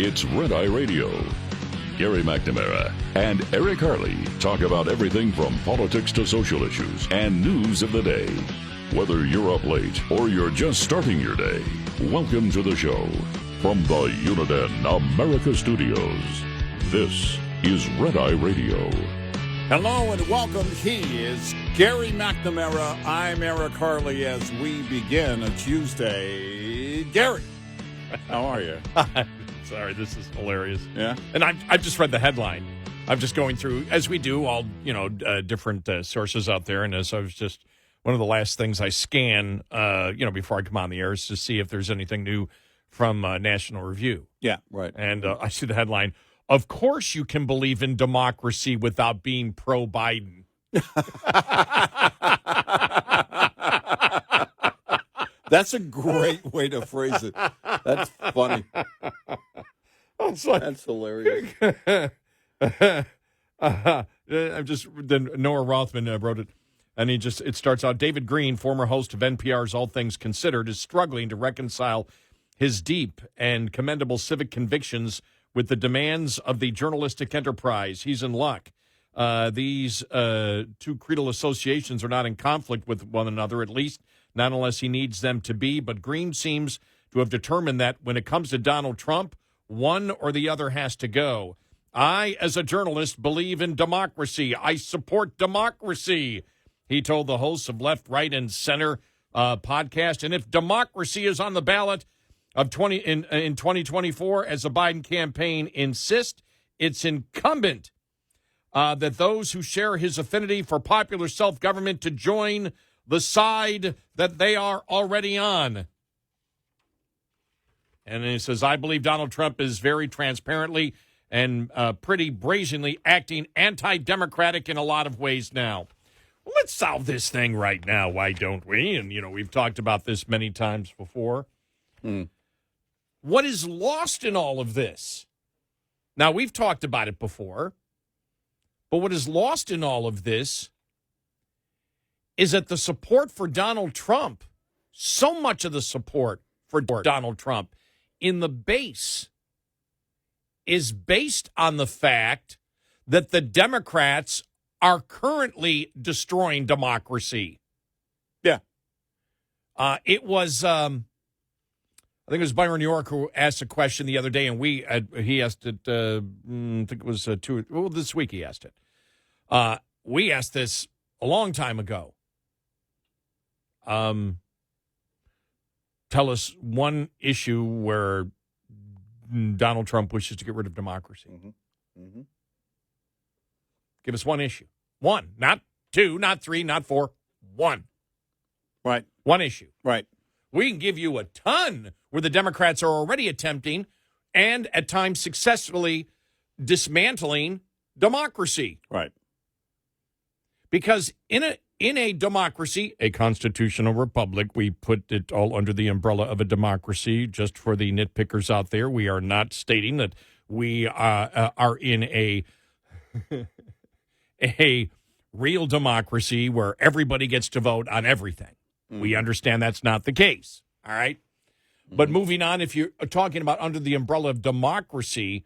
It's Red Eye Radio. Gary McNamara and Eric Harley talk about everything from politics to social issues and news of the day. Whether you're up late or you're just starting your day, welcome to the show. From the Uniden America Studios, this is Red Eye Radio. Hello and welcome. He is Gary McNamara. I'm Eric Harley as we begin a Tuesday. Gary, how are you? Sorry, this is hilarious. Yeah? And I've just read the headline. I'm just going through, as we do, all, different sources out there. And as I was just, one of the last things I scan, before I come on the air is to see if there's anything new from National Review. Yeah, right. And I see the headline, "Of course you can believe in democracy without being pro-Biden." That's a great way to phrase it. That's funny. That's hilarious. Then Noah Rothman wrote it, and it starts out, David Green, former host of NPR's All Things Considered, is struggling to reconcile his deep and commendable civic convictions with the demands of the journalistic enterprise. He's in luck. These two creedal associations are not in conflict with one another, at least not unless he needs them to be. But Green seems to have determined that when it comes to Donald Trump, one or the other has to go. I, as a journalist, believe in democracy. I support democracy, he told the hosts of Left, Right, and Center podcast. And if democracy is on the ballot in 2024, as the Biden campaign insists, it's incumbent that those who share his affinity for popular self-government to join the side that they are already on. And he says, I believe Donald Trump is very transparently and pretty brazenly acting anti-democratic in a lot of ways now. Well, let's solve this thing right now. Why don't we? And, we've talked about this many times before. What is lost in all of this? Now, we've talked about it before, but what is lost in all of this is that the support for Donald Trump, so much of the support for Donald Trump in the base is based on the fact that the Democrats are currently destroying democracy. Yeah. It was, I think it was Byron New York who asked a question the other day, and he asked it, I think it was this week he asked it. We asked this a long time ago. Tell us one issue where Donald Trump wishes to get rid of democracy. Give us one issue. One, not two, not three, not four. One. Right. One issue. Right. We can give you a ton where the Democrats are already attempting and at times successfully dismantling democracy. Right. Because in a democracy, a constitutional republic, we put it all under the umbrella of a democracy. Just for the nitpickers out there, we are not stating that we are in a real democracy where everybody gets to vote on everything. We understand that's not the case, all right? But moving on, if you're talking about under the umbrella of democracy,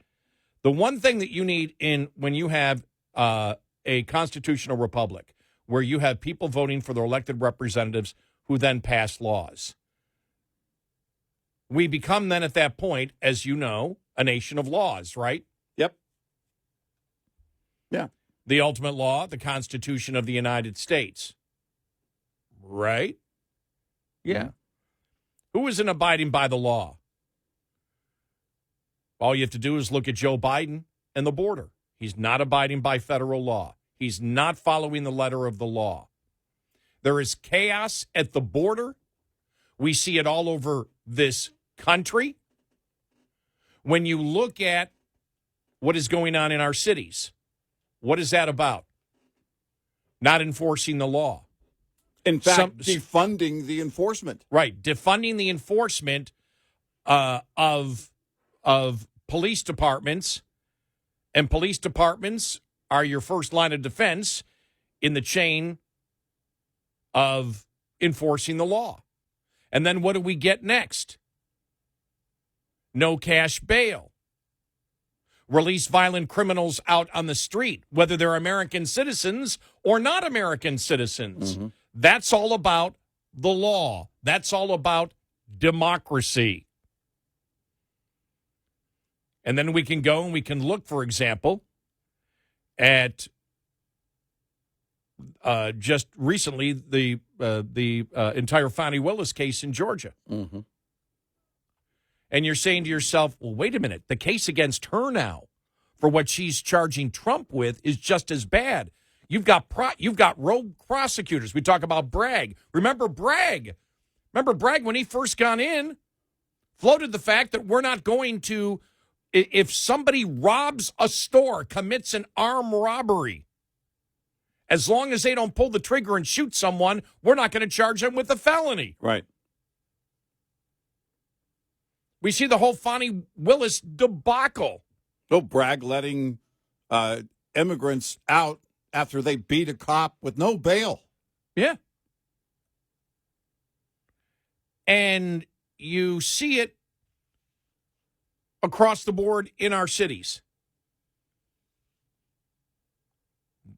the one thing that you need when you have a constitutional republic, where you have people voting for their elected representatives who then pass laws. We become then at that point, as you know, a nation of laws, right? Yep. Yeah. The ultimate law, the Constitution of the United States. Right? Yeah. Who isn't abiding by the law? All you have to do is look at Joe Biden and the border. He's not abiding by federal law. He's not following the letter of the law. There is chaos at the border. We see it all over this country. When you look at what is going on in our cities, what is that about? Not enforcing the law. In fact, defunding the enforcement. Right, defunding the enforcement of police departments, and police departments are your first line of defense in the chain of enforcing the law. And then what do we get next? No cash bail. release violent criminals out on the street, whether they're American citizens or not American citizens. Mm-hmm. That's all about the law. That's all about democracy. And then we can go and we can look, for example, at just recently the entire Fani Willis case in Georgia. Mm-hmm. And you're saying to yourself, well, wait a minute, the case against her now for what she's charging Trump with is just as bad. You've got rogue prosecutors. We talk about Bragg. Remember Bragg when he first got in, floated the fact that we're not going to, if somebody robs a store, commits an armed robbery, as long as they don't pull the trigger and shoot someone, we're not going to charge them with a felony. Right. We see the whole Fani Willis debacle. No, Bragg letting immigrants out after they beat a cop with no bail. Yeah. And you see it across the board in our cities.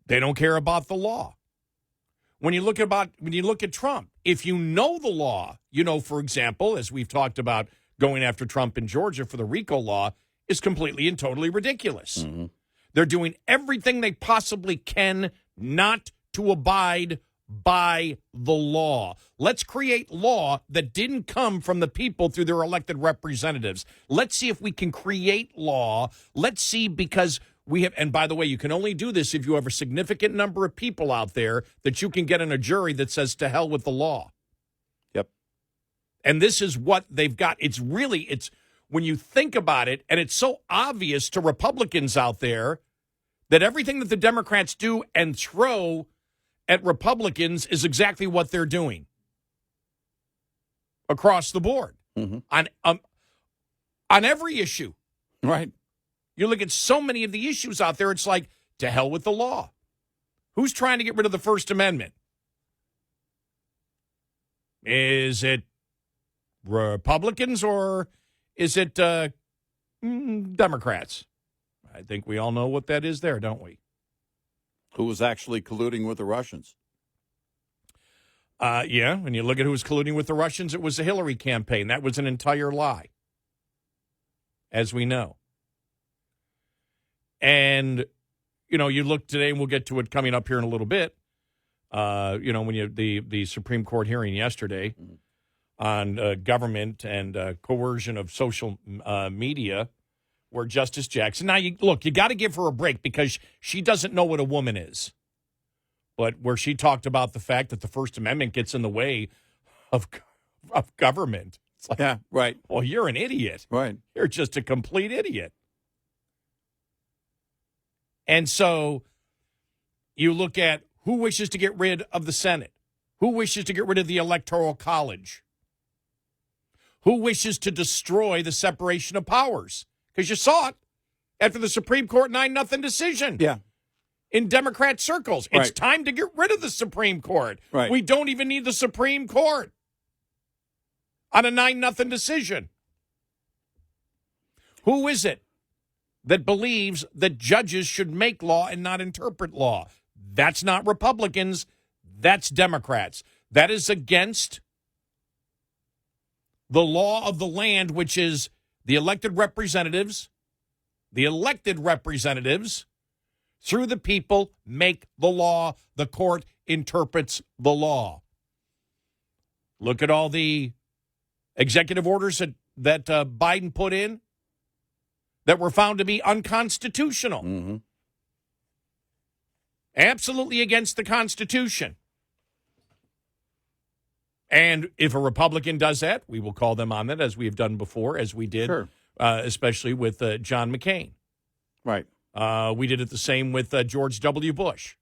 They don't care about the law. When you look at Trump, if you know the law, for example, as we've talked about, going after Trump in Georgia for the RICO law is completely and totally ridiculous. Mm-hmm. They're doing everything they possibly can not to abide by the law. Let's create law that didn't come from the people through their elected representatives. Let's see if we can create law. Let's see, because we have, and by the way, you can only do this if you have a significant number of people out there that you can get in a jury that says to hell with the law. Yep. And this is what they've got. It's when you think about it, and it's so obvious to Republicans out there that everything that the Democrats do and throw at Republicans is exactly what they're doing across the board on every issue. Right. You look at so many of the issues out there, it's like, to hell with the law. Who's trying to get rid of the First Amendment? Is it Republicans or is it Democrats? I think we all know what that is there, don't we? Who was actually colluding with the Russians? Yeah, when you look at who was colluding with the Russians, it was the Hillary campaign. That was an entire lie, as we know. And, you look today, and we'll get to it coming up here in a little bit, when the Supreme Court hearing yesterday on government and coercion of social media, where Justice Jackson, now you got to give her a break because she doesn't know what a woman is. But where she talked about the fact that the First Amendment gets in the way of government. It's like, yeah, right. Well, you're an idiot. Right. You're just a complete idiot. And so you look at who wishes to get rid of the Senate, who wishes to get rid of the Electoral College, who wishes to destroy the separation of powers. Because you saw it after the Supreme Court 9-0 decision. Yeah. In Democrat circles. Right. It's time to get rid of the Supreme Court. Right. We don't even need the Supreme Court on a 9-0 decision. Who is it that believes that judges should make law and not interpret law? That's not Republicans. That's Democrats. That is against the law of the land, which is the elected representatives through the people make the law. The court interprets the law. Look at all the executive orders that Biden put in that were found to be unconstitutional. Mm-hmm. Absolutely against the Constitution. And if a Republican does that, we will call them on that, as we have done before, as we did, Sure. Especially with John McCain. Right. We did it the same with George W. Bush.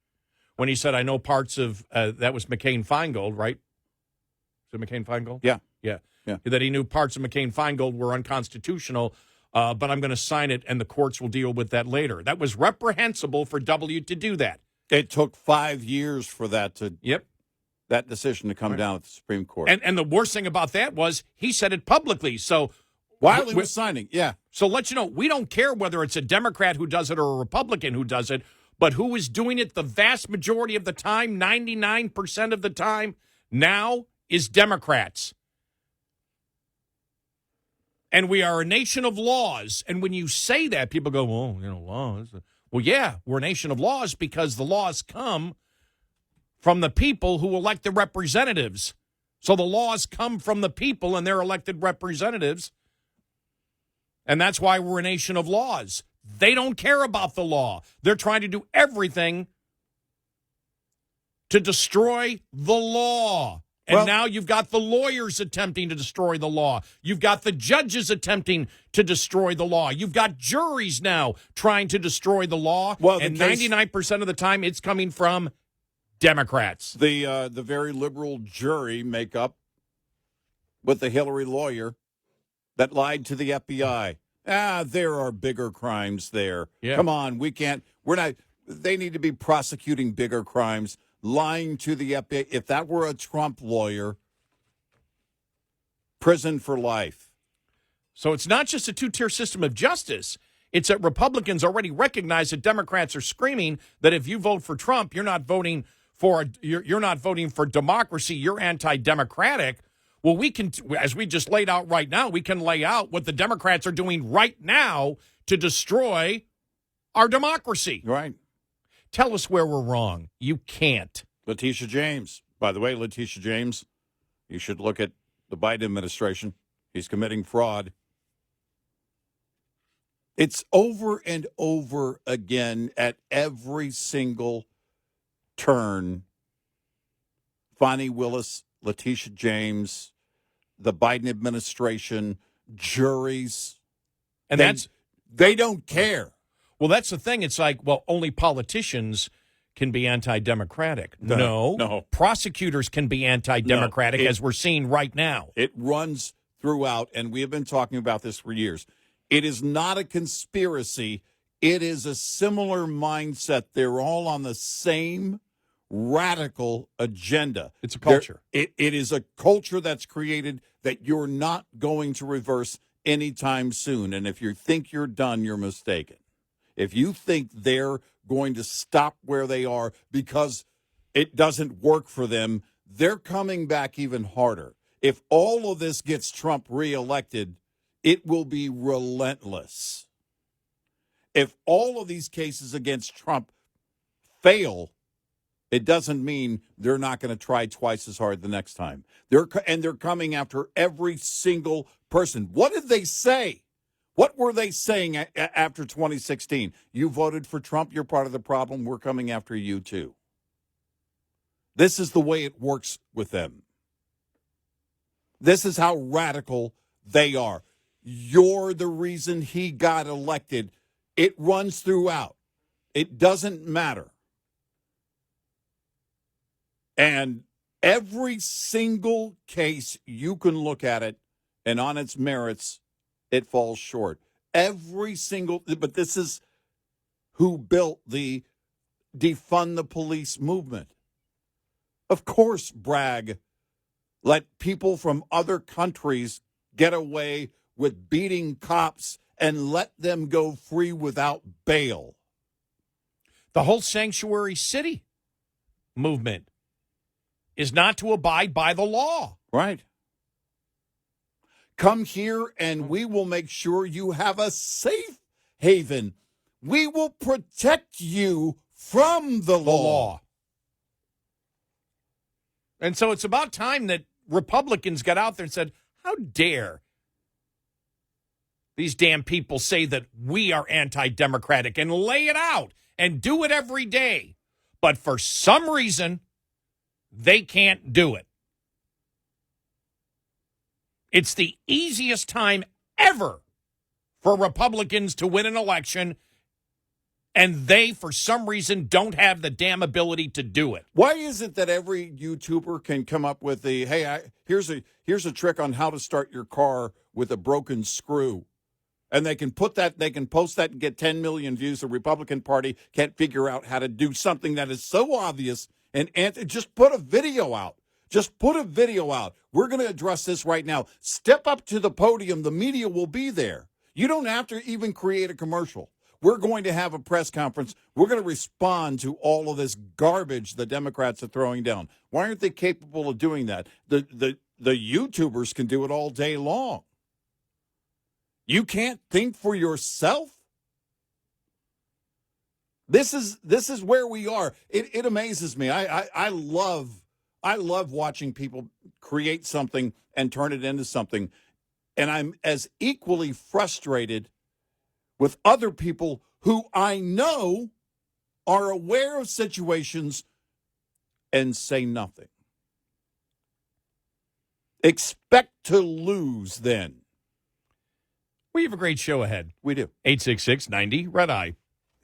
When he said, I know parts of, that was McCain-Feingold, right? Is it McCain-Feingold? Yeah. Yeah. Yeah. That he knew parts of McCain-Feingold were unconstitutional, but I'm going to sign it and the courts will deal with that later. That was reprehensible for W to do that. It took 5 years for that decision to come down at the Supreme Court. And the worst thing about that was he said it publicly. So While he was signing, yeah. So let you know, we don't care whether it's a Democrat who does it or a Republican who does it, but who is doing it the vast majority of the time, 99% of the time, now is Democrats. And we are a nation of laws. And when you say that, people go, well, laws. Well, yeah, we're a nation of laws because the laws come from the people who elect the representatives. So the laws come from the people and their elected representatives. And that's why we're a nation of laws. They don't care about the law. They're trying to do everything to destroy the law. And now you've got the lawyers attempting to destroy the law. You've got the judges attempting to destroy the law. You've got juries now trying to destroy the law. Well, and 99% of the time, it's coming from Democrats. The very liberal jury makeup with the Hillary lawyer that lied to the FBI. There are bigger crimes there. Yeah. Come on, they need to be prosecuting bigger crimes. Lying to the FBI. If that were a Trump lawyer, prison for life. So it's not just a two-tier system of justice. It's that Republicans already recognize that Democrats are screaming that if you vote for Trump, you're not voting for democracy. You're anti-democratic. Well, we can, as we just laid out right now, we can lay out what the Democrats are doing right now to destroy our democracy. Right. Tell us where we're wrong. You can't. Letitia James. By the way, Letitia James, you should look at the Biden administration. He's committing fraud. It's over and over again at every single turn. Fani Willis, Letitia James, the Biden administration, juries. And they don't care. Well, that's the thing. It's like, well, only politicians can be anti-democratic. No. Prosecutors can be anti-democratic, as we're seeing right now. It runs throughout, and we have been talking about this for years. It is not a conspiracy. It is a similar mindset. They're all on the same radical agenda. It's a culture. It is a culture that's created that you're not going to reverse anytime soon. And if you think you're done, you're mistaken. If you think they're going to stop where they are because it doesn't work for them, they're coming back even harder. If all of this gets Trump reelected, it will be relentless. If all of these cases against Trump fail, it doesn't mean they're not going to try twice as hard the next time. They're coming after every single person. What did they say? What were they saying after 2016? You voted for Trump, you're part of the problem, we're coming after you too. This is the way it works with them. This is how radical they are. You're the reason he got elected. It runs throughout. It doesn't matter. And every single case, you can look at it, and on its merits, it falls short. But this is who built the defund the police movement. Of course, Bragg let people from other countries get away with beating cops and let them go free without bail. The whole sanctuary city movement is not to abide by the law. Right. Come here and we will make sure you have a safe haven. We will protect you from the law. And so it's about time that Republicans got out there and said, how dare these damn people say that we are anti-democratic, and lay it out and do it every day. But for some reason, they can't do it. It's the easiest time ever for Republicans to win an election, and they, for some reason, don't have the damn ability to do it. Why is it that every YouTuber can come up with here's a trick on how to start your car with a broken screw? And they can post that and get 10 million views. The Republican Party can't figure out how to do something that is so obvious and just put a video out. Just put a video out. We're going to address this right now. Step up to the podium. The media will be there. You don't have to even create a commercial. We're going to have a press conference. We're going to respond to all of this garbage the Democrats are throwing down. Why aren't they capable of doing that? The YouTubers can do it all day long. You can't think for yourself? This is where we are. It amazes me. I love watching people create something and turn it into something. And I'm as equally frustrated with other people who I know are aware of situations and say nothing. Expect to lose then. We have a great show ahead. We do. 866-90 Red Eye.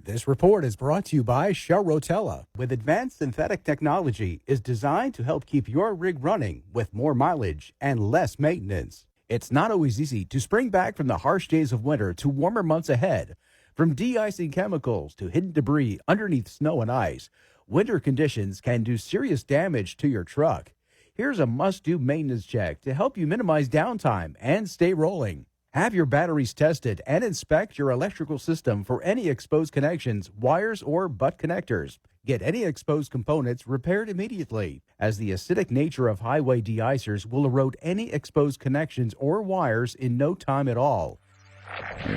This report is brought to you by Shell Rotella. With advanced synthetic technology, is designed to help keep your rig running with more mileage and less maintenance. It's not always easy to spring back from the harsh days of winter to warmer months ahead. From de-icing chemicals to hidden debris underneath snow and ice, winter conditions can do serious damage to your truck. Here's a must-do maintenance check to help you minimize downtime and stay rolling. Have your batteries tested and inspect your electrical system for any exposed connections, wires, or butt connectors. Get any exposed components repaired immediately, as the acidic nature of highway de-icers will erode any exposed connections or wires in no time at all.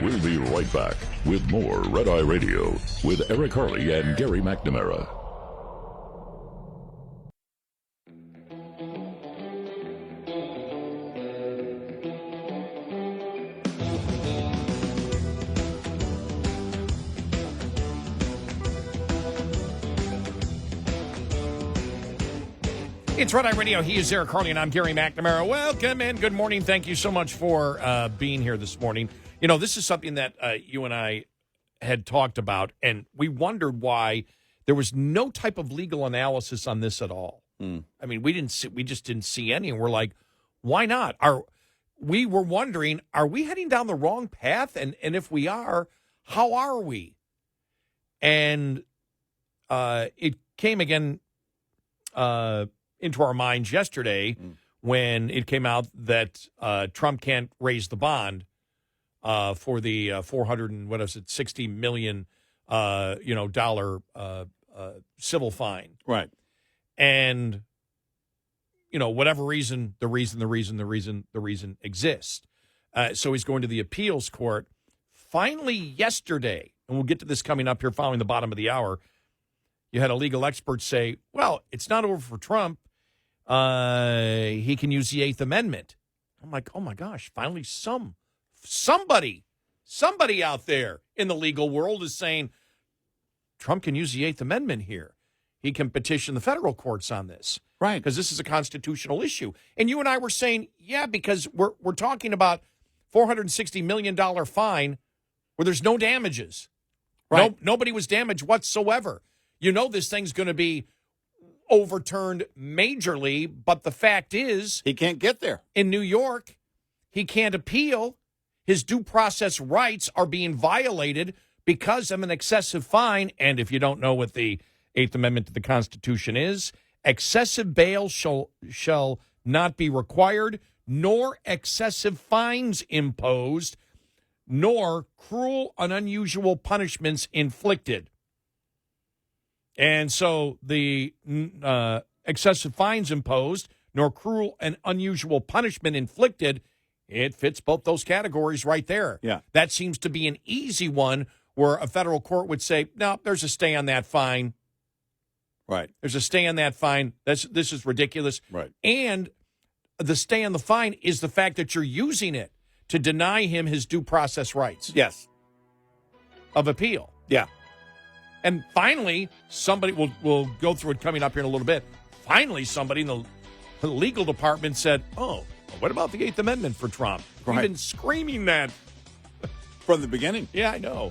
We'll be right back with more Red Eye Radio with Eric Harley and Gary McNamara. It's Red Eye Radio. He is Eric Harley, and I'm Gary McNamara. Welcome and good morning. Thank you so much for being here this morning. You know, this is something that you and I had talked about, and we wondered why there was no type of legal analysis on this at all. I mean, we just didn't see any, and we're like, why not? We were wondering, are we heading down the wrong path? And if we are, how are we? And it came again into our minds yesterday when it came out that Trump can't raise the bond for the $60 million dollar civil fine. Right. And whatever reason, the reason exists. So he's going to the appeals court. Finally, yesterday, and we'll get to this coming up here following the bottom of the hour, you had a legal expert say, well, it's not over for Trump. He can use the Eighth Amendment. I'm like, oh, my gosh, finally somebody out there in the legal world is saying Trump can use the Eighth Amendment here. He can petition the federal courts on this. Right. Because this is a constitutional issue. And you and I were saying, yeah, because we're talking about $460 million fine where there's no damages. Right. Nobody was damaged whatsoever. You know this thing's going to be overturned majorly, but the fact is He can't get there. in New York, he can't appeal. His due process rights are being violated because of an excessive fine. And if you don't know what the Eighth Amendment to the Constitution is, excessive bail shall not be required, nor excessive fines imposed, nor cruel and unusual punishments inflicted. And so the excessive fines imposed, nor cruel and unusual punishment inflicted, it fits both those categories right there. Yeah. That seems to be an easy one where a federal court would say, no, there's a stay on that fine. Right. There's a stay on that fine. This is ridiculous. Right. And the stay on the fine is the fact that you're using it to deny him his due process rights Yes. of appeal. Yeah. And finally, somebody, we'll go through it coming up here in a little bit. Finally, somebody in the legal department said, oh, what about the Eighth Amendment for Trump? Right. We've been screaming that. From the beginning. Yeah, I know.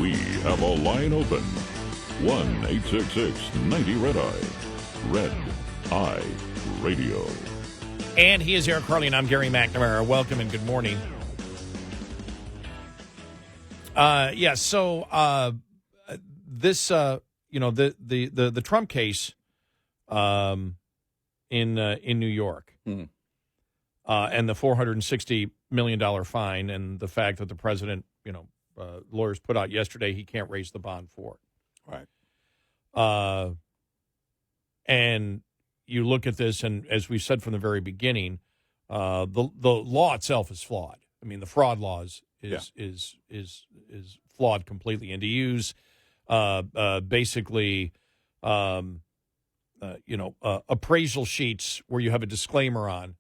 We have a line open. 1-866-90-RED-EYE. Red Eye Radio. And he is Eric Harley, and I'm Gary McNamara. Welcome and good morning. This, the Trump case in New York, and the $460 million fine, and the fact that the president, lawyers put out yesterday he can't raise the bond for it. Right. And you look at this, and as we said from the very beginning, the law itself is flawed. I mean, the fraud laws is flawed completely, and to use appraisal sheets where you have a disclaimer on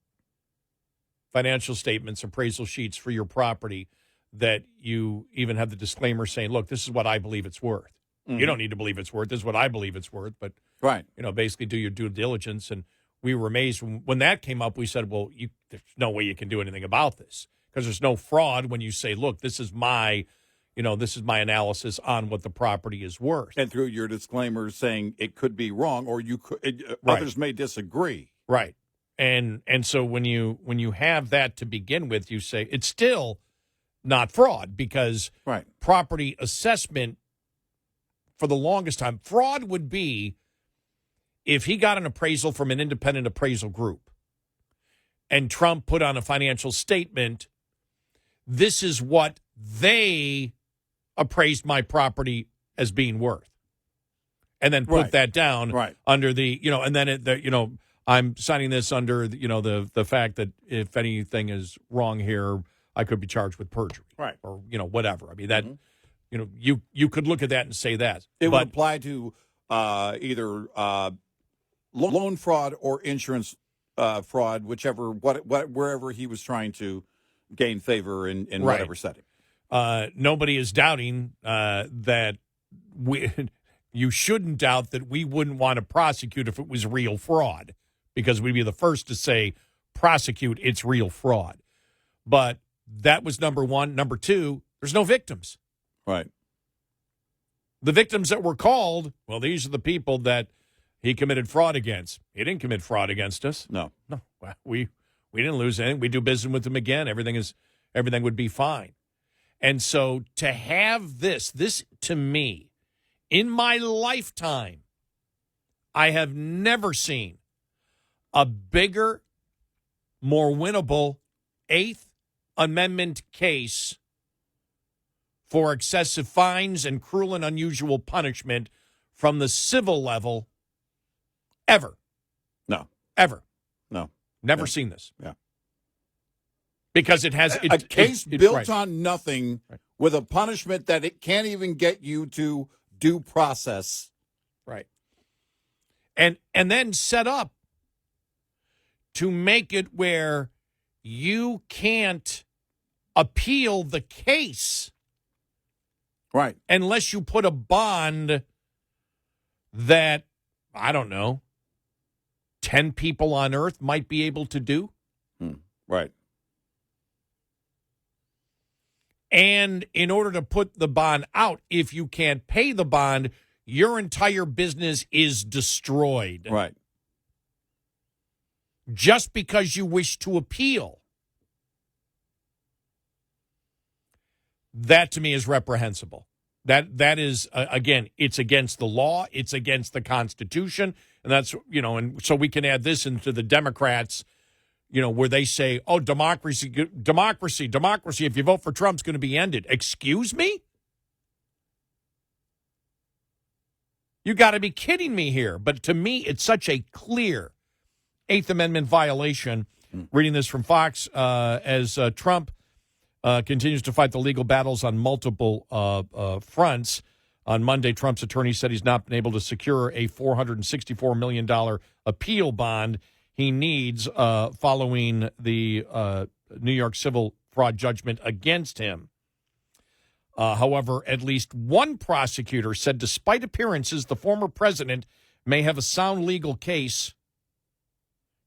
financial statements, appraisal sheets for your property, that you even have the disclaimer saying, "Look, this is what I believe it's worth." You don't need to believe it's worth. This is what I believe it's worth, but Right. basically do your due diligence. And we were amazed when that came up. We said, well, there's no way you can do anything about this, because there's no fraud when you say, look, this is my analysis on what the property is worth. And through your disclaimer saying it could be wrong, or Right. others may disagree. Right. And so when you have that to begin with, you say it's still not fraud, because Right. property assessment, for the longest time, fraud would be if he got an appraisal from an independent appraisal group and Trump put on a financial statement, this is what they appraised my property as being worth, and then put Right. that down Right. under the, and then I'm signing this under, the fact that if anything is wrong here, I could be charged with perjury. Right. Or, whatever. I mean, that, you could look at that and say that. It would apply to either loan fraud or insurance fraud, wherever he was trying to gain favor in Right. whatever setting. Nobody is doubting that you shouldn't doubt that we wouldn't want to prosecute if it was real fraud, because we'd be the first to say, prosecute, it's real fraud. But that was number one. Number two, there's no victims. Right. The victims that were called, well, these are the people that he committed fraud against. He didn't commit fraud against us. No. No, we didn't lose anything. We do business with him again. Everything would be fine. And so to have this to me, in my lifetime, I have never seen a bigger, more winnable Eighth Amendment case for excessive fines and cruel and unusual punishment from the civil level ever. No. Ever. No. Never Yeah. seen this. Yeah. Because it has A case built right. on nothing, Right. with a punishment that it can't even get you to due process. Right. And then set up to make it where you can't appeal the case Right. unless you put a bond that, I don't know, 10 people on earth might be able to do. Right. And in order to put the bond out, if you can't pay the bond, your entire business is destroyed. Right. Just because you wish to appeal. That to me is reprehensible. That is, again, it's against the law. It's against the Constitution. And that's, and so we can add this into the Democrats, where they say, oh, democracy. If you vote for Trump, it's going to be ended. Excuse me? You got to be kidding me here. But to me, it's such a clear Eighth Amendment violation. Reading this from Fox, as Trump continues to fight the legal battles on multiple fronts. On Monday, Trump's attorney said he's not been able to secure a $464 million appeal bond he needs following the New York civil fraud judgment against him. However, at least one prosecutor said despite appearances, the former president may have a sound legal case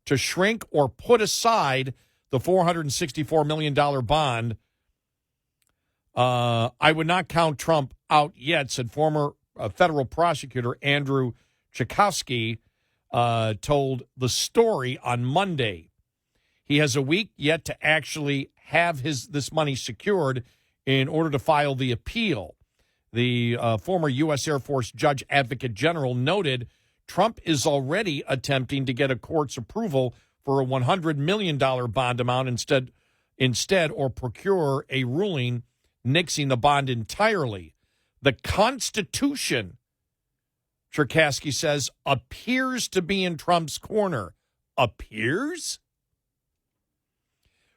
to shrink or put aside the $464 million bond I would not count Trump out yet, said former federal prosecutor Andrew Tchaikovsky, told The Story on Monday. He has a week yet to actually have this money secured in order to file the appeal. The former U.S. Air Force Judge Advocate General noted Trump is already attempting to get a court's approval for a $100 million bond amount instead, or procure a ruling nixing the bond entirely. The Constitution, Cherkasky says, appears to be in Trump's corner. Appears?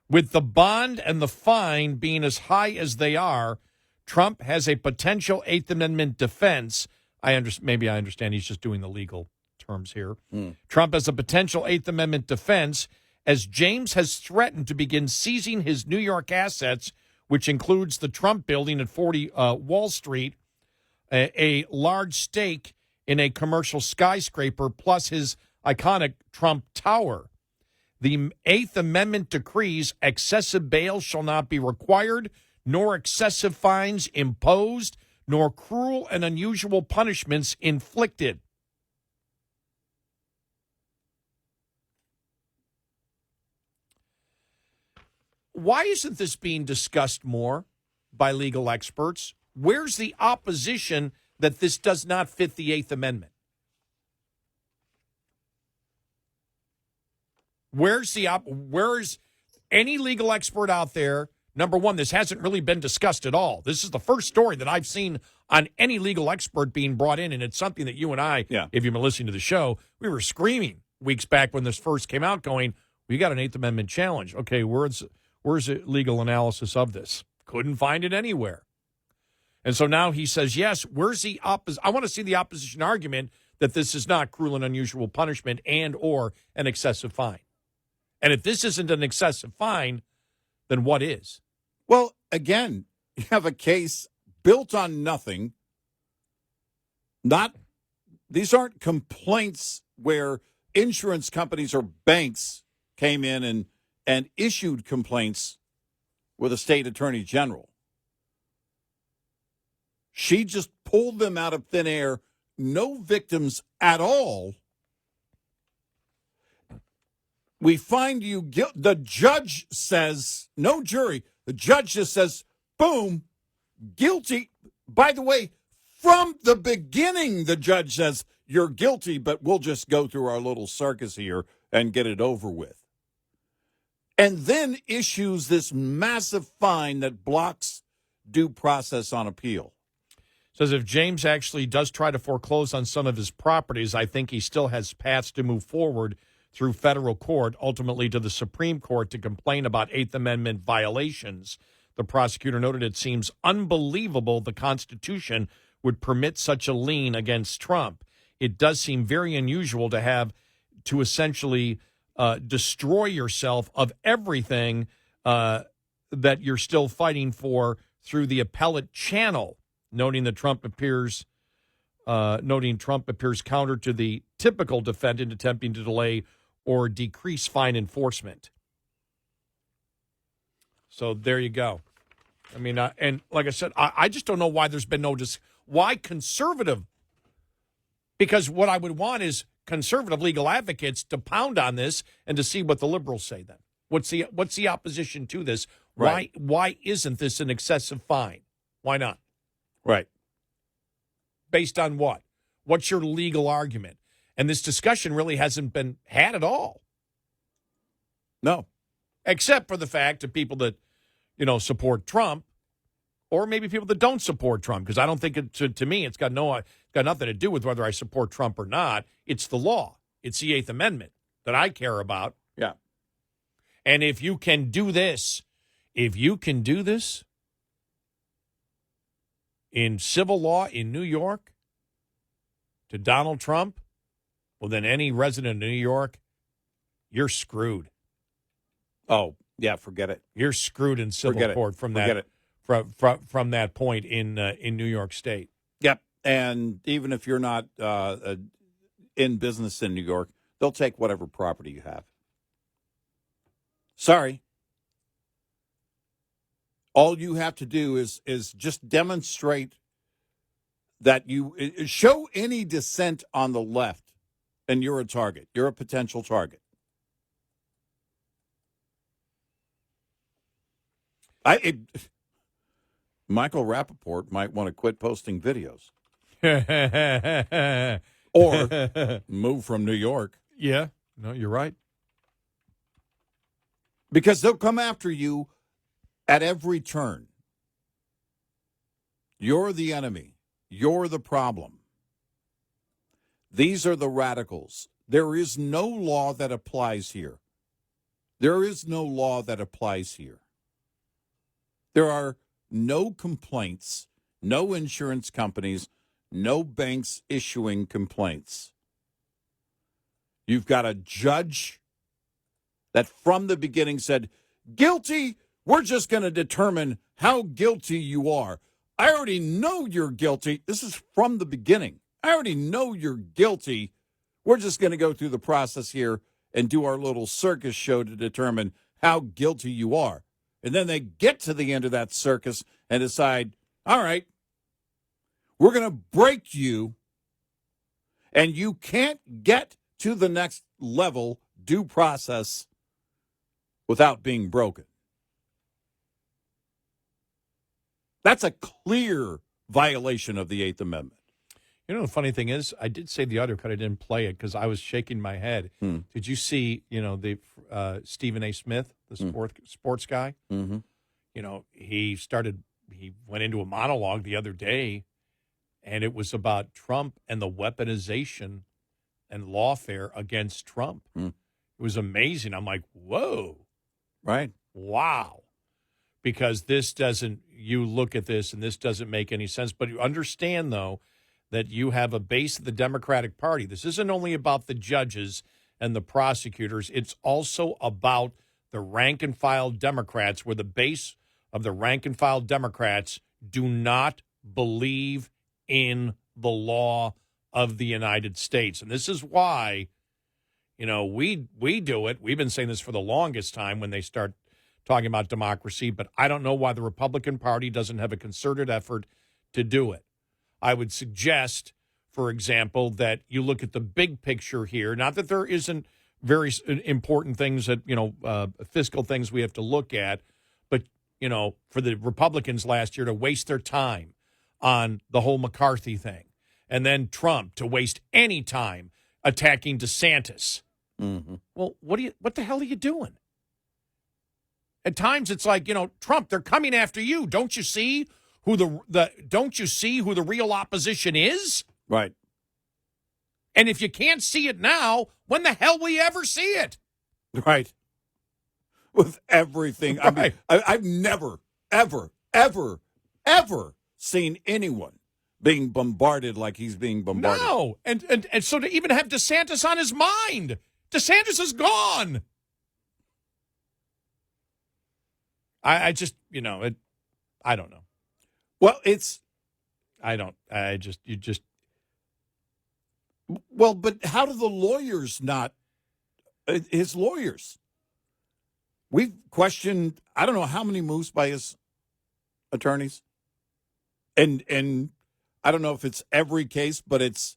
With the bond and the fine being as high as they are, Trump has a potential Eighth Amendment defense. Maybe I understand he's just doing the legal terms here. Trump has a potential Eighth Amendment defense as James has threatened to begin seizing his New York assets, which includes the Trump building at 40 Wall Street, a large stake in a commercial skyscraper, plus his iconic Trump Tower. The Eighth Amendment decrees excessive bail shall not be required, nor excessive fines imposed, nor cruel and unusual punishments inflicted. Why isn't this being discussed more by legal experts? Where's the opposition that this does not fit the Eighth Amendment? Where's any legal expert out there? Number one, this hasn't really been discussed at all. This is the first story that I've seen on any legal expert being brought in, and it's something that you and I, if you've been listening to the show, we were screaming weeks back when this first came out going, we got an Eighth Amendment challenge. Okay, where's the legal analysis of this? Couldn't find it anywhere. And so now he says, yes, where's the opposition? I want to see the opposition argument that this is not cruel and unusual punishment and or an excessive fine. And if this isn't an excessive fine, then what is? Well, again, you have a case built on nothing. These aren't complaints where insurance companies or banks came in and issued complaints with a state attorney general. She just pulled them out of thin air, no victims at all. We find you guilty. The judge says, no jury. The judge just says, boom, guilty. By the way, from the beginning, the judge says, you're guilty, but we'll just go through our little circus here and get it over with. And then issues this massive fine that blocks due process on appeal. Says if James actually does try to foreclose on some of his properties, I think he still has paths to move forward through federal court, ultimately to the Supreme Court, to complain about Eighth Amendment violations. The prosecutor noted it seems unbelievable the Constitution would permit such a lien against Trump. It does seem very unusual to have to essentially destroy yourself of everything that you're still fighting for through the appellate channel, noting Trump appears counter to the typical defendant attempting to delay or decrease fine enforcement. So there you go. I mean, and like I said, I just don't know why there's been why conservative? Because what I would want is conservative legal advocates to pound on this and to see what the liberals say then. What's the opposition to this? Right. Why isn't this an excessive fine? Why not? Right. Based on what? What's your legal argument? And this discussion really hasn't been had at all. No. Except for the fact of people that, support Trump, or maybe people that don't support Trump, because I don't think to me it's got nothing to do with whether I support Trump or not. It's the law. It's the Eighth Amendment that I care about. Yeah. And if you can do this in civil law in New York to Donald Trump, well, then any resident of New York, you're screwed. Oh, yeah, forget it. You're screwed in civil court from that point in New York State. Yep. And even if you're not in business in New York, they'll take whatever property you have. Sorry. All you have to do is just demonstrate that you show any dissent on the left, and you're a target. You're a potential target. Michael Rappaport might want to quit posting videos or move from New York. Yeah, no, you're right. Because they'll come after you at every turn. You're the enemy. You're the problem. These are the radicals. There is no law that applies here. There is no law that applies here. There are no complaints, no insurance companies, no banks issuing complaints. You've got a judge that from the beginning said, guilty, we're just going to determine how guilty you are. I already know you're guilty. This is from the beginning. I already know you're guilty. We're just going to go through the process here and do our little circus show to determine how guilty you are. And then they get to the end of that circus and decide, all right, we're going to break you, and you can't get to the next level due process without being broken. That's a clear violation of the Eighth Amendment. You know, the funny thing is, I did say the audio cut. I didn't play it because I was shaking my head. Did you see, the Stephen A. Smith, the sports guy? Mm-hmm. He went into a monologue the other day, and it was about Trump and the weaponization and lawfare against Trump. It was amazing. I'm like, whoa. Right. Wow. Because you look at this, and this doesn't make any sense. But you understand, though, that you have a base of the Democratic Party. This isn't only about the judges and the prosecutors. It's also about the rank-and-file Democrats, where the base of the rank-and-file Democrats do not believe in the law of the United States. And this is why, we do it. We've been saying this for the longest time when they start talking about democracy, but I don't know why the Republican Party doesn't have a concerted effort to do it. I would suggest, for example, that you look at the big picture here. Not that there isn't very important things that, fiscal things we have to look at, but, for the Republicans last year to waste their time on the whole McCarthy thing, and then Trump to waste any time attacking DeSantis. Mm-hmm. Well, what the hell are you doing? At times it's like, Trump, they're coming after you. Don't you see who don't you see who the real opposition is? Right. And if you can't see it now, when the hell will you ever see it? Right. With everything. Right. I mean, I've never, ever, ever, ever seen anyone being bombarded like he's being bombarded. No. And so to even have DeSantis on his mind, DeSantis is gone. I just, I don't know. Well, Well, but how do the lawyers not, his lawyers? We've questioned, I don't know how many moves by his attorneys. And I don't know if it's every case, but it's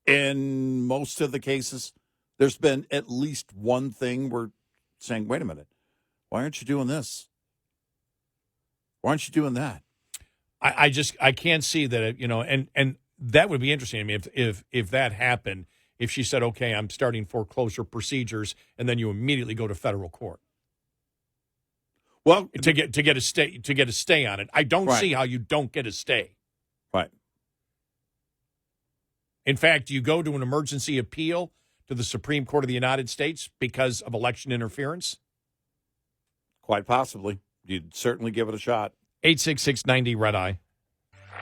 in most of the cases. There's been at least one thing we're saying, wait a minute, why aren't you doing this? Why aren't you doing that? I can't see that, and that would be interesting. I mean, if that happened, if she said, okay, I'm starting foreclosure procedures, and then you immediately go to federal court. Well, to get a stay on it. I don't see how you don't get a stay. Right. In fact, you go to an emergency appeal to the Supreme Court of the United States because of election interference? Quite possibly. You'd certainly give it a shot. 866-90-RED-EYE.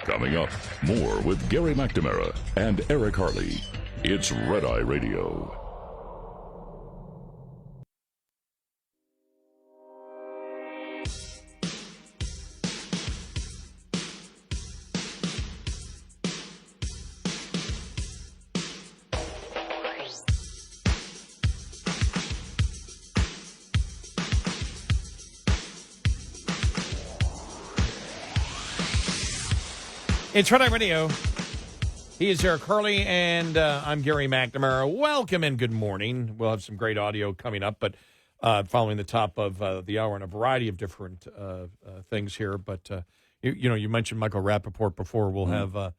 Coming up, more with Gary McNamara and Eric Harley. It's Red Eye Radio. It's Red Eye Radio. He is Eric Hurley, and I'm Gary McNamara. Welcome and good morning. We'll have some great audio coming up, but following the top of the hour and a variety of different things here. But, you mentioned Michael Rappaport before. We'll have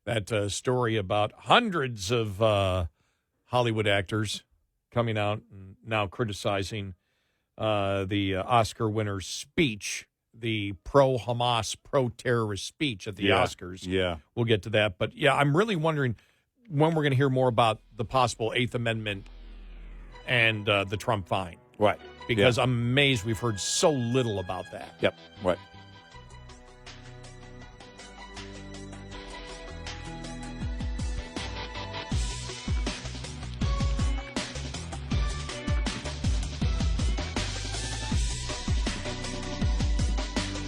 that story about hundreds of Hollywood actors coming out and now criticizing the Oscar winner's speech, the pro-Hamas, pro-terrorist speech at the Oscars. Yeah. We'll get to that. But, I'm really wondering when we're going to hear more about the possible Eighth Amendment and the Trump fine. Right. Because I'm amazed we've heard so little about that. Yep. Right.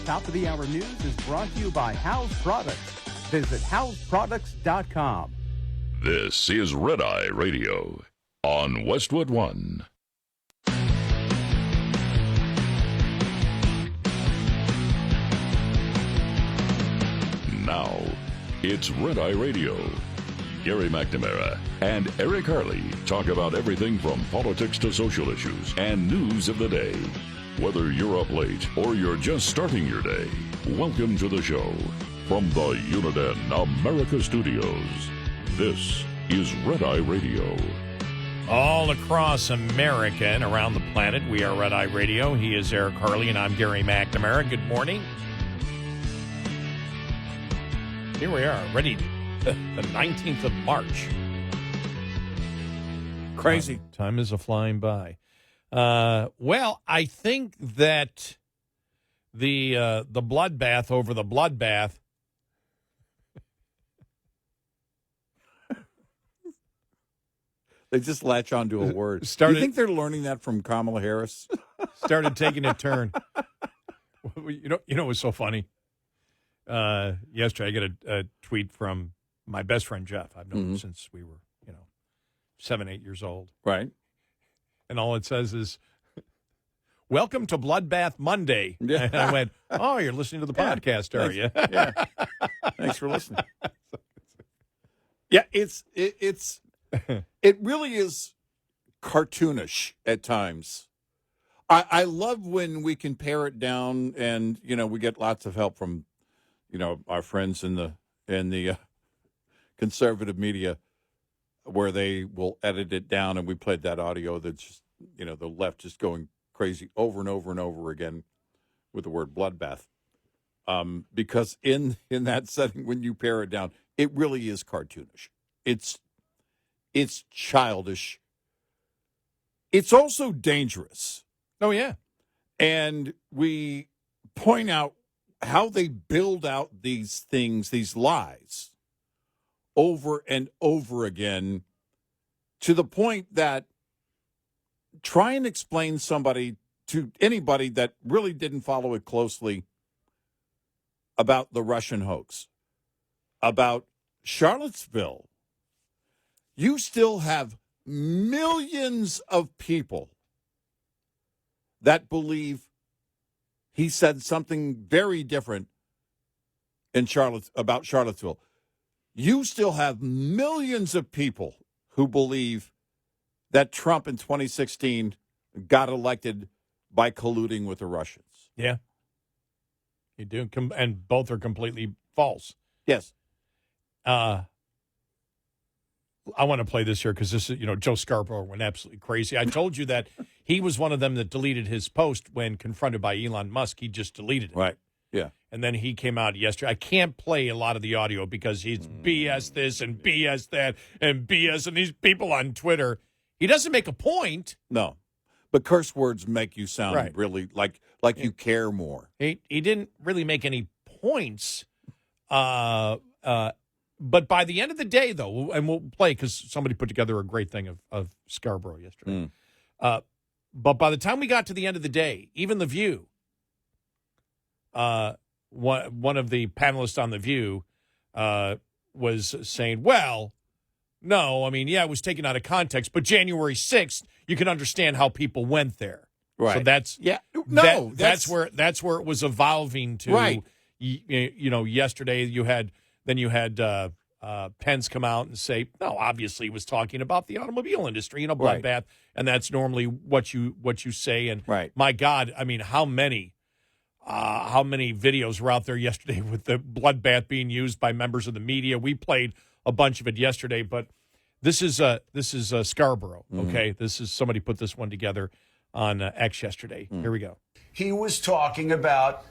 Top of the hour news is brought to you by House Products. Visit houseproducts.com. This is Red Eye Radio on Westwood One. Now, it's Red Eye Radio. Gary McNamara and Eric Harley talk about everything from politics to social issues and news of the day. Whether you're up late or you're just starting your day, welcome to the show. From the Uniden America Studios, this is Red Eye Radio. All across America and around the planet, we are Red Eye Radio. He is Eric Harley, and I'm Gary McNamara. Good morning. Here we are, ready, the 19th of March. Crazy. Time is a-flying by. Well, I think that the bloodbath over the bloodbath They just latch onto a word. Do you think they're learning that from Kamala Harris? started taking a turn. You know what's so funny? Yesterday, I get a tweet from my best friend, Jeff. I've known him since we were, 7, 8 years old. Right. And all it says is, "Welcome to Bloodbath Monday." Yeah. And I went, "Oh, you're listening to the podcast, are you?" Yeah. Thanks for listening. Yeah, it really is cartoonish at times. I love when we can pare it down, and we get lots of help from our friends in the conservative media, where they will edit it down, and we played that audio that's just, the left just going crazy over and over and over again with the word bloodbath. Because in that setting, when you pare it down, it really is cartoonish. It's childish. It's also dangerous. Oh, yeah. And we point out how they build out these things, these lies, over and over again, to the point that try and explain to anybody that really didn't follow it closely about the Russian hoax, about Charlottesville. You still have millions of people that believe he said something very different about Charlottesville. You still have millions of people who believe that Trump in 2016 got elected by colluding with the Russians. Yeah. You do. And both are completely false. Yes. I want to play this here because this is, Joe Scarborough went absolutely crazy. I told you that he was one of them that deleted his post when confronted by Elon Musk. He just deleted it. Right. Yeah. And then he came out yesterday. I can't play a lot of the audio because he's BS this and BS that and BS and these people on Twitter. He doesn't make a point. No. But curse words make you sound really like you care more. He didn't really make any points. But by the end of the day, though, and we'll play because somebody put together a great thing of Scarborough yesterday. But by the time we got to the end of the day, even The View, one of the panelists on The View was saying, well, no, I mean, yeah, it was taken out of context, but January 6th, you can understand how people went there. Right. So that's that's where it was evolving to. Right. Yesterday you had Then you had Pence come out and say, no, obviously he was talking about the automobile industry in a Right. bloodbath, and that's normally what you say. And Right. my God, I mean, how many videos were out there yesterday with the bloodbath being used by members of the media? We played a bunch of it yesterday, but this is Scarborough. Okay, this is somebody put this one together on X yesterday. Here we go. He was talking about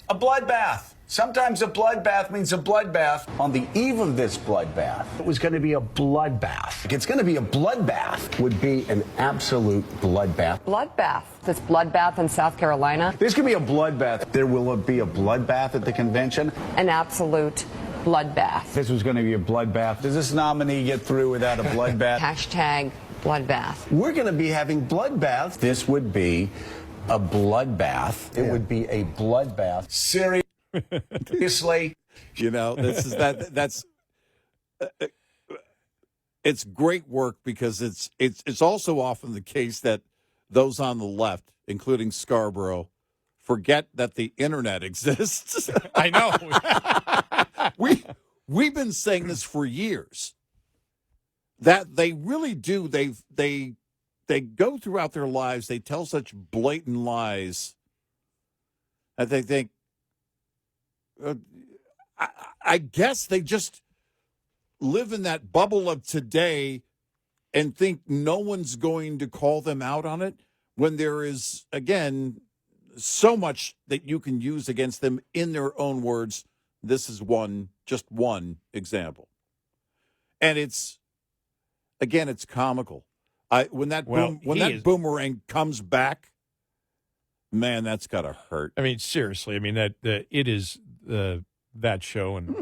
a bloodbath. Sometimes a bloodbath means a bloodbath. On the eve of this bloodbath, it was going to be a bloodbath. It's going to be a bloodbath. Would be an absolute bloodbath. Bloodbath. This bloodbath in South Carolina. There's going to be a bloodbath. There will be a bloodbath at the convention. An absolute bloodbath. This was going to be a bloodbath. Does this nominee get through without a bloodbath? Hashtag bloodbath. We're going to be having bloodbaths. This would be a bloodbath. It would be a bloodbath. Seriously. You know, that's it's great work because it's also often the case that those on the left, including Scarborough, forget that the internet exists. I know. We've been saying this for years. That they really do. They go throughout their lives. They tell such blatant lies that they think. I guess they just live in that bubble of today and think no one's going to call them out on it when there is, again, so much that you can use against them in their own words. This is just one example. And it's comical. When that boomerang comes back, man, that's gotta hurt. I mean, seriously. I mean it is that show, and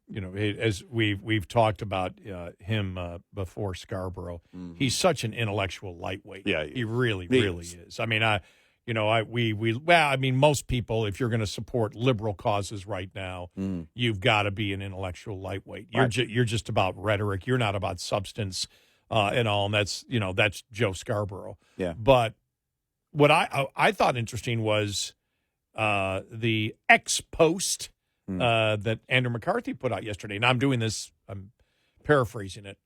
you know, as we've talked about him before, Scarborough. Mm-hmm. He's such an intellectual lightweight. Yeah, he really is. I mean, most people, if you're going to support liberal causes right now, you've got to be an intellectual lightweight. You're just about rhetoric. You're not about substance and all. And that's Joe Scarborough. Yeah. But what I thought interesting was the ex post that Andrew McCarthy put out yesterday. And I'm paraphrasing it,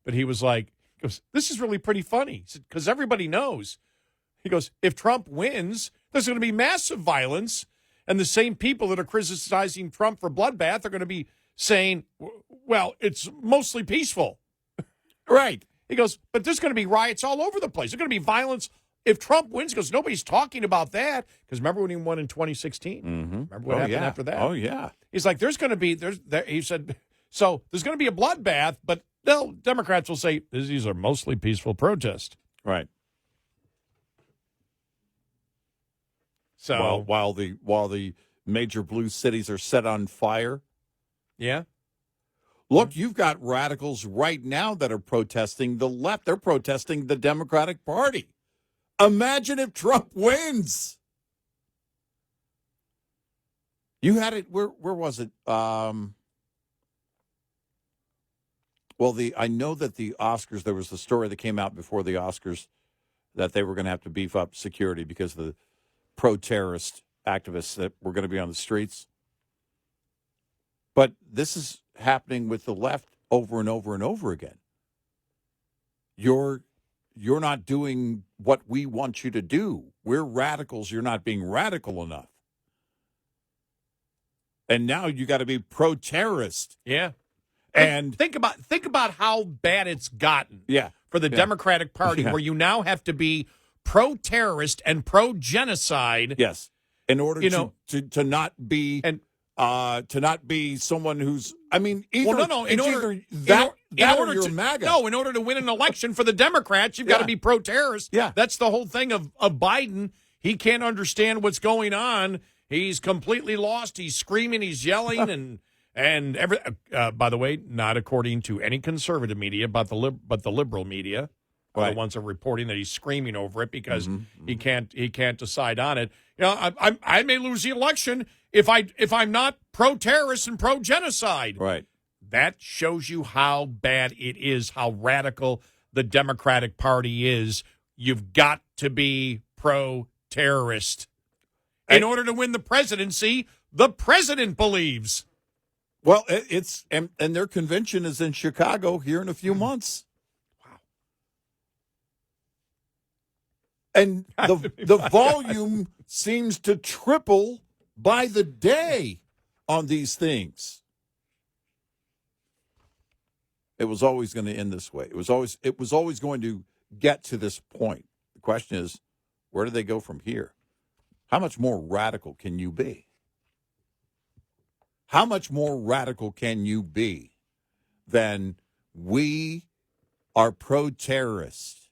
but he was like, "This is really pretty funny," because everybody knows. He goes, if Trump wins, there's going to be massive violence, and the same people that are criticizing Trump for bloodbath are going to be saying, well, it's mostly peaceful. Right. He goes, but there's going to be riots all over the place. There's going to be violence if Trump wins. He goes, nobody's talking about that. Because remember when he won in 2016? Mm-hmm. Remember what happened after that? Oh, yeah. He's like, he said, so there's going to be a bloodbath, but Democrats will say, these are mostly peaceful protests. Right. So while the major blue cities are set on fire. Yeah. Look, you've got radicals right now that are protesting the left. They're protesting the Democratic Party. Imagine if Trump wins. You had it. Where was it? I know that the Oscars, there was the story that came out before the Oscars that they were going to have to beef up security because of the pro-terrorist activists that were going to be on the streets. But this is happening with the left over and over and over again. You're not doing what we want you to do. We're radicals. You're not being radical enough. And now you got to be pro-terrorist. Yeah. And think about how bad it's gotten. Yeah. For the Democratic Party, where you now have to be pro-terrorist and pro-genocide. Yes. In order to not be to not be someone who's, I mean, either, in order you're MAGA. No, in order to win an election for the Democrats, you've got to be pro-terrorist. Yeah. That's the whole thing of Biden. He can't understand what's going on. He's completely lost. He's screaming, he's yelling, and every. By the way, not according to any conservative media, but the liberal media. Right. The ones that are reporting that he's screaming over it because he can't decide on it. You know, I may lose the election if I'm not pro-terrorist and pro-genocide. Right. That shows you how bad it is, how radical the Democratic Party is. You've got to be pro-terrorist in order to win the presidency. the president believes. Well, it's and their convention is in Chicago here in a few months. Wow. And the volume seems to triple by the day on these things. It was always going to end this way. It was always going to get to this point. The question is, where do they go from here? How much more radical can you be? How much more radical can you be than we are pro-terrorist?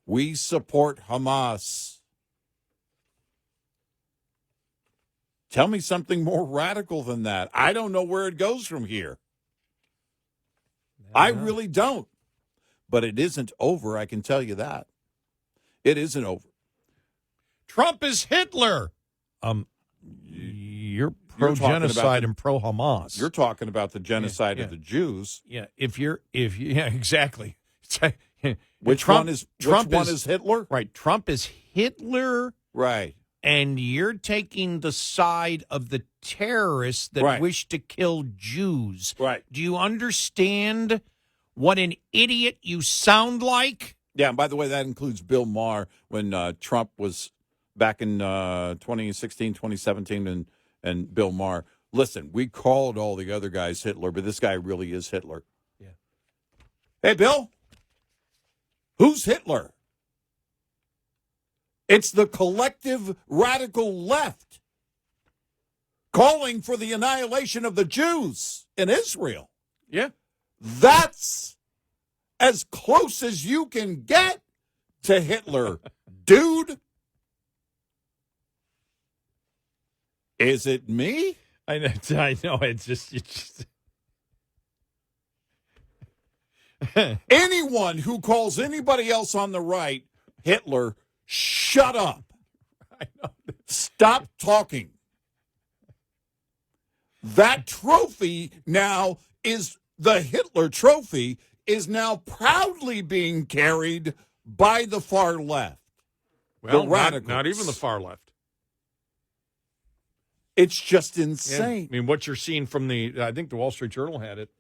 We support Hamas. Tell me something more radical than that. I don't know where it goes from here. I really don't. But it isn't over, I can tell you that. It isn't over. Trump is Hitler. You're pro-genocide and pro-Hamas. You're talking about the genocide of the Jews. Yeah, exactly. Which one is Hitler? Right, Trump is Hitler. Right. And you're taking the side of the terrorists that wish to kill Jews. Right. Do you understand what an idiot you sound like? Yeah, and by the way, that includes Bill Maher when Trump was back in 2016, 2017, and Bill Maher. Listen, we called all the other guys Hitler, but this guy really is Hitler. Yeah. Hey, Bill, who's Hitler? It's the collective radical left calling for the annihilation of the Jews in Israel. Yeah. That's as close as you can get to Hitler, dude. Is it me? I know. It's just... Anyone who calls anybody else on the right Hitler, shut up. I know. Stop talking. That trophy now is the Hitler trophy is now proudly being carried by the far left. Well, the radicals. Not even the far left. It's just insane. Yeah. I mean, what you're seeing from I think the Wall Street Journal had it.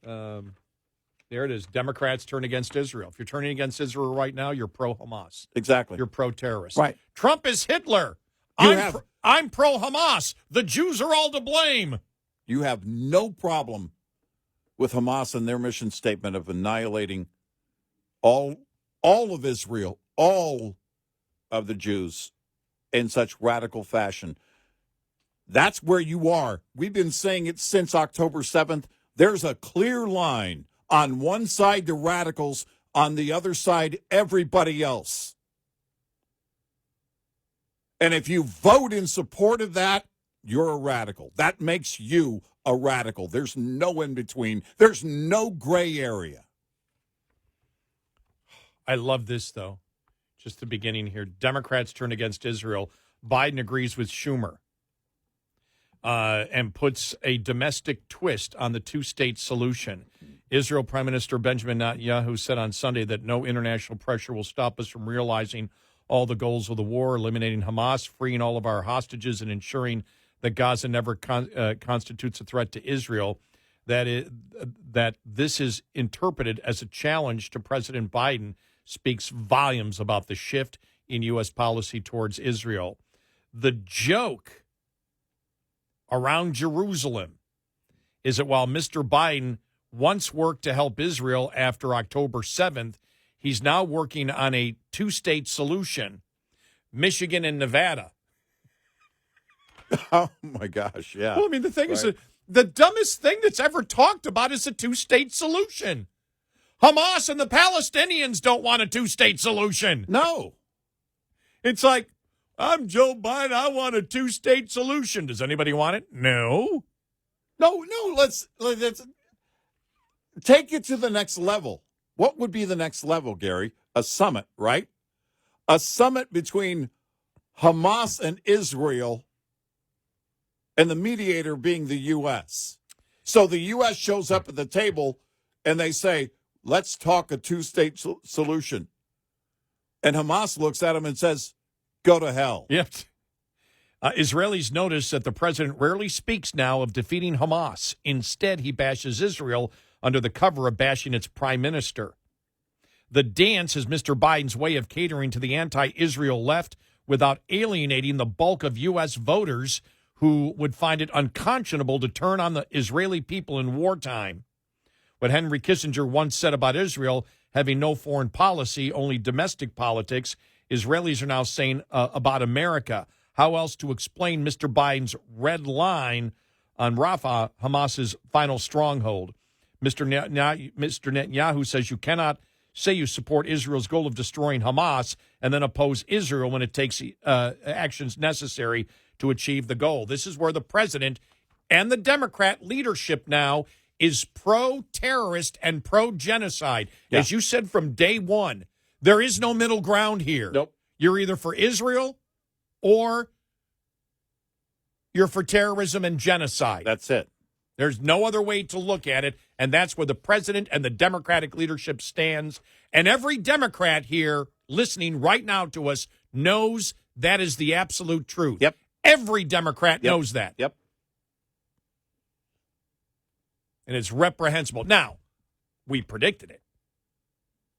There it is. Democrats turn against Israel. If you're turning against Israel right now, you're pro-Hamas. Exactly. You're pro-terrorist. Right. Trump is Hitler. I'm pro-Hamas. The Jews are all to blame. You have no problem with Hamas and their mission statement of annihilating all of Israel, all of the Jews in such radical fashion. That's where you are. We've been saying it since October 7th. There's a clear line. On one side, the radicals. On the other side, everybody else. And if you vote in support of that, you're a radical. That makes you a radical. There's no in between. There's no gray area. I love this, though. Just the beginning here. Democrats turn against Israel. Biden agrees with Schumer and puts a domestic twist on the two-state solution. Israel Prime Minister Benjamin Netanyahu said on Sunday that no international pressure will stop us from realizing all the goals of the war, eliminating Hamas, freeing all of our hostages, and ensuring that Gaza never constitutes a threat to Israel. That this is interpreted as a challenge to President Biden speaks volumes about the shift in U.S. policy towards Israel. The joke around Jerusalem is that while Mr. Biden once worked to help Israel after October 7th, he's now working on a two-state solution, Michigan and Nevada. Oh, my gosh, yeah. Well, I mean, the thing is, the dumbest thing that's ever talked about is a two-state solution. Hamas and the Palestinians don't want a two-state solution. No. It's like, I'm Joe Biden, I want a two-state solution. Does anybody want it? No. No, let's take it to the next level. What would be the next level, Gary? A summit, right? A summit between Hamas and Israel and the mediator being the U.S. So the U.S. shows up at the table and they say, let's talk a two-state solution. And Hamas looks at him and says, go to hell. Yep. Israelis notice that the president rarely speaks now of defeating Hamas. Instead, he bashes Israel under the cover of bashing its prime minister. The dance is Mr. Biden's way of catering to the anti-Israel left without alienating the bulk of U.S. voters who would find it unconscionable to turn on the Israeli people in wartime. What Henry Kissinger once said about Israel, having no foreign policy, only domestic politics, Israelis are now saying about America. How else to explain Mr. Biden's red line on Rafah, Hamas's final stronghold? Mr. Netanyahu says you cannot say you support Israel's goal of destroying Hamas and then oppose Israel when it takes actions necessary to achieve the goal. This is where the president and the Democrat leadership now is pro-terrorist and pro-genocide. Yeah. As you said from day one, there is no middle ground here. Nope. You're either for Israel or you're for terrorism and genocide. That's it. There's no other way to look at it, and that's where the president and the Democratic leadership stands. And every Democrat here listening right now to us knows that is the absolute truth. Yep. Every Democrat knows that. Yep. And it's reprehensible. Now, we predicted it.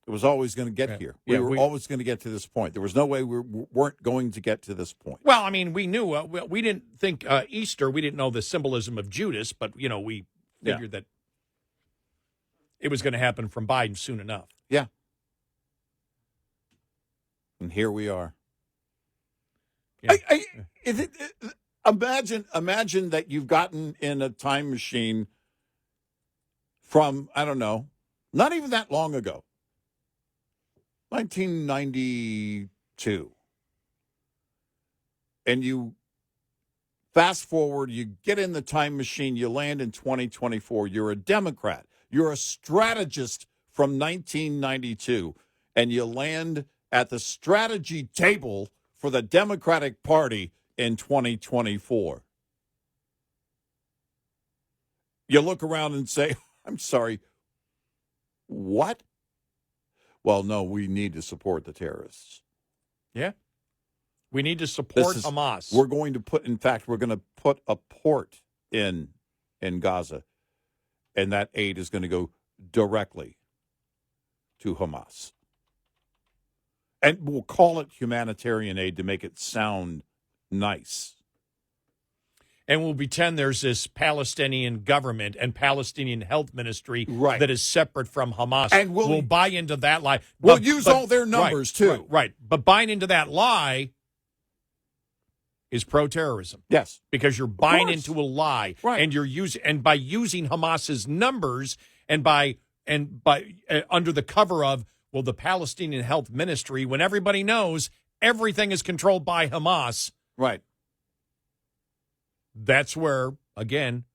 It was always going to get here. We were always going to get to this point. There was no way we weren't going to get to this point. Well, I mean, we knew. We didn't think Easter. We didn't know the symbolism of Judas, but, we figured that it was going to happen from Biden soon enough. Yeah. And here we are. Yeah. Imagine that you've gotten in a time machine from, I don't know, not even that long ago, 1992. And you fast forward, you get in the time machine, you land in 2024. You're a Democrat. You're a strategist from 1992. And you land at the strategy table for the Democratic Party in 2024. You look around and say, I'm sorry, what? Well, no, we need to support the terrorists. Yeah. We need to support Hamas. We're going to put a port in Gaza, and that aid is going to go directly to Hamas. And we'll call it humanitarian aid to make it sound nice. And we'll pretend there's this Palestinian government and Palestinian health ministry that is separate from Hamas. And we'll buy into that lie. We'll use all their numbers, too. Right. But buying into that lie is pro-terrorism. Yes. Because you're buying into a lie. Right. And by using Hamas's numbers and by under the cover of, well, the Palestinian health ministry, when everybody knows everything is controlled by Hamas. Right. That's where, again,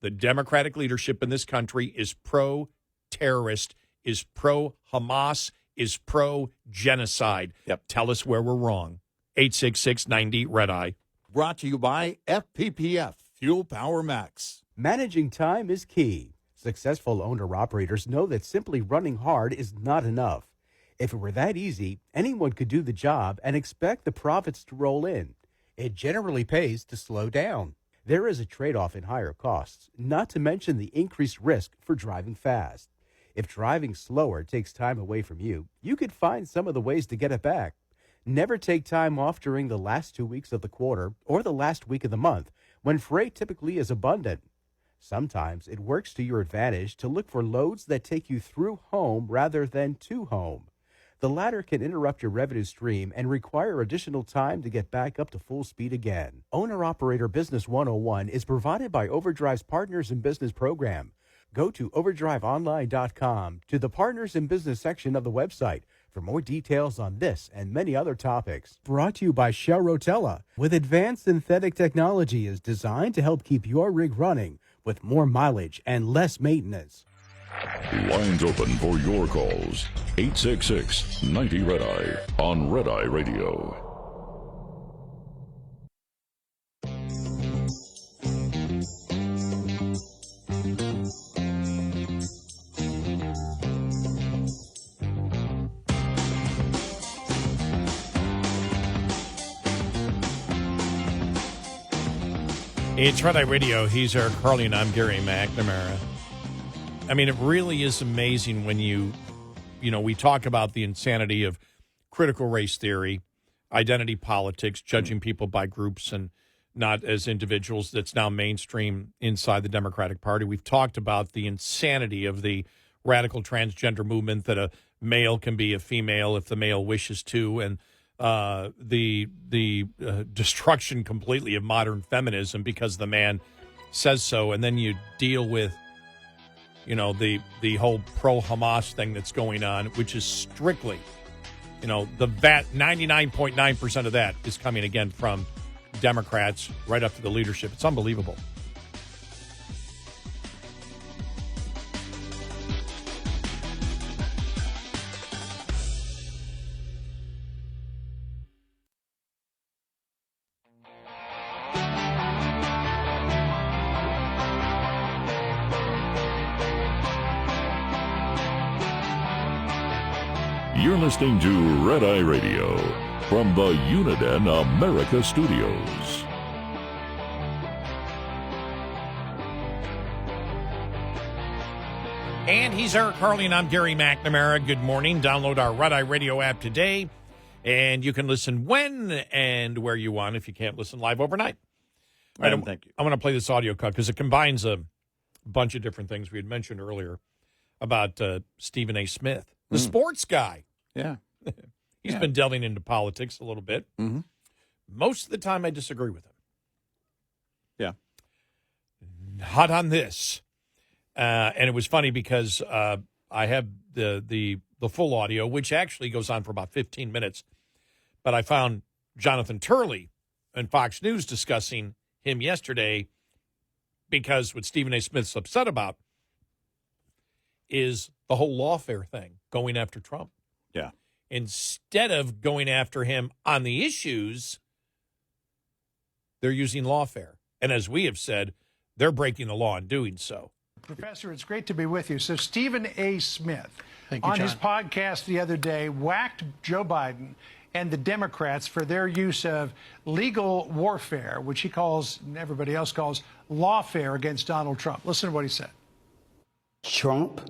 the Democratic leadership in this country is pro-terrorist, is pro-Hamas, is pro-genocide. Yep. Tell us where we're wrong. 866-90-RED-EYE. Brought to you by FPPF, Fuel Power Max. Managing time is key. Successful owner-operators know that simply running hard is not enough. If it were that easy, anyone could do the job and expect the profits to roll in. It generally pays to slow down. There is a trade-off in higher costs, not to mention the increased risk for driving fast. If driving slower takes time away from you, you could find some of the ways to get it back. Never take time off during the last 2 weeks of the quarter or the last week of the month, when freight typically is abundant. Sometimes it works to your advantage to look for loads that take you through home rather than to home. The latter can interrupt your revenue stream and require additional time to get back up to full speed again. Owner-Operator Business 101 is provided by Overdrive's Partners in Business program. Go to overdriveonline.com to the Partners in Business section of the website for more details on this and many other topics. Brought to you by Shell Rotella, with advanced synthetic technology is designed to help keep your rig running with more mileage and less maintenance. Lines open for your calls. 866-90-RED-EYE on Red Eye Radio. It's Red Eye Radio. He's Eric Harley, and I'm Gary McNamara. I mean, it really is amazing when we talk about the insanity of critical race theory, identity politics, judging people by groups and not as individuals. That's now mainstream inside the Democratic Party. We've talked about the insanity of the radical transgender movement, that a male can be a female if the male wishes to, and the destruction completely of modern feminism because the man says so. And then you deal with, the whole pro-Hamas thing that's going on, which is strictly, the 99.9% of that is coming again from Democrats right up to the leadership. It's unbelievable. You're listening to Red Eye Radio from the Uniden America Studios. And he's Eric Harley, and I'm Gary McNamara. Good morning. Download our Red Eye Radio app today, and you can listen when and where you want if you can't listen live overnight. Right, thank you. I'm going to play this audio cut because it combines a bunch of different things we had mentioned earlier about Stephen A. Smith, the sports guy. Yeah. He's been delving into politics a little bit. Mm-hmm. Most of the time, I disagree with him. Yeah. Not on this. And it was funny because I have the full audio, which actually goes on for about 15 minutes. But I found Jonathan Turley and Fox News discussing him yesterday because what Stephen A. Smith's upset about is the whole lawfare thing, going after Trump. Yeah. Instead of going after him on the issues, they're using lawfare. And as we have said, they're breaking the law in doing so. Professor, it's great to be with you. So Stephen A. Smith, Thank you, on his John. podcast the other day, whacked Joe Biden and the Democrats for their use of legal warfare, which he calls, and everybody else calls, lawfare against Donald Trump. Listen to what he said. Trump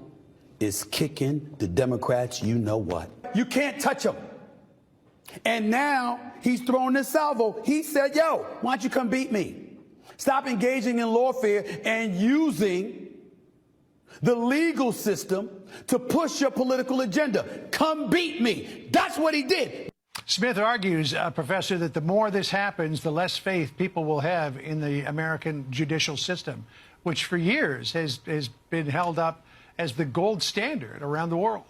is kicking the Democrats, you know what. You can't touch him. And now he's throwing this salvo. He said, yo, why don't you come beat me? Stop engaging in lawfare and using the legal system to push your political agenda. Come beat me. That's what he did. Smith argues, Professor, that the more this happens, the less faith people will have in the American judicial system, which for years has been held up as the gold standard around the world.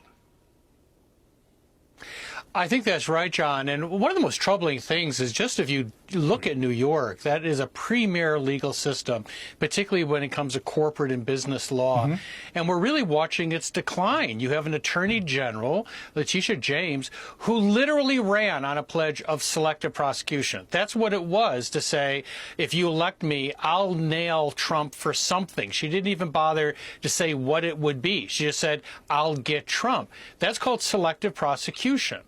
I think that's right, John. And one of the most troubling things is just if you look at New York, that is a premier legal system, particularly when it comes to corporate and business law. And we're really watching its decline. You have an attorney general, Letitia James, who literally ran on a pledge of selective prosecution. That's what it was to say, if you elect me, I'll nail Trump for something. She didn't even bother to say what it would be. She just said, I'll get Trump. That's called selective prosecution.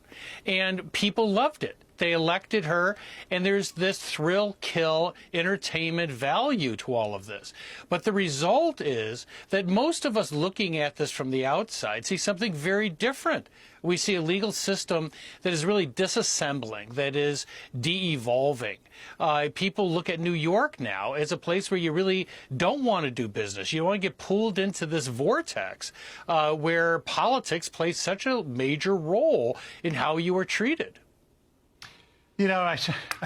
And people loved it. They elected her, and there's this thrill kill entertainment value to all of this. But the result is that most of us looking at this from the outside see something very different. We see a legal system that is really disassembling, that is de-evolving. People look at New York now as a place where you really don't want to do business. You don't want to get pulled into this vortex where politics plays such a major role in how you are treated. You know, I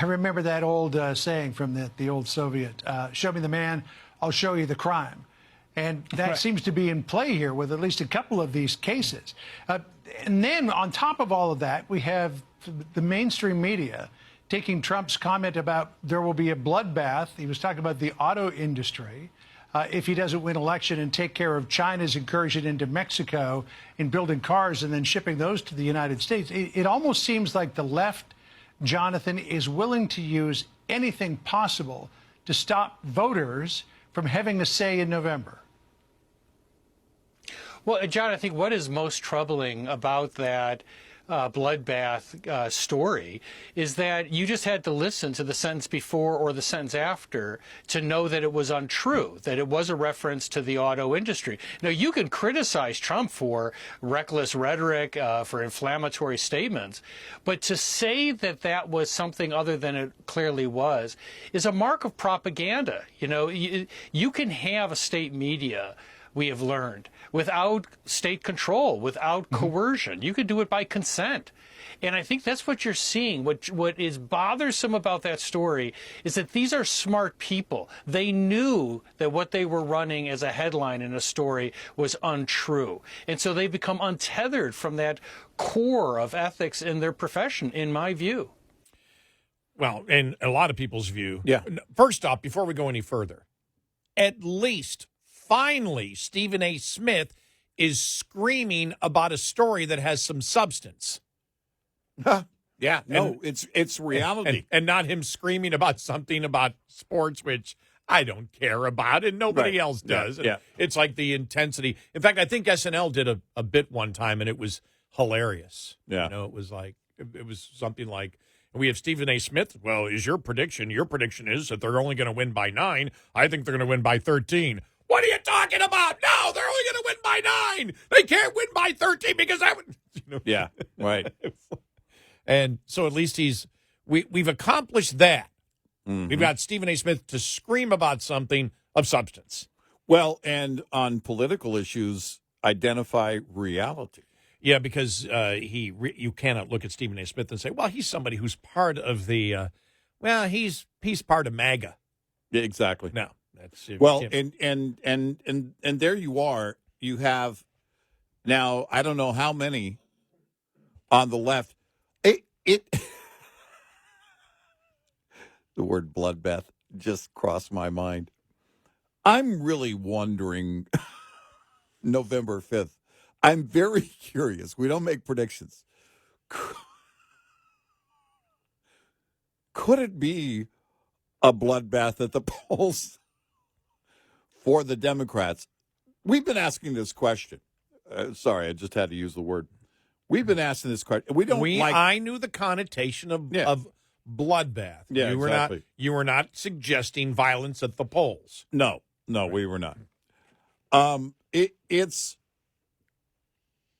remember that old saying from the old Soviet, show me the man, I'll show you the crime. And that seems to be in play here with at least a couple of these cases. And then on top of all of that, we have the mainstream media taking Trump's comment about there will be a bloodbath. He was talking about the auto industry. If he doesn't win election and take care of China's incursion into Mexico in building cars and then shipping those to the United States, it almost seems like the left, Jonathan, is willing to use anything possible to stop voters from having a say in November. Well, John, I think what is most troubling about that bloodbath story is that you just had to listen to the sentence before or the sentence after to know that it was untrue, that it was a reference to the auto industry. Now, you can criticize Trump for reckless rhetoric, for inflammatory statements, but to say that that was something other than it clearly was is a mark of propaganda. You know, you can have a state media, we have learned, without state control, without coercion. You could do it by consent. And I think that's what you're seeing. What is bothersome about that story is that these are smart people. They knew that what they were running as a headline in a story was untrue. And so they become untethered from that core of ethics in their profession, in my view. Well, in a lot of people's view. Yeah. First off, before we go any further, at least, finally, Stephen A. Smith is screaming about a story that has some substance. Yeah, no, it's reality. And not him screaming about something about sports, which I don't care about, and nobody else does. Yeah. It's like the intensity. In fact, I think SNL did a bit one time, and it was hilarious. Yeah. You know, it was like, it was something like, we have Stephen A. Smith. Well, is your prediction is that they're only going to win by 9. I think they're going to win by 13. What are you talking about? No, they're only going to win by 9. They can't win by 13 because I would. You know? Yeah, right. And so at least we've accomplished that. Mm-hmm. We've got Stephen A. Smith to scream about something of substance. Well, and on political issues, identify reality. Yeah, because you cannot look at Stephen A. Smith and say, well, he's somebody who's part of the, he's part of MAGA. Yeah, exactly. No, that's well, and there you are. You have now. I don't know how many on the left. It the word bloodbath just crossed my mind. I'm really wondering. November 5th. I'm very curious. We don't make predictions. Could it be a bloodbath at the polls for the Democrats? We've been asking this question. Sorry, I just had to use the word. We've been asking this question. I knew the connotation of bloodbath. Yeah, exactly. You were not suggesting violence at the polls. No, we were not.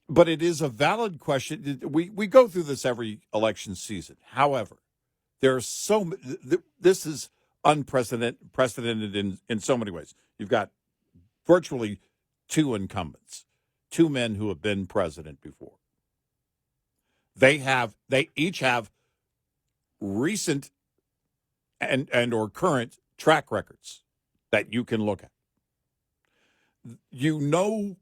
But it is a valid question. We go through this every election season. However, this is unprecedented in so many ways. You've got virtually 2 incumbents, 2 men who have been president before. They each have recent and or current track records that you can look at. You know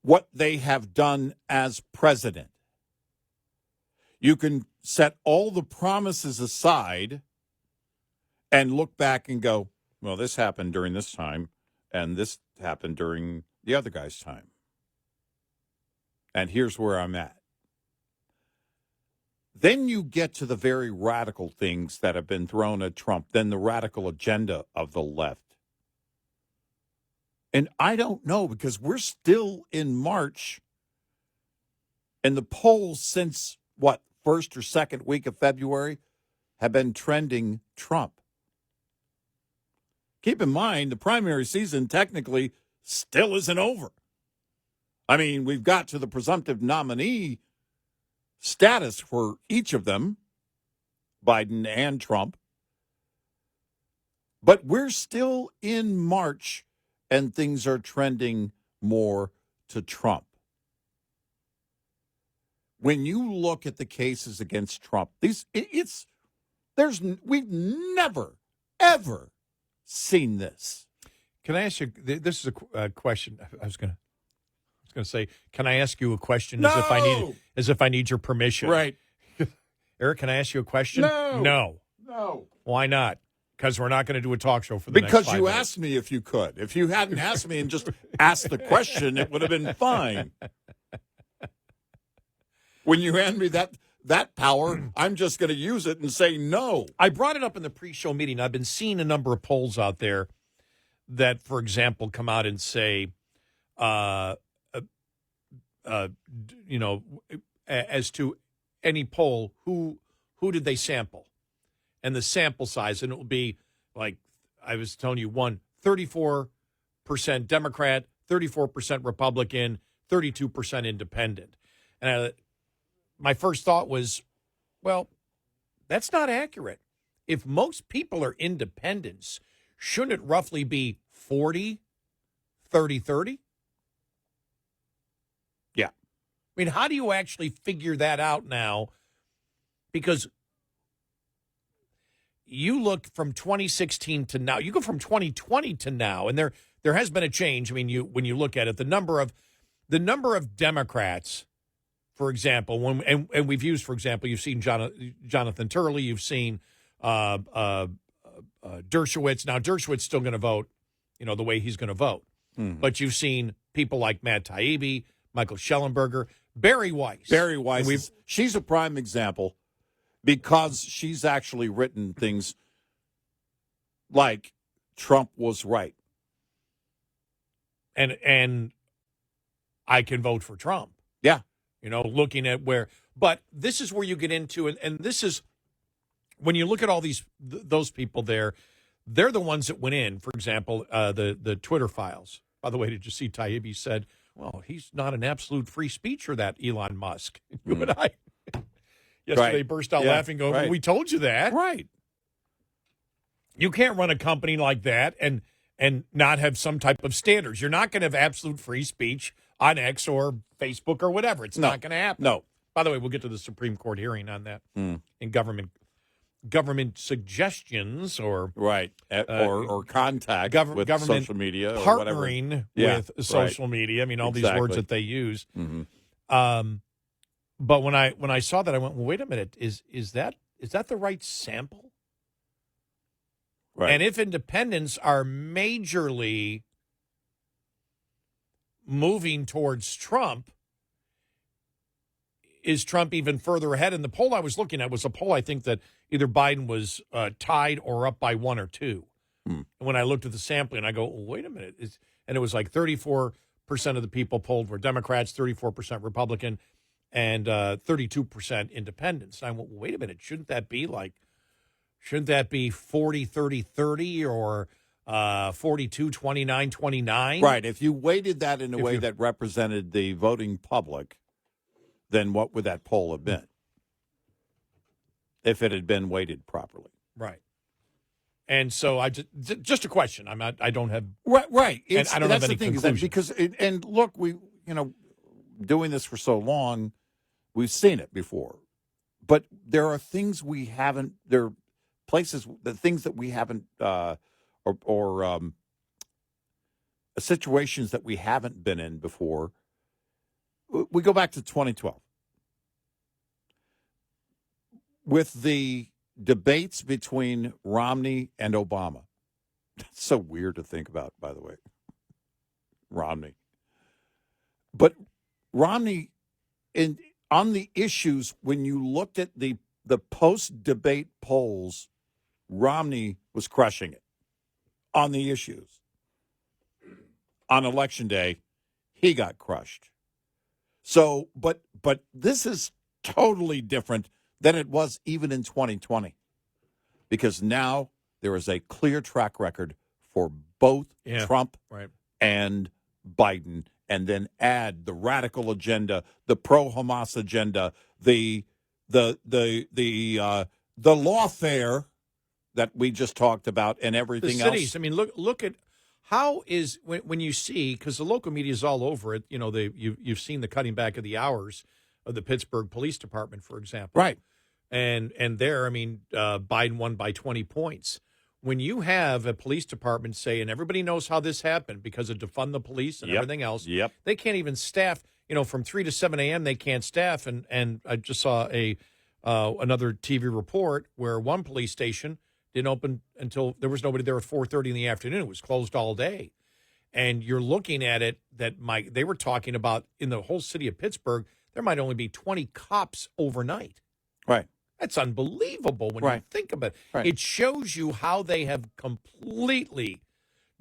what they have done as president. You can set all the promises aside and look back and go, well, this happened during this time, and this happened during the other guy's time. And here's where I'm at. Then you get to the very radical things that have been thrown at Trump, then the radical agenda of the left. And I don't know, because we're still in March, and the polls since, first or second week of February have been trending Trump. Keep in mind, the primary season technically still isn't over. I mean, we've got to the presumptive nominee status for each of them, Biden and Trump. But we're still in March, and things are trending more to Trump. When you look at the cases against Trump, we've never, ever seen this. Can I ask you? This is a question. I was going to say, can I ask you a question? No! As if I need your permission. Right. Eric, can I ask you a question? No. Why not? Because we're not going to do a talk show for the next 5 Because you minutes. asked me if you could. If you hadn't asked me and just asked the question, it would have been fine. When you hand me that power, I'm just going to use it and say no. I brought it up in the pre-show meeting. I've been seeing a number of polls out there that, for example, come out and say, as to any poll, who did they sample? And the sample size, and it will be like I was telling you, 34% Democrat, 34% Republican, 32% independent. And my first thought was, well, that's not accurate. If most people are independents, shouldn't it roughly be 40, 30, 30? Yeah. I mean, how do you actually figure that out now? Because you look from 2016 to now, you go from 2020 to now, and there has been a change. I mean, when you look at it, the number of Democrats, for example, and we've used, for example, you've seen Jonathan Turley, you've seen Dershowitz. Now, Dershowitz still going to vote, the way he's going to vote. Mm-hmm. But you've seen people like Matt Taibbi, Michael Schellenberger, Barry Weiss. Barry Weiss, she's a prime example because she's actually written things like Trump was right. And I can vote for Trump. Yeah. Looking at but this is where you get into, and this is, when you look at all those people there, they're the ones that went in. For example, the Twitter files. By the way, did you see Taibbi said, well, he's not an absolute free speecher, that Elon Musk. You and I yesterday burst out laughing, going, well, we told you that. Right. You can't run a company like that and not have some type of standards. You're not going to have absolute free speech on X or Facebook or whatever. It's not going to happen. No. By the way, we'll get to the Supreme Court hearing on that in government suggestions or or contact with government social media or partnering with social media. I mean, all these words that they use. Mm-hmm. But when I saw that, I went, well, wait a minute, is that the right sample? Right. And if independents are majorly moving towards Trump, is Trump even further ahead? And the poll I was looking at was a poll, I think, that either Biden was tied or up by 1 or 2. And when I looked at the sampling, I go, well, wait a minute. And it was like 34% of the people polled were Democrats, 34% Republican, and 32% independents. And I went, well, wait a minute. Shouldn't that be 40, 30, 30 or 42, 29, 29? Right. If you weighted that in a way that represented the voting public, then what would that poll have been if it had been weighted properly? Right. And so I just a question. I don't have right. I don't have any conclusion. Because and look, we doing this for so long, we've seen it before, but there are things we haven't. There are places, the things that we haven't, or situations that we haven't been in before. We go back to 2012 with the debates between Romney and Obama. That's so weird to think about, by the way. Romney. But Romney, on the issues, when you looked at the post-debate polls, Romney was crushing it on the issues. On Election Day, he got crushed. So, but this is totally different than it was even in 2020, because now there is a clear track record for both Trump and Biden, and then add the radical agenda, the pro-Hamas agenda, the lawfare that we just talked about, and everything the cities, else. I mean, look at how is when you see, because the local media is all over it. You've seen the cutting back of the hours of the Pittsburgh Police Department, for example, right? And there, I mean, Biden won by 20 points. When you have a police department say, and everybody knows how this happened because of defund the police and everything else, they can't even staff. From 3 to 7 a.m. they can't staff. And I just saw another TV report where one police station didn't open until there was nobody there at 4:30 in the afternoon. It was closed all day. And you're looking at it that they were talking about in the whole city of Pittsburgh, there might only be 20 cops overnight. Right. That's unbelievable when you think about it. Right. It shows you how they have completely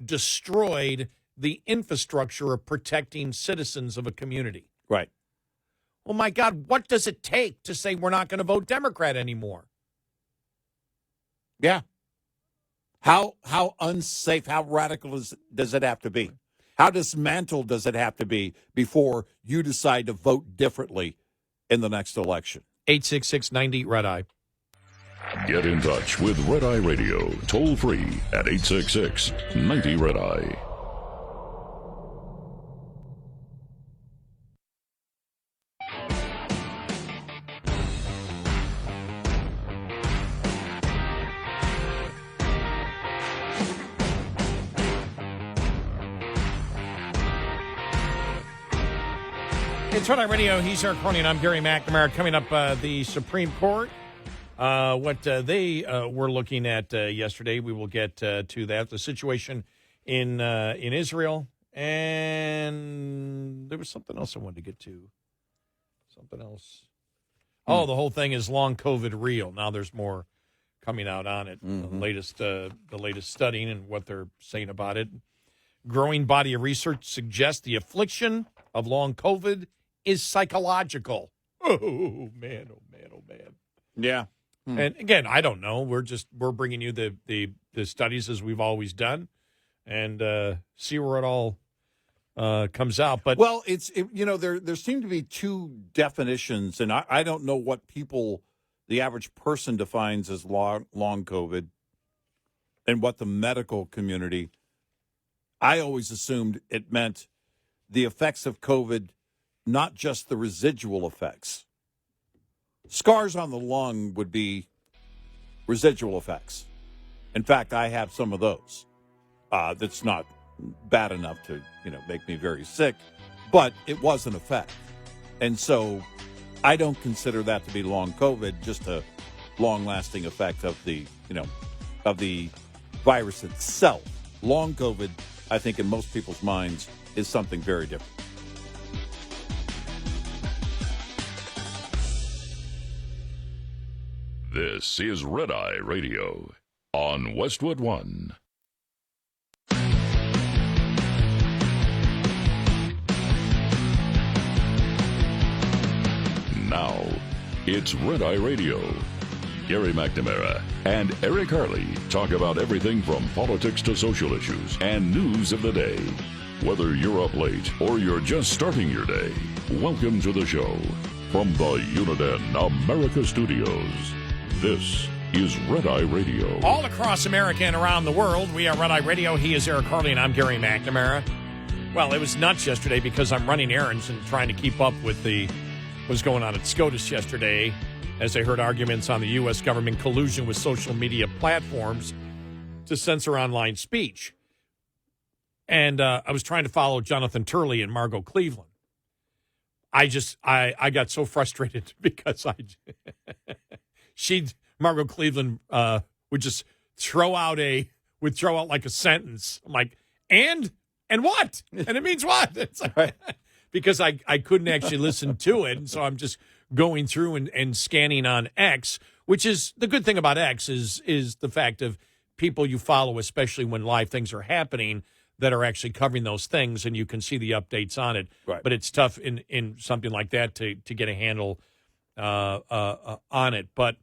destroyed the infrastructure of protecting citizens of a community. Right. Well, my God, what does it take to say we're not going to vote Democrat anymore? Yeah. How unsafe, how radical does it have to be? How dismantled does it have to be before you decide to vote differently in the next election? 866-90-RED-EYE. Get in touch with Red Eye Radio, toll free at 866-90-RED-EYE. It's Red Eye Radio. He's Eric Carney, and I'm Gary McNamara. Coming up, the Supreme Court, what they were looking at yesterday. We will get to that. The situation in Israel, and there was something else I wanted to get to. Something else. Oh, the whole thing is long COVID real. Now there's more coming out on it. The latest studying and what they're saying about it. Growing body of research suggests the affliction of long COVID is psychological. Oh man, oh man, oh man. Yeah. And again, I don't know. We're bringing you the studies as we've always done, and see where it all comes out. But well, there seem to be two definitions, and I don't know what the average person defines as long COVID, and what the medical community. I always assumed it meant the effects of COVID, not just the residual effects. Scars on the lung would be residual effects. In fact, I have some of those. That's not bad enough to, make me very sick, but it was an effect. And so I don't consider that to be long COVID, just a long-lasting effect of the virus itself. Long COVID, I think in most people's minds, is something very different. This is Red Eye Radio on Westwood One. Now, it's Red Eye Radio. Gary McNamara and Eric Harley talk about everything from politics to social issues and news of the day. Whether you're up late or you're just starting your day, welcome to the show. From the Uniden America Studios, this is Red Eye Radio. all across America and around the world, we are Red Eye Radio. He is Eric Harley, and I'm Gary McNamara. Well, it was nuts yesterday because I'm running errands and trying to keep up with what's going on at SCOTUS yesterday, as I heard arguments on the U.S. government collusion with social media platforms to censor online speech. And I was trying to follow Jonathan Turley and Margot Cleveland. I got so frustrated because Margot Cleveland would just throw out like a sentence. I'm like, and what? And it means what? It's like, because I couldn't actually listen to it. And so I'm just going through and scanning on X, which is the good thing about X is the fact of people you follow, especially when live things are happening, that are actually covering those things, and you can see the updates on it. Right. But it's tough in something like that to get a handle on it. But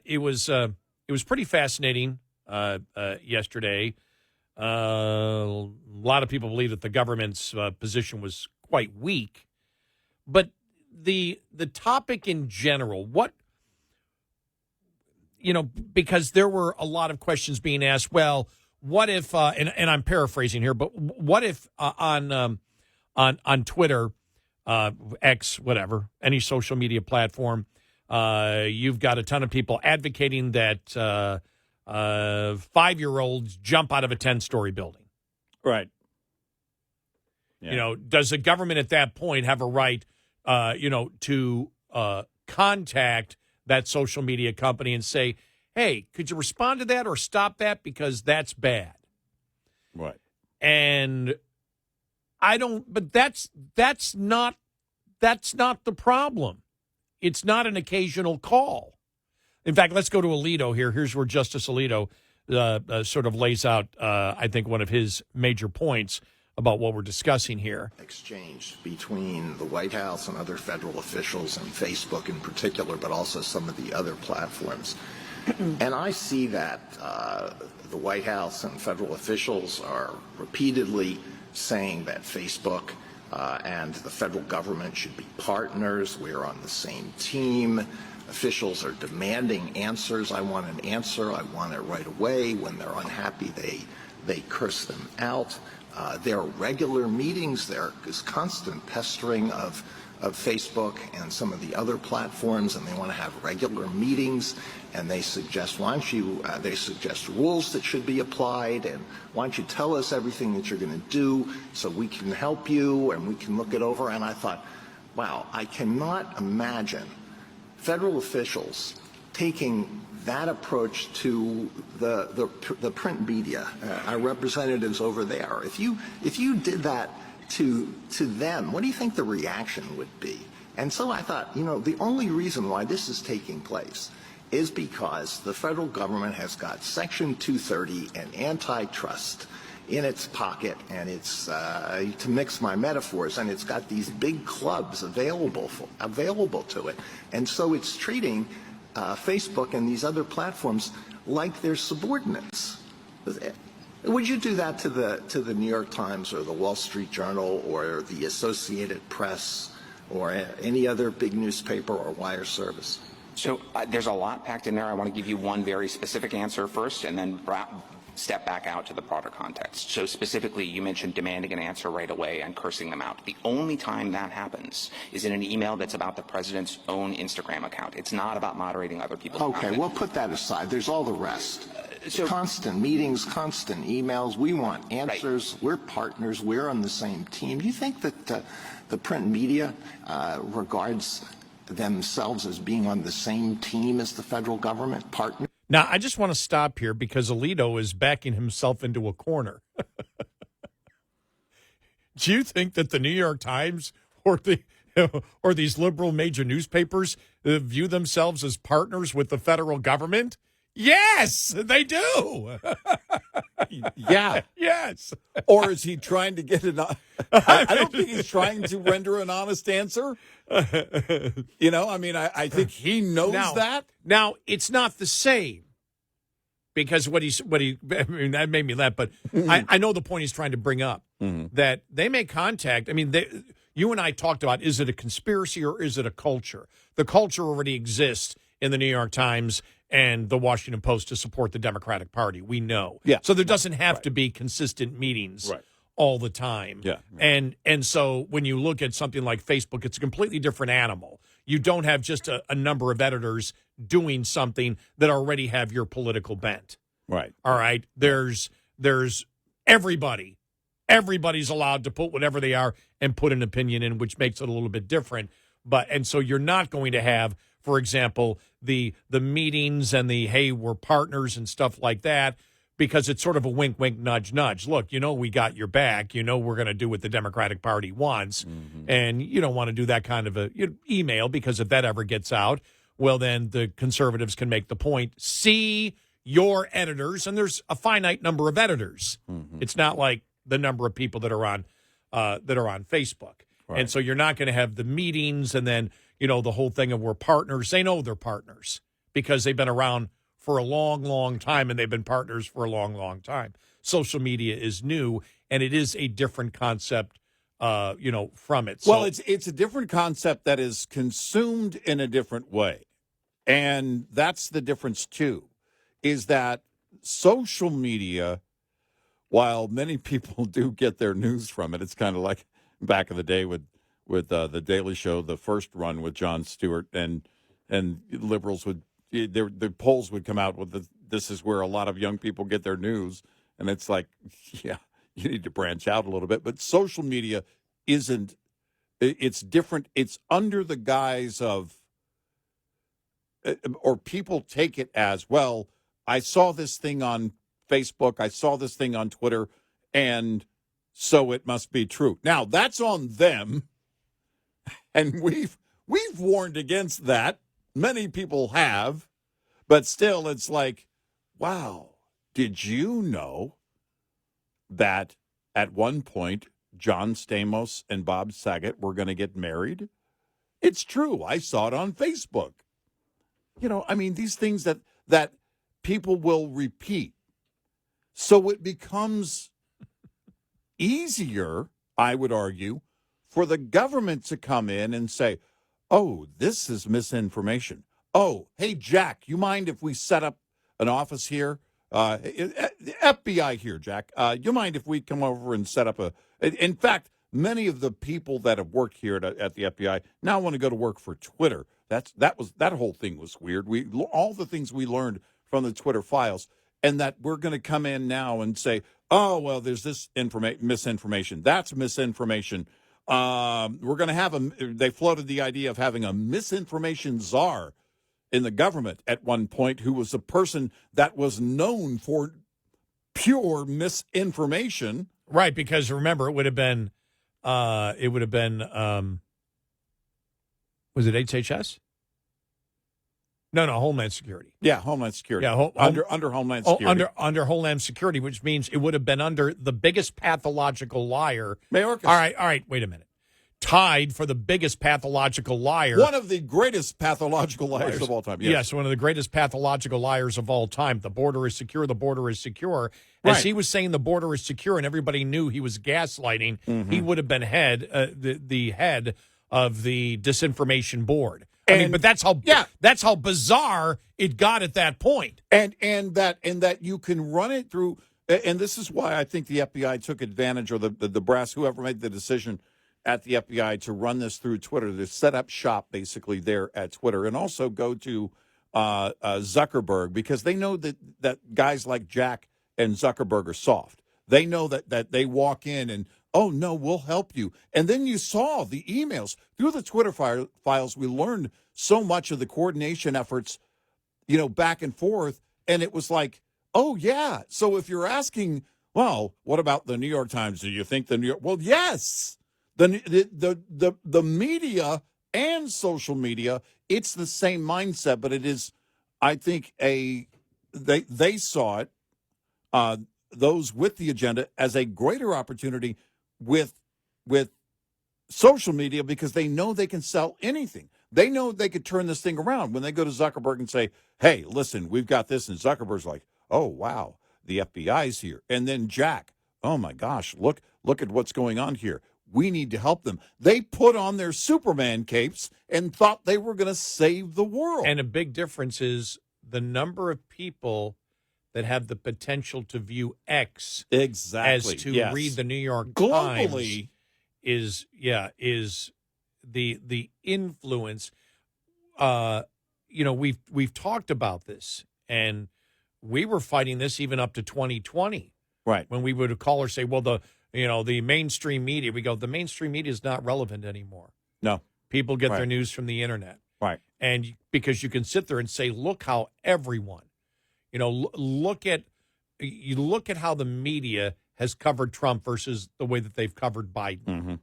it was pretty fascinating yesterday. A lot of people believe that the government's position was quite weak, but the topic in general, because there were a lot of questions being asked. Well, what if, and I'm paraphrasing here, but what if on Twitter, X, whatever, any social media platform, you've got a ton of people advocating that 5-year-olds jump out of a 10-story building. Right. Yeah. Does the government at that point have a right, to contact that social media company and say, hey, could you respond to that or stop that because that's bad? Right. And but that's not the problem. It's not an occasional call. In fact, let's go to Alito here. Here's where Justice Alito sort of lays out, I think, one of his major points about what we're discussing here. Exchange between the White House and other federal officials and Facebook in particular, but also some of the other platforms. And I see that the White House and federal officials are repeatedly saying that Facebook and the federal government should be partners. We're on the same team. Officials are demanding answers. I want an answer. I want it right away. When they're unhappy, they curse them out. There are regular meetings. There is constant pestering of Facebook and some of the other platforms, and they want to have regular meetings. And they suggest, they suggest rules that should be applied, and why don't you tell us everything that you're going to do so we can help you and we can look it over. And I thought, wow, I cannot imagine federal officials taking that approach to the print media, our representatives over there. If you did that to them, what do you think the reaction would be? And so I thought, the only reason why this is taking place is because the federal government has got Section 230 and antitrust in its pocket, and it's to mix my metaphors, and it's got these big clubs available to it, and so it's treating Facebook and these other platforms like they're subordinates. Would you do that to the New York Times or the Wall Street Journal or the Associated Press or any other big newspaper or wire service? So there's a lot packed in there. I want to give you one very specific answer first, and then step back out to the broader context. So specifically, you mentioned demanding an answer right away and cursing them out. The only time that happens is in an email that's about the president's own Instagram account. It's not about moderating other people's Okay, content. well, put that aside. There's all the rest. Constant meetings, constant emails. We want answers. Right. We're partners. We're on the same team. Do you think that the print media regards themselves as being on the same team as the federal government, partner? Now, I just want to stop here because Alito is backing himself into a corner. Do you think that the New York Times or these liberal major newspapers view themselves as partners with the federal government? Yes, they do. Yeah. Yes. Or is he trying to get I don't think he's trying to render an honest answer. I think he knows that. Now, it's not the same because that made me laugh, but I know the point he's trying to bring up, that they may contact. I mean, you and I talked about, is it a conspiracy or is it a culture? The culture already exists in the New York Times and the Washington Post to support the Democratic Party. We know. Yeah. So there doesn't have to be consistent meetings all the time. Yeah. And so when you look at something like Facebook, it's a completely different animal. You don't have just a number of editors doing something that already have your political bent. Right. All right. There's everybody. Everybody's allowed to put whatever they are and put an opinion in, which makes it a little bit different. And so you're not going to have, for example, the meetings and the, hey, we're partners and stuff like that, because it's sort of a wink, wink, nudge, nudge. Look, we got your back. We're going to do what the Democratic Party wants. Mm-hmm. And you don't want to do that kind of email, because if that ever gets out, well, then the conservatives can make the point, see your editors, and there's a finite number of editors. Mm-hmm. It's not like the number of people that are on Facebook. Right. And so you're not going to have the meetings and then, the whole thing of we're partners. They know they're partners because they've been around for a long, long time, and they've been partners for a long, long time. Social media is new, and it is a different concept, from it. Well, it's a different concept that is consumed in a different way. And that's the difference, too, is that social media, while many people do get their news from it, it's kind of like back in the day with The Daily Show, the first run with Jon Stewart, and liberals would, the polls would come out with this is where a lot of young people get their news. And it's like, yeah, you need to branch out a little bit. But social media isn't, it's different. It's under the guise of, or people take it as, well, I saw this thing on Facebook, I saw this thing on Twitter, and so it must be true. Now, that's on them, and we've warned against that. Many people have, but still it's like, wow, did you know that at one point John Stamos and Bob Saget were going to get married. It's true. I saw it on Facebook. I mean, these things that people will repeat. So it becomes easier, I would argue, for the government to come in and say, oh, this is misinformation. Oh, hey, Jack, you mind if we set up an office here? FBI here, Jack. You mind if we come over and set up in fact, many of the people that have worked here at the FBI now want to go to work for Twitter. That whole thing was weird. All the things we learned from the Twitter files, and that we're going to come in now and say, oh, well, there's this misinformation. That's misinformation. We're going to they floated the idea of having a misinformation czar in the government at one point, who was a person that was known for pure misinformation. Right, because remember, it would have been, was it HHS? No, Homeland Security. Yeah, Homeland Security. Yeah, under Homeland Security. Under Homeland Security, which means it would have been under the biggest pathological liar. Mayorkas. All right, wait a minute. Tied for the biggest pathological liar. One of the greatest pathological liars of all time. Yes, one of the greatest pathological liars of all time. The border is secure. The border is secure. As he was saying the border is secure and everybody knew he was gaslighting, he would have been the head of the disinformation board. But that's how bizarre it got at that point. And that you can run it through. And this is why I think the FBI took advantage, or the brass, whoever made the decision at the FBI to run this through Twitter, to set up shop basically there at Twitter, and also go to Zuckerberg, because they know that guys like Jack and Zuckerberg are soft. They know that they walk in and, oh, no, we'll help you. And then you saw the emails. Through the Twitter files, we learned so much of the coordination efforts, back and forth. And it was like, oh, yeah. So if you're asking, well, what about the New York Times? Do you think the New York? Well, yes. The media and social media, it's the same mindset, but it is, I think, they saw it, those with the agenda, as a greater opportunity with social media, because they know they can sell anything. They know they could turn this thing around when they go to Zuckerberg and say, hey, listen, we've got this. And Zuckerberg's like, oh, wow, the FBI's here. And then Jack, oh, my gosh, look at what's going on here. We need to help them. They put on their Superman capes and thought they were going to save the world. And a big difference is the number of people that have the potential to view X as to read the New York globally Times is the influence. We've talked about this, and we were fighting this even up to 2020, right? When we would call or say, well, the mainstream media, we go, the mainstream media is not relevant anymore. No. People get their news from the internet. Right. And because you can sit there and say, look how everyone, look at how the media has covered Trump versus the way that they've covered Biden. Mm-hmm.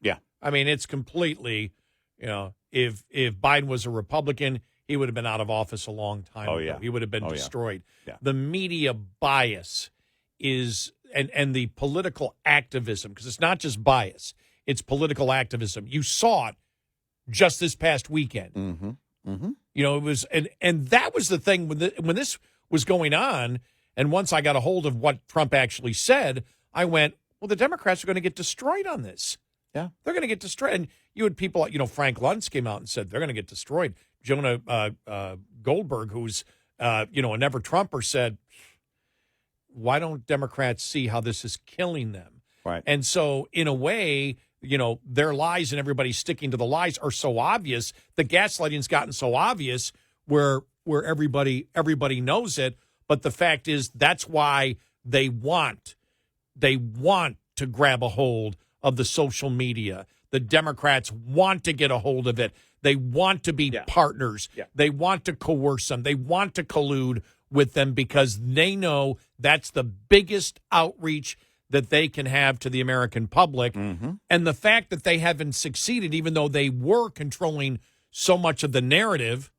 Yeah. I mean, it's completely, if Biden was a Republican, he would have been out of office a long time ago. Yeah. He would have been destroyed. Yeah. The media bias is, and the political activism, because it's not just bias, it's political activism. You saw it just this past weekend. Mm-hmm. Mm-hmm. It was, and that was the thing when this was going on. And once I got a hold of what Trump actually said, I went, well, the Democrats are going to get destroyed on this. Yeah. They're going to get destroyed. And you had people, Frank Luntz came out and said they're going to get destroyed. Jonah Goldberg, who's, a never Trumper, said, why don't Democrats see how this is killing them? Right. And so, in a way, their lies and everybody sticking to the lies are so obvious. The gaslighting's gotten so obvious where everybody knows it. But the fact is, that's why they want to grab a hold of the social media. The Democrats want to get a hold of it. They want to be partners. Yeah. They want to coerce them. They want to collude with them because they know that's the biggest outreach that they can have to the American public. Mm-hmm. And the fact that they haven't succeeded, even though they were controlling so much of the narrative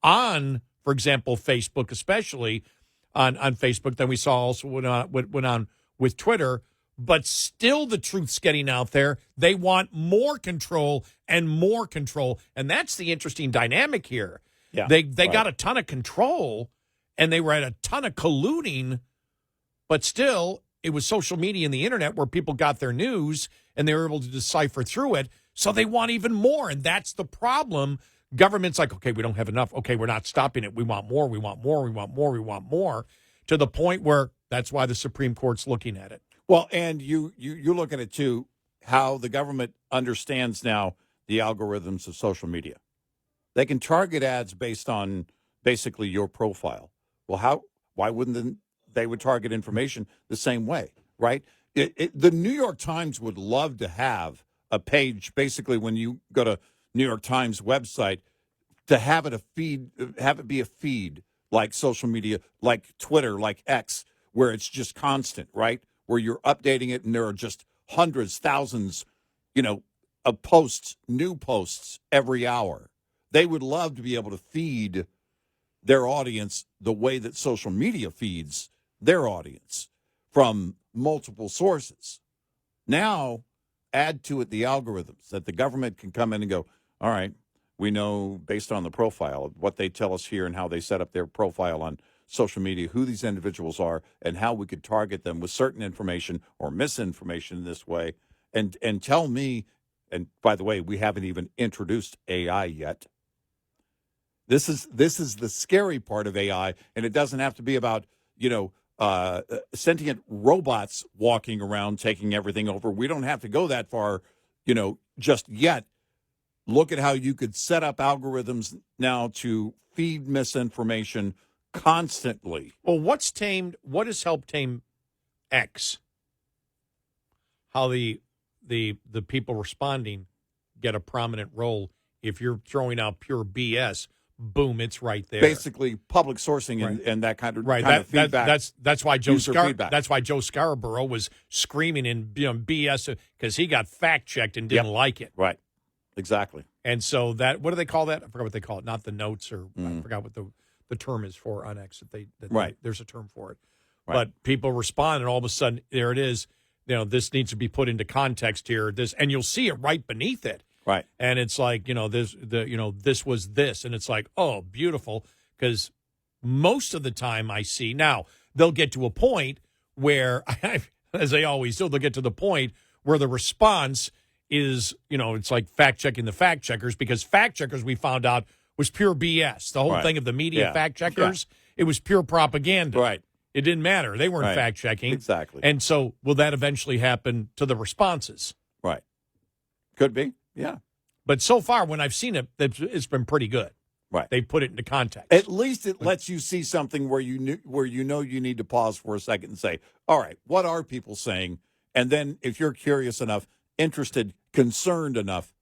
on, for example, Facebook, especially on Facebook, then we saw also went on with Twitter, but still the truth's getting out there. They want more control and more control. And that's the interesting dynamic here. Yeah, they got a ton of control, and they were at a ton of colluding, but still it was social media and the internet where people got their news, and they were able to decipher through it. So they want even more, and that's the problem. Government's like, okay, we don't have enough. Okay, we're not stopping it. We want more, we want more, we want more, we want more, to the point where that's why the Supreme Court's looking at it. Well, and you look at it, too, how the government understands now the algorithms of social media. They can target ads based on basically your profile. Well, why wouldn't they would target information the same way, right? The New York Times would love to have a page, basically, when you go to New York Times website, to have it be a feed like social media, like Twitter, like X, where it's just constant, right? Where you're updating it and there are just hundreds, thousands, of posts, new posts every hour. They would love to be able to feed their audience the way that social media feeds their audience from multiple sources. Now, add to it the algorithms that the government can come in and go, all right, we know based on the profile, what they tell us here and how they set up their profile on social media, who these individuals are and how we could target them with certain information or misinformation in this way. And tell me, and by the way, we haven't even introduced AI yet. This is the scary part of AI, and it doesn't have to be about, sentient robots walking around taking everything over. We don't have to go that far, just yet. Look at how you could set up algorithms now to feed misinformation constantly. Well, what has helped tame X? How the people responding get a prominent role. If you're throwing out pure BS, boom, it's right there. Basically, public sourcing and that kind of feedback. That's why Joe Scarborough was screaming in BS because he got fact checked and didn't like it. Right, exactly. And so what do they call that? I forgot what they call it. Not the notes, or I forgot what the term is for on X. There's a term for it. Right. But people respond, and all of a sudden, there it is. This needs to be put into context here. And you'll see it right beneath it. Right. And it's like, this was this. And it's like, oh, beautiful. Because most of the time I see, now they'll get to a point where, as they always do, they'll get to the point where the response is, it's like fact-checking the fact-checkers, because fact-checkers, we found out, was pure BS. The whole thing of the media fact-checkers, it was pure propaganda. Right. It didn't matter. They weren't fact-checking. Exactly. And so will that eventually happen to the responses? Right. Could be. Yeah. But so far, when I've seen it, it's been pretty good. Right. They put it into context. At least it lets you see something where you need to pause for a second and say, all right, what are people saying? And then if you're curious enough, interested, concerned enough,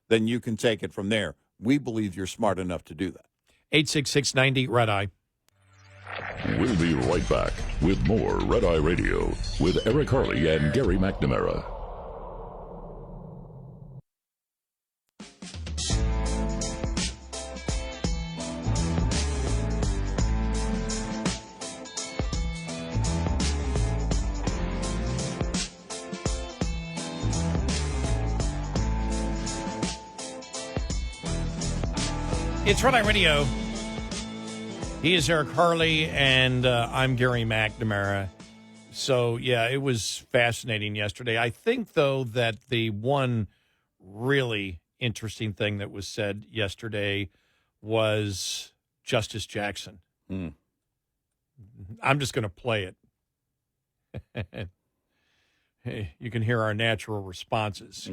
then you can take it from there. We believe you're smart enough to do that. 866-90 Red Eye. We'll be right back with more Red Eye Radio with Eric Harley and Gary McNamara. It's Red Eye Radio. He is Eric Harley, and I'm Gary McNamara. So, yeah, it was fascinating yesterday. I think, though, that the one really interesting thing that was said yesterday was Justice Jackson. I'm just going to play it. Hey, you can hear our natural responses.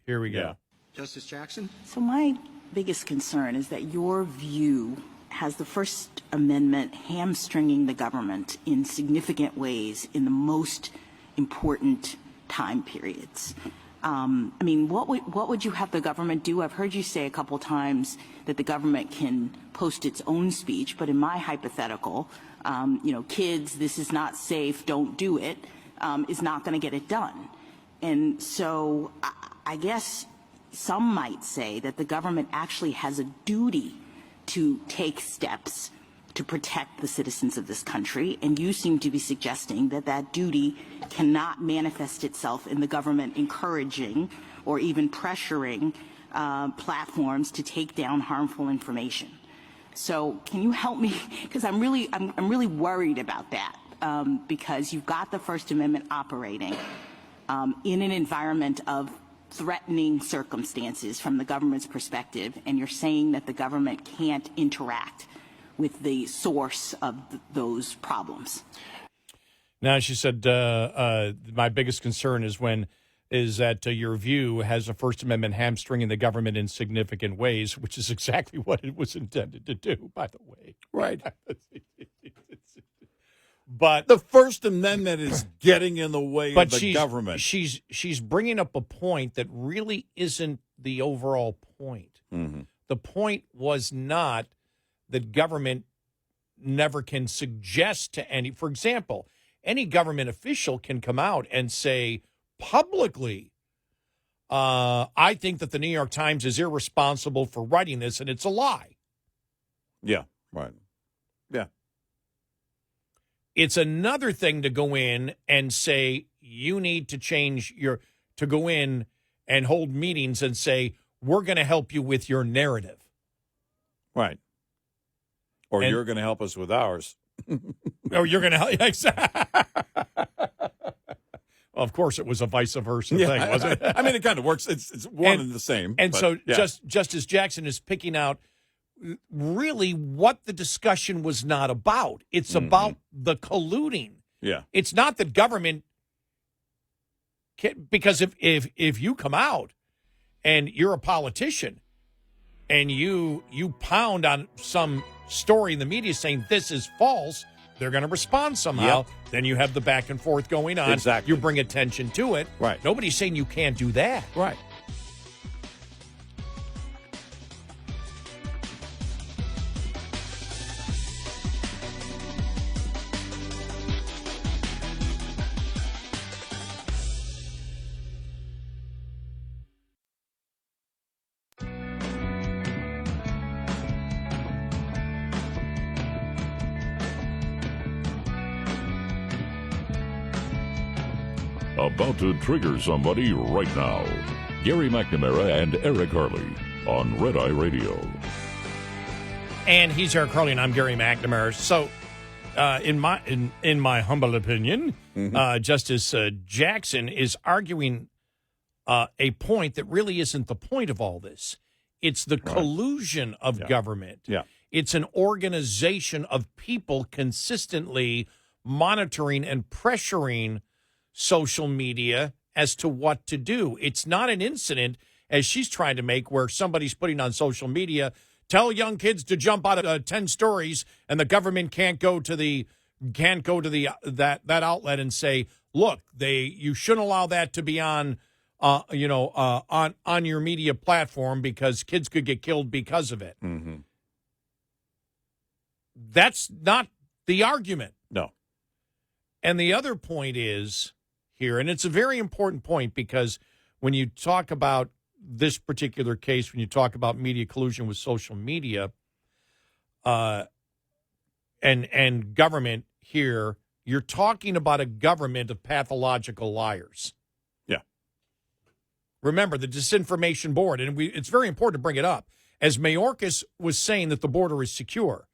Here we go. Yeah. Justice Jackson? So my biggest concern is that your view has the First Amendment hamstringing the government in significant ways in the most important time periods. What would you have the government do? I've heard you say a couple times that the government can post its own speech, but in my hypothetical, kids, this is not safe, don't do it, is not going to get it done. And so I guess some might say that the government actually has a duty to take steps to protect the citizens of this country, and you seem to be suggesting that that duty cannot manifest itself in the government encouraging or even pressuring platforms to take down harmful information. So can you help me? Because I'm really worried about that, because you've got the First Amendment operating in an environment of threatening circumstances from the government's perspective, and you're saying that the government can't interact with the source of those problems. Now, she said, my biggest concern is that your view has a First Amendment hamstringing the government in significant ways, which is exactly what it was intended to do, by the way. Right. But the First Amendment is getting in the way of the government. She's bringing up a point that really isn't the overall point. Mm-hmm. The point was not that government never can suggest to any, for example, any government official can come out and say publicly, I think that the New York Times is irresponsible for writing this, and it's a lie. Yeah, right. Yeah. It's another thing to go in and say, you need to go in and hold meetings and say, we're going to help you with your narrative. Right. Or you're going to help us with ours. Or you're going to help. Well, of course, it was a vice versa thing, wasn't it? I mean, it kind of works. It's one and the same. And but, so yeah. Justice Jackson is picking out really what the discussion was not about. It's about the colluding. Yeah. It's not that government can, because if you come out and you're a politician and you pound on some story in the media saying this is false, they're going to respond somehow. Yep. Then you have the back and forth going on. Exactly. You bring attention to it. Right. Nobody's saying you can't do that. Right. About to trigger somebody right now. Gary McNamara and Eric Harley on Red Eye Radio. And he's Eric Harley, and I'm Gary McNamara. So, in my humble opinion, Justice Jackson is arguing a point that really isn't the point of all this. It's the collusion of government. Yeah. It's an organization of people consistently monitoring and pressuring social media as to what to do. It's not an incident, as she's trying to make, where somebody's putting on social media, tell young kids to jump out of 10 stories, and the government can't go to that outlet and say, look, you shouldn't allow that to be on your media platform because kids could get killed because of it. Mm-hmm. That's not the argument. No. And the other point is here, and it's a very important point, because when you talk about this particular case, when you talk about media collusion with social media and government here, you're talking about a government of pathological liars. Yeah. Remember, the Disinformation Board, and it's very important to bring it up, as Mayorkas was saying that the border is secure,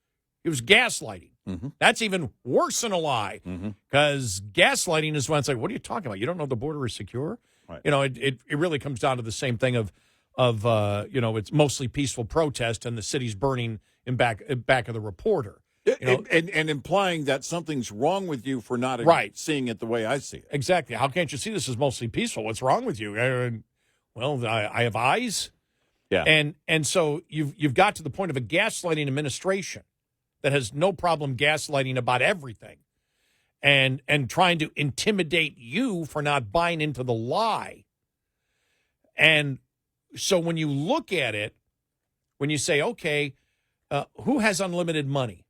it was gaslighting. Mm-hmm. That's even worse than a lie, because gaslighting is when it's like, what are you talking about? You don't know the border is secure? Right. It really comes down to the same thing of it's mostly peaceful protest and the city's burning in back of the reporter. And implying that something's wrong with you for not seeing it the way I see it. Exactly. How can't you see this is mostly peaceful? What's wrong with you? Well, I have eyes. Yeah. And so you've got to the point of a gaslighting administration that has no problem gaslighting about everything and trying to intimidate you for not buying into the lie. And so when you look at it, when you say, okay, who has unlimited money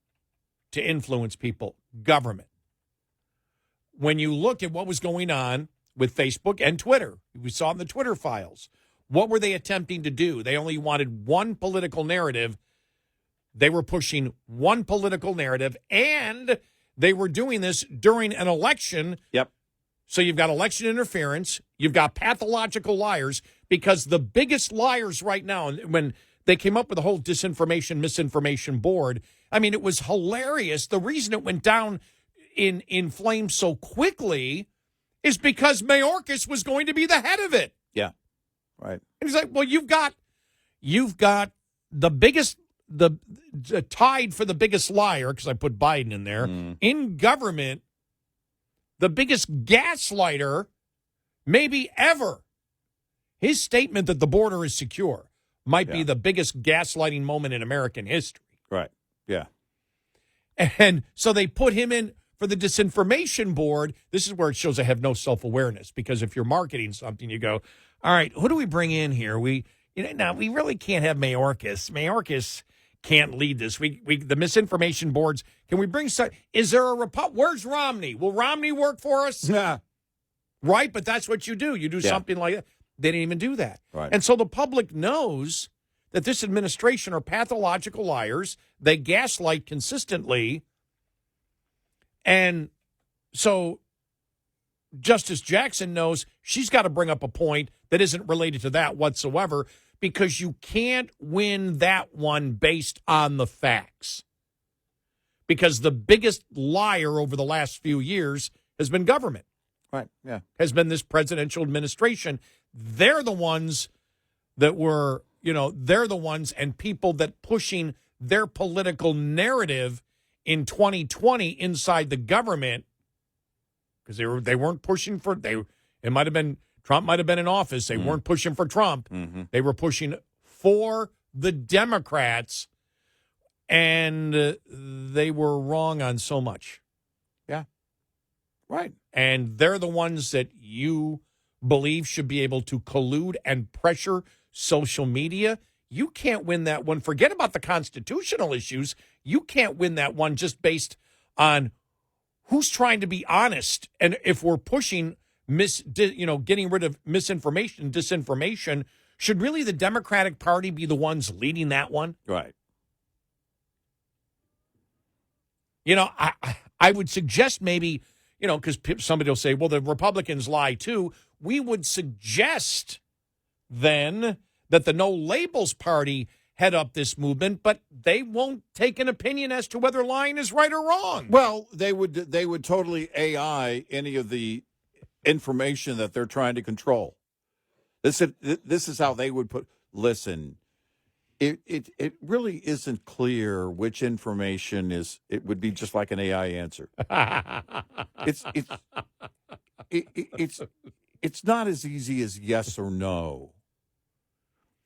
to influence people? Government. When you look at what was going on with Facebook and Twitter, we saw in the Twitter files, what were they attempting to do? They only wanted one political narrative They were pushing one political narrative, and they were doing this during an election. Yep. So you've got election interference. You've got pathological liars, because the biggest liars right now, and when they came up with the whole disinformation, misinformation board, I mean, it was hilarious. The reason it went down in flames so quickly is because Mayorkas was going to be the head of it. Yeah. Right. And he's like, well, you've got the biggest, tied for the biggest liar, because I put Biden in there, in government, the biggest gaslighter maybe ever. His statement that the border is secure might be the biggest gaslighting moment in American history. Right. Yeah. And so they put him in for the disinformation board. This is where it shows I have no self-awareness, because if you're marketing something, you go, all right, who do we bring in here? We really can't have Mayorkas. Mayorkas can't lead this. The misinformation boards, can we bring is there a where's Romney? Will Romney work for us? Yeah. Right, but that's what you do. You do something like that. They didn't even do that. Right. And so the public knows that this administration are pathological liars. They gaslight consistently. And so Justice Jackson knows she's got to bring up a point that isn't related to that whatsoever, because you can't win that one based on the facts. Because the biggest liar over the last few years has been government. Right, yeah. Has been this presidential administration. They're the ones that were, they're the ones and people that pushing their political narrative in 2020 inside the government, because they weren't pushing for, Trump might have been in office. They weren't pushing for Trump. Mm-hmm. They were pushing for the Democrats, and they were wrong on so much. Yeah. Right. And they're the ones that you believe should be able to collude and pressure social media. You can't win that one. Forget about the constitutional issues. You can't win that one just based on who's trying to be honest. And if we're pushing getting rid of misinformation, disinformation, should really the Democratic Party be the ones leading that one? Right. I would suggest maybe, because somebody will say, well, the Republicans lie too. We would suggest then that the No Labels Party head up this movement, but they won't take an opinion as to whether lying is right or wrong. Well, they would totally AI any of the information that they're trying to control. This is how they would put. Listen, it really isn't clear which information is. It would be just like an AI answer. It's not as easy as yes or no.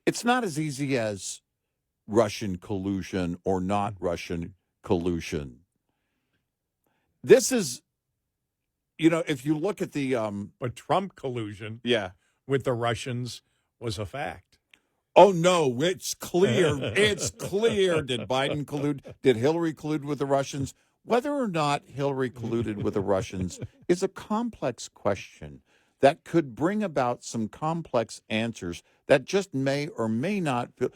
It's not as easy as Russian collusion or not Russian collusion. This is, if you look at the But Trump collusion with the Russians was a fact. Oh, no, it's clear. It's clear. Did Biden collude? Did Hillary collude with the Russians? Whether or not Hillary colluded with the Russians is a complex question that could bring about some complex answers that just may or may not feel.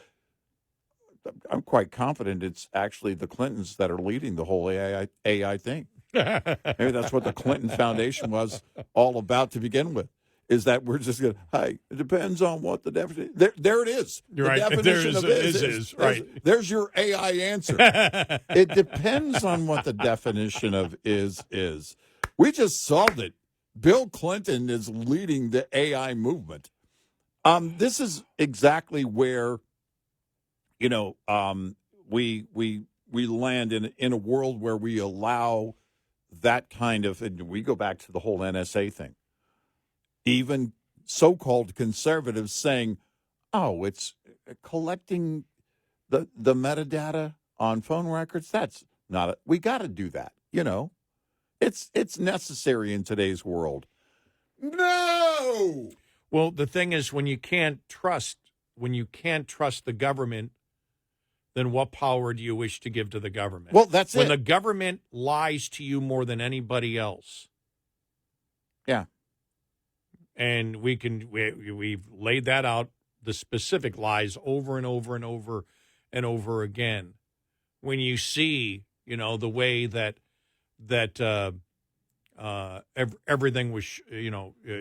I'm quite confident it's actually the Clintons that are leading the whole AI thing. Maybe that's what the Clinton Foundation was all about to begin with, is that we're just going to, hey, it depends on what the definition. There it is. You're the right. definition of is right. There's your AI answer. It depends on what the definition of is. We just solved it. Bill Clinton is leading the AI movement. This is exactly where, we land in a world where we allow that kind of, and we go back to the whole NSA thing. Even so-called conservatives saying, oh, it's collecting the metadata on phone records. That's not we got to do that. It's necessary in today's world. No. Well, the thing is, when you can't trust the government, then what power do you wish to give to the government? Well, that's when the government lies to you more than anybody else. Yeah. And we've laid that out, the specific lies over and over and over and over again. when you see, the way that everything was,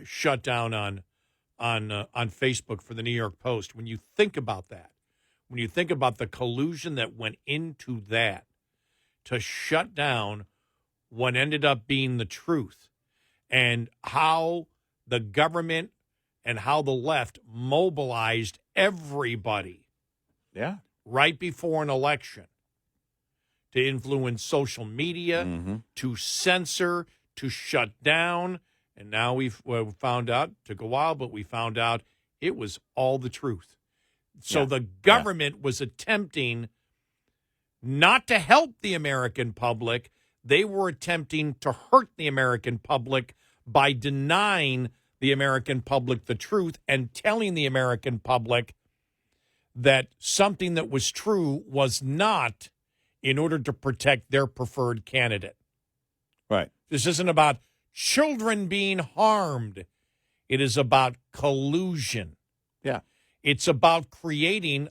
shut down on Facebook for the New York Post. When you think about that, when you think about the collusion that went into that to shut down what ended up being the truth, and how the government and how the left mobilized everybody right before an election to influence social media, to censor, to shut down. And now we've found out, took a while, but we found out it was all the truth. So the government was attempting not to help the American public. They were attempting to hurt the American public by denying the American public the truth and telling the American public that something that was true was not, in order to protect their preferred candidate. Right. This isn't about children being harmed. It is about collusion. Yeah. It's about creating,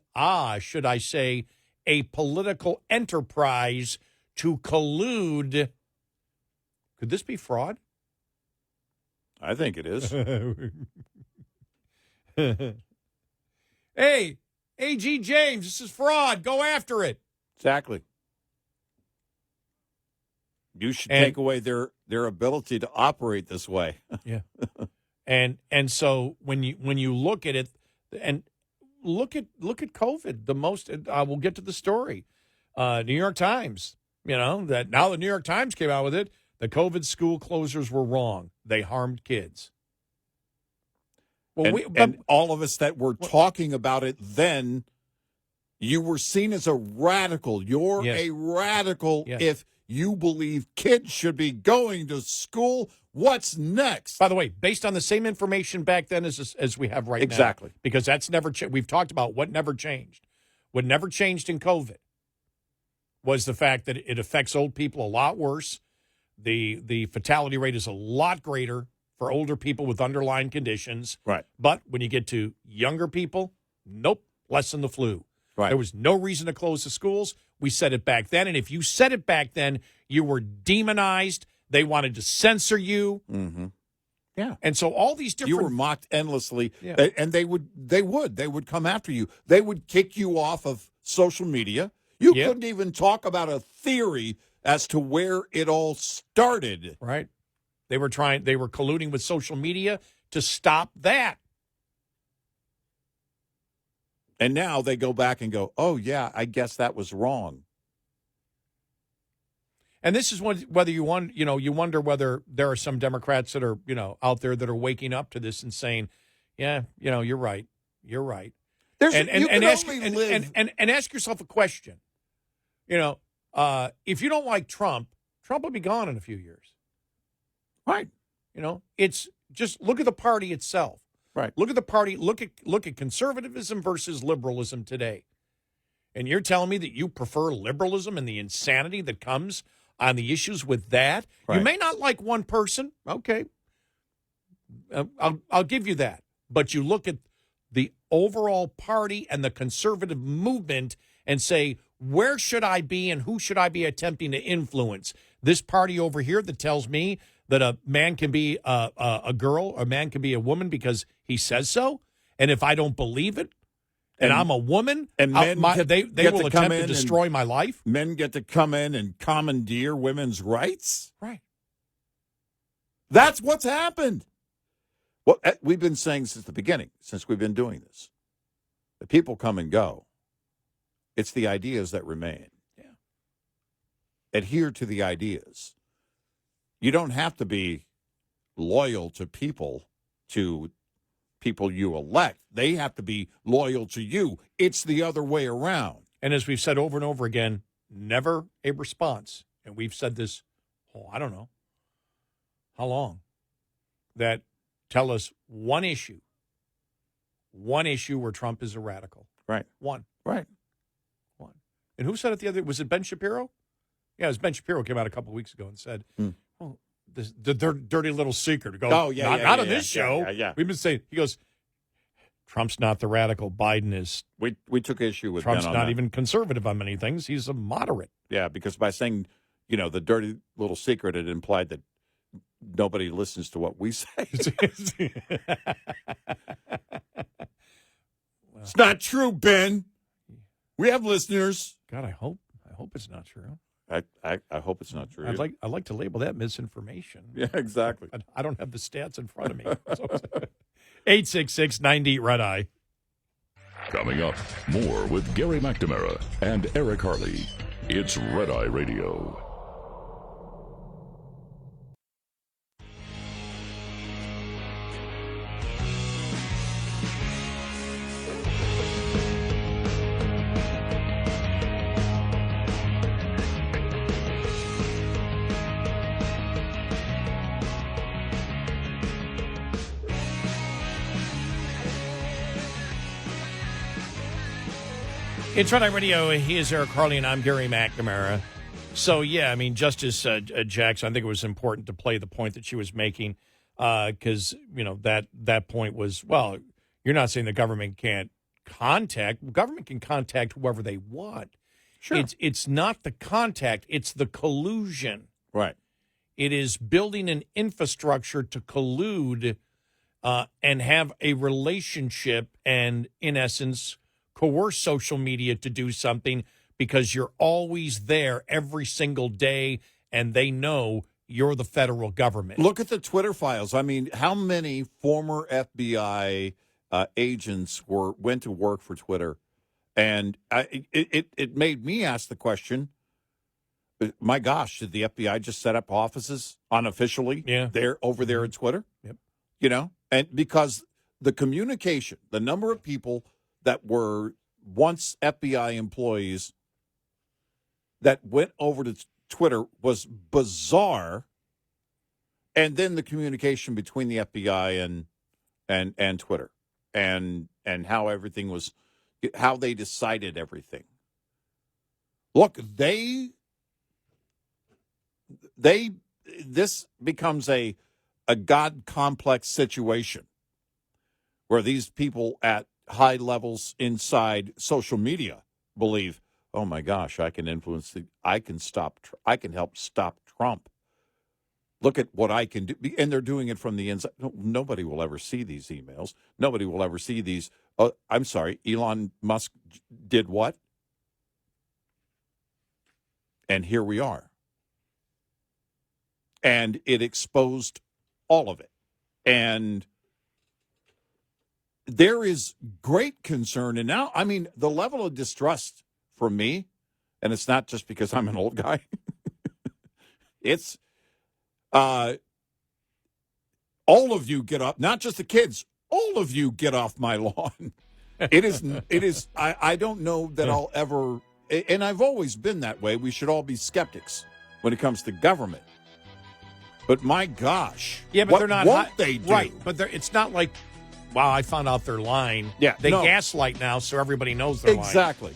should I say, a political enterprise to collude. Could this be fraud? I think it is. Hey, A.G. James, this is fraud. Go after it. Exactly. You should take away their ability to operate this way. Yeah. And so when you look at it, and look at COVID, the most, we'll get to the story. New York Times, that now the New York Times came out with it. The COVID school closures were wrong. They harmed kids. Well, and all of us that were talking about it then, you were seen as a radical. You're a radical if you believe kids should be going to school. What's next? By the way, based on the same information back then as we have right now. Exactly. Because that's never we've talked about what never changed. What never changed in COVID was the fact that it affects old people a lot worse. The fatality rate is a lot greater for older people with underlying conditions. Right. But when you get to younger people, nope, less than the flu. Right. There was no reason to close the schools. We said it back then. And if you said it back then, you were demonized. They wanted to censor you. Mm-hmm. Yeah. And so all these different... You were mocked endlessly. Yeah. And they would come after you. They would kick you off of social media. You couldn't even talk about a theory as to where it all started. Right. They were colluding with social media to stop that. And now they go back and go, oh, yeah, I guess that was wrong. And this is whether you wonder whether there are some Democrats that are, out there that are waking up to this and saying, yeah, you're right. You're right. And ask yourself a question. If you don't like Trump will be gone in a few years. Right. It's just look at the party itself. Right. Look at the party. Look at conservatism versus liberalism today. And you're telling me that you prefer liberalism and the insanity that comes on the issues with that? Right. You may not like one person. Okay. I'll give you that. But you look at the overall party and the conservative movement and say, where should I be and who should I be attempting to influence? This party over here that tells me that a man can be a girl, a man can be a woman because he says so. And if I don't believe it, and I'm a woman, and men they will attempt to destroy my life. Men get to come in and commandeer women's rights. Right. That's what's happened. Well, we've been saying since the beginning, since we've been doing this, the people come and go. It's the ideas that remain. Yeah. Adhere to the ideas. You don't have to be loyal to people you elect. They have to be loyal to you. It's the other way around. And as we've said over and over again, never a response. And we've said this, I don't know how long, that tell us one issue where Trump is a radical. Right. One. Right. One. And who said it the other? Was it Ben Shapiro? Yeah, it was Ben Shapiro came out a couple of weeks ago and said, well, the dirty little secret. Goes, not on this show. Yeah. We've been saying, he goes, Trump's not the radical. Biden is. We took issue with Trump's Ben on not that. even conservative on many things. He's a moderate. Yeah, because by saying, the dirty little secret, it implied that nobody listens to what we say. It's not true, Ben. We have listeners. God, I hope it's not true. I hope it's not true. I'd like to label that misinformation. Yeah, exactly. I don't have the stats in front of me. 866-90-RED-EYE. Coming up, more with Gary McNamara and Eric Harley. It's Red Eye Radio. It's Red Eye Radio. He is Eric Harley, and I'm Gary McNamara. So, yeah, I mean, Justice Jackson, I think it was important to play the point that she was making because, that point was, well, you're not saying the government can't contact. Government can contact whoever they want. Sure. It's not the contact. It's the collusion. Right. It is building an infrastructure to collude and have a relationship and, in essence, coerce social media to do something because you're always there every single day and they know you're the federal government. Look at the Twitter files. I mean, how many former FBI agents went to work for Twitter? And it made me ask the question, my gosh, did the FBI just set up offices unofficially over there at Twitter? Yep. And because the communication, the number of people that were once FBI employees that went over to Twitter was bizarre. And then the communication between the FBI and Twitter and how everything was, how they decided everything. Look, this becomes a God complex situation where these people at high levels inside social media believe, oh my gosh, I can help stop Trump. Look at what I can do. And they're doing it from the inside. Nobody will ever see these emails. Nobody will ever see these. I'm sorry, Elon Musk did what? And here we are. And it exposed all of it. And there is great concern. And now, I mean, the level of distrust for me, and it's not just because I'm an old guy, it's all of you get up, not just the kids, all of you get off my lawn. It is, I don't know that I'll ever, and I've always been that way. We should all be skeptics when it comes to government. But my gosh. Yeah, but they're not. Won't they do? Right, but it's not like, wow, I found out they're lying. Yeah, they gaslight now, so everybody knows they're lying. Exactly.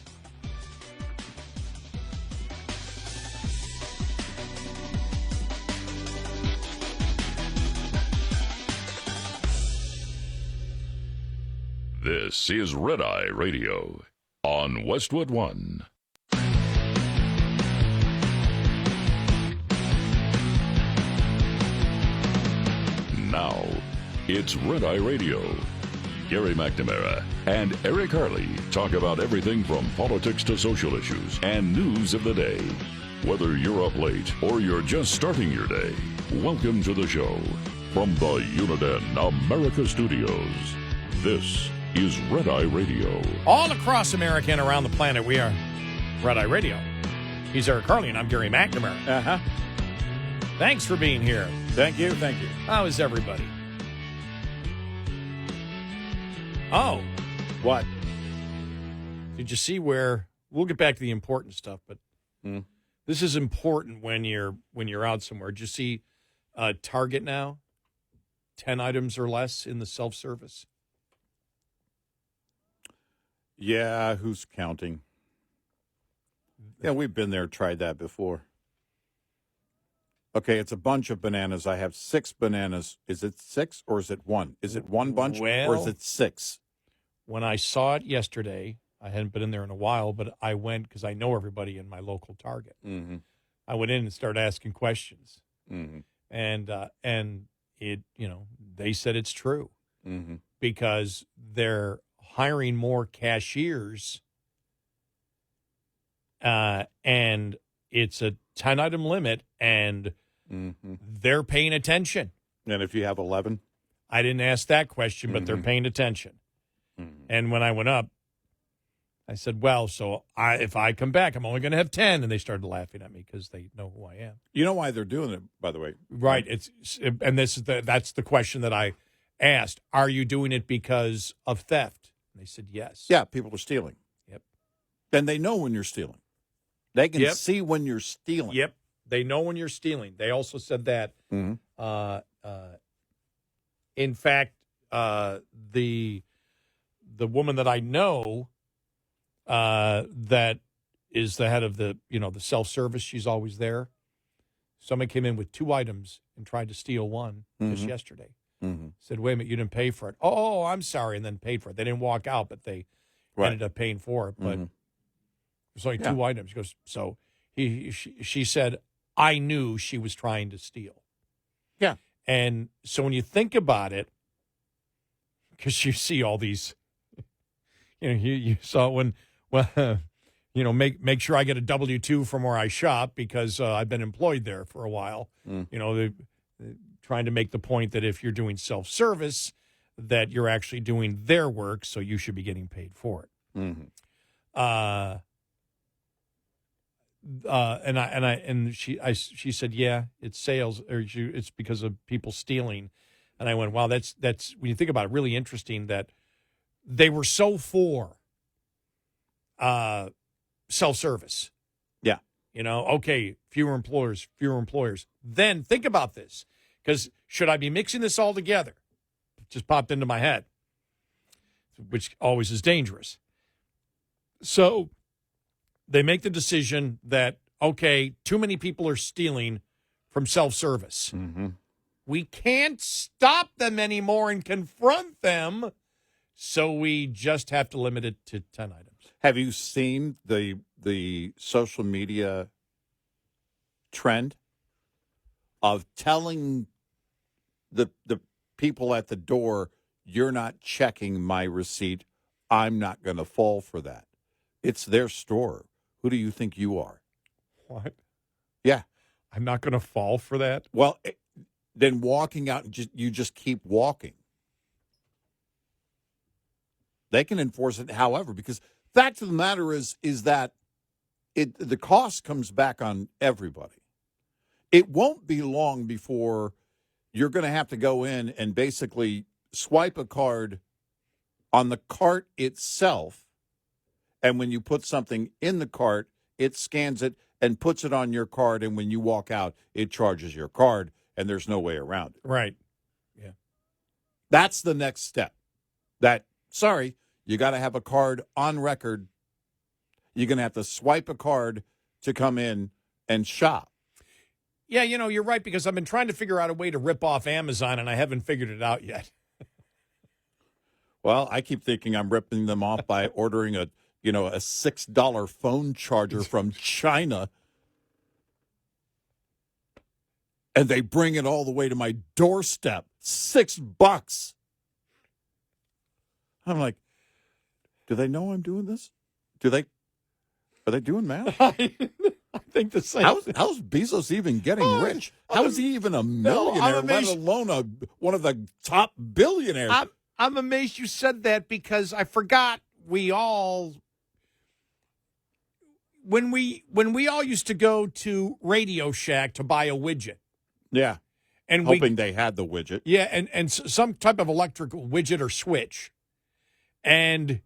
This is Red Eye Radio on Westwood One. Now, it's Red Eye Radio. Gary McNamara and Eric Harley talk about everything from politics to social issues and news of the day. Whether you're up late or you're just starting your day, welcome to the show. From the Uniden America Studios, this is Red Eye Radio. All across America and around the planet, we are Red Eye Radio. He's Eric Harley, and I'm Gary McNamara. Uh-huh. Thanks for being here. Thank you, thank you. How is everybody? Oh. What? Did you see where, we'll get back to the important stuff, but this is important when you're out somewhere. Did you see Target now? 10 items or less in the self-service? Yeah, who's counting? Yeah, we've been there, tried that before. Okay, it's a bunch of bananas. I have 6 bananas. Is it 6 or is it 1? Is it one bunch or is it 6? when I saw it yesterday, I hadn't been in there in a while, but I went because I know everybody in my local Target. Mm-hmm. I went in and started asking questions, Mm-hmm. and it, they said it's true Mm-hmm. because they're hiring more cashiers, and it's a 10-item limit, and they're paying attention. And if you have 11? I didn't ask that question, but they're paying attention. And when I went up, I said, well, so if I come back, I'm only going to have 10. And they started laughing at me because they know who I am. You know why they're doing it, by the way? Right. That's the question that I asked. Are you doing it because of theft? And they said yes. Yeah, people are stealing. Yep. Then they know when you're stealing. They can Yep. see when you're stealing. Yep. They know when you're stealing. They also said that. In fact, the woman that I know that is the head of the self-service, she's always there. Somebody came in with 2 items and tried to steal one just yesterday. Said, wait a minute, you didn't pay for it. Oh, I'm sorry, and then paid for it. They didn't walk out, but they ended up paying for it. But there's only 2 items. She goes, so she said, I knew she was trying to steal. Yeah. And so when you think about it, because you see all these, you saw make sure I get a W-2 from where I shop because I've been employed there for a while. They're trying to make the point that if you're doing self-service, that you're actually doing their work, so you should be getting paid for it. She said, yeah, it's sales, or it's because of people stealing. And I went, wow, that's when you think about it, really interesting that they were so for self-service. Yeah. Okay, fewer employers. Then think about this, because should I be mixing this all together? It just popped into my head, which always is dangerous. So they make the decision that, okay, too many people are stealing from self-service. We can't stop them anymore and confront them, so we just have to limit it to 10 items. Have you seen the social media trend of telling the people at the door, you're not checking my receipt, I'm not going to fall for that? It's their store. Who do you think you are? What? Yeah. I'm not going to fall for that? Well, then walking out, you just keep walking. They can enforce it however, because fact of the matter is that the cost comes back on everybody. It won't be long before you're going to have to go in and basically swipe a card on the cart itself, and when you put something in the cart, it scans it and puts it on your card, and when you walk out, it charges your card, and there's no way around it. Right. Yeah. That's the next step. Sorry, you got to have a card on record. You're going to have to swipe a card to come in and shop. Yeah, you're right, because I've been trying to figure out a way to rip off Amazon, and I haven't figured it out yet. Well, I keep thinking I'm ripping them off by ordering a $6 phone charger from China, and they bring it all the way to my doorstep. $6. I'm like, do they know I'm doing this? Are they doing math? I think the same. How's Bezos even getting rich? How is he even a millionaire, let alone one of the top billionaires? I'm amazed you said that, because I forgot when we all used to go to Radio Shack to buy a widget. Yeah. And hoping they had the widget. Yeah, and some type of electrical widget or switch. And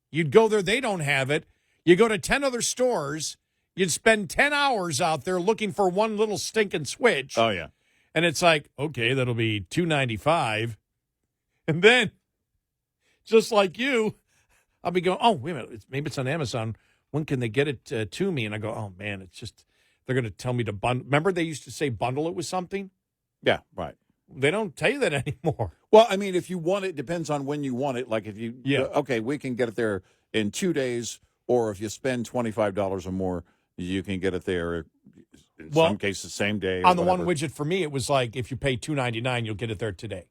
you'd go there, they don't have it. You go to 10 other stores, you'd spend 10 hours out there looking for one little stinking switch. Oh, yeah. And it's like, okay, that'll be $2.95. And then, just like you, I'll be going, oh, wait a minute, maybe it's on Amazon. When can they get it to me? And I go, oh, man, it's just, they're going to tell me to bundle. Remember they used to say bundle it with something? Yeah, right. They don't tell you that anymore. Well, I mean, if you want it, depends on when you want it. Like if you, okay, we can get it there in 2 days, or if you spend $25 or more, you can get it there. In some cases, same day. On the one widget for me, it was like if you pay $2.99, you'll get it there today.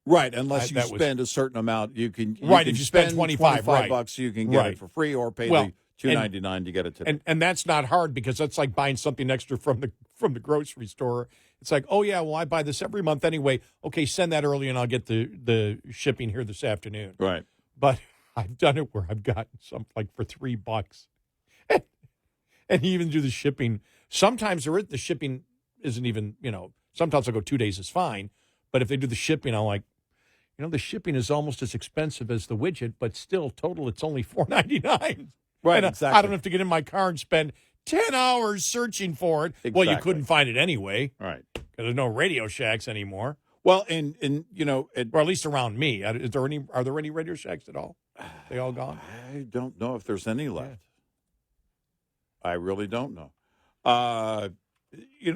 Right, unless you spend a certain amount, you can. If you spend $25 bucks, you can get it for free, or pay the $2.99 to get it today. And that's not hard because that's like buying something extra from the grocery store. It's like, oh yeah, well I buy this every month anyway. Okay, send that early, and I'll get the shipping here this afternoon. Right, but I've done it where I've gotten something like for $3, and you even do the shipping. Sometimes the shipping isn't even, sometimes I'll go 2 days is fine. But if they do the shipping, I'm like, the shipping is almost as expensive as the widget, but still total, it's only $4.99. Right, and exactly. I don't have to get in my car and spend 10 hours searching for it. Exactly. Well, you couldn't find it anyway. Right. Because there's no Radio Shacks anymore. Well, or at least around me. Are there any Radio Shacks at all? They all gone? I don't know if there's any left. Yeah. I really don't know.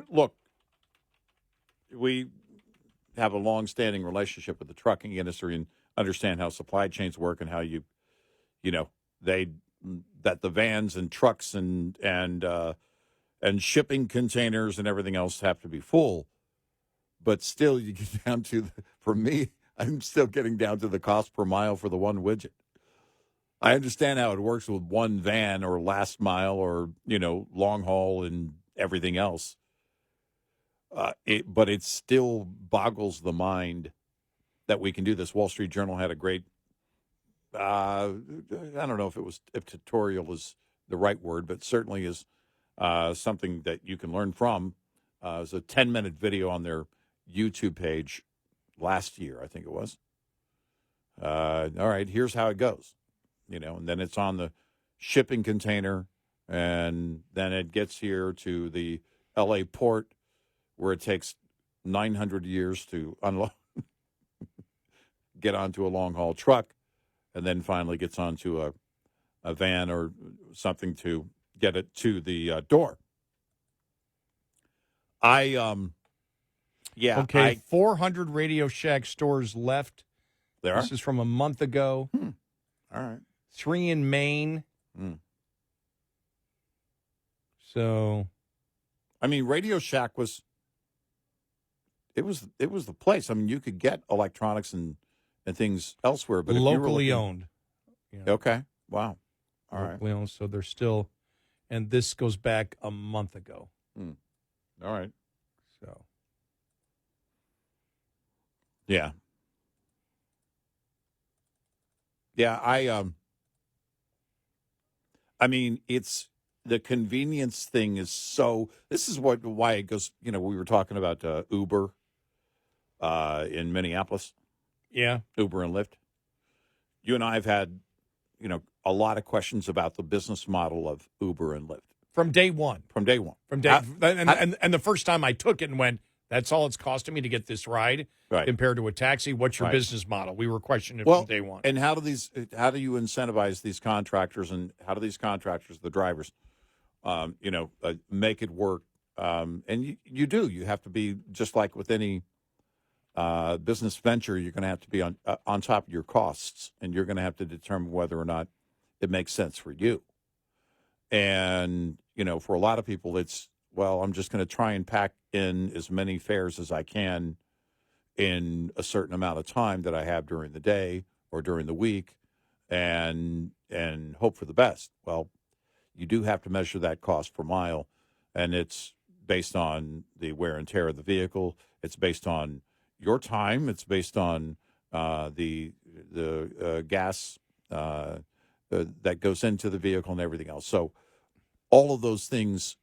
Look, we have a long-standing relationship with the trucking industry and understand how supply chains work and how that the vans and trucks and shipping containers and everything else have to be full. But still, you get down to, for me, I'm still getting down to the cost per mile for the one widget. I understand how it works with one van or last mile or, long haul and everything else. But it still boggles the mind that we can do this. Wall Street Journal had a great, I don't know if tutorial is the right word, but certainly is something that you can learn from. It was a 10-minute video on their YouTube page last year, I think it was. All right, here's how it goes. And then it's on the shipping container, and then it gets here to the L.A. port, where it takes 900 years to unload, get onto a long-haul truck, and then finally gets onto a van or something to get it to the door. 400 Radio Shack stores left. There are? This is from a month ago. All right. 3 in Maine. So, I mean, Radio Shack was the place. I mean, you could get electronics and things elsewhere, but locally owned. Okay. Wow. All locally owned, so they're still, and this goes back a month ago. All right. So. Yeah. Yeah, I mean, it's the convenience thing is so. This is why it goes. We were talking about Uber in Minneapolis. Yeah, Uber and Lyft. You and I have had, a lot of questions about the business model of Uber and Lyft from day one. From day one. And the first time I took it and went, that's all it's costing me to get this ride compared to a taxi. What's your business model? We were questioning it from day one. And how do you incentivize these contractors, and how do these contractors, the drivers, make it work? And you do. You have to be, just like with any business venture, you're going to have to be on top of your costs, and you're going to have to determine whether or not it makes sense for you. And, for a lot of people, it's, I'm just going to try and pack in as many fares as I can in a certain amount of time that I have during the day or during the week, and hope for the best. Well, you do have to measure that cost per mile, and it's based on the wear and tear of the vehicle. It's based on your time. It's based on the gas that goes into the vehicle and everything else. So all of those things,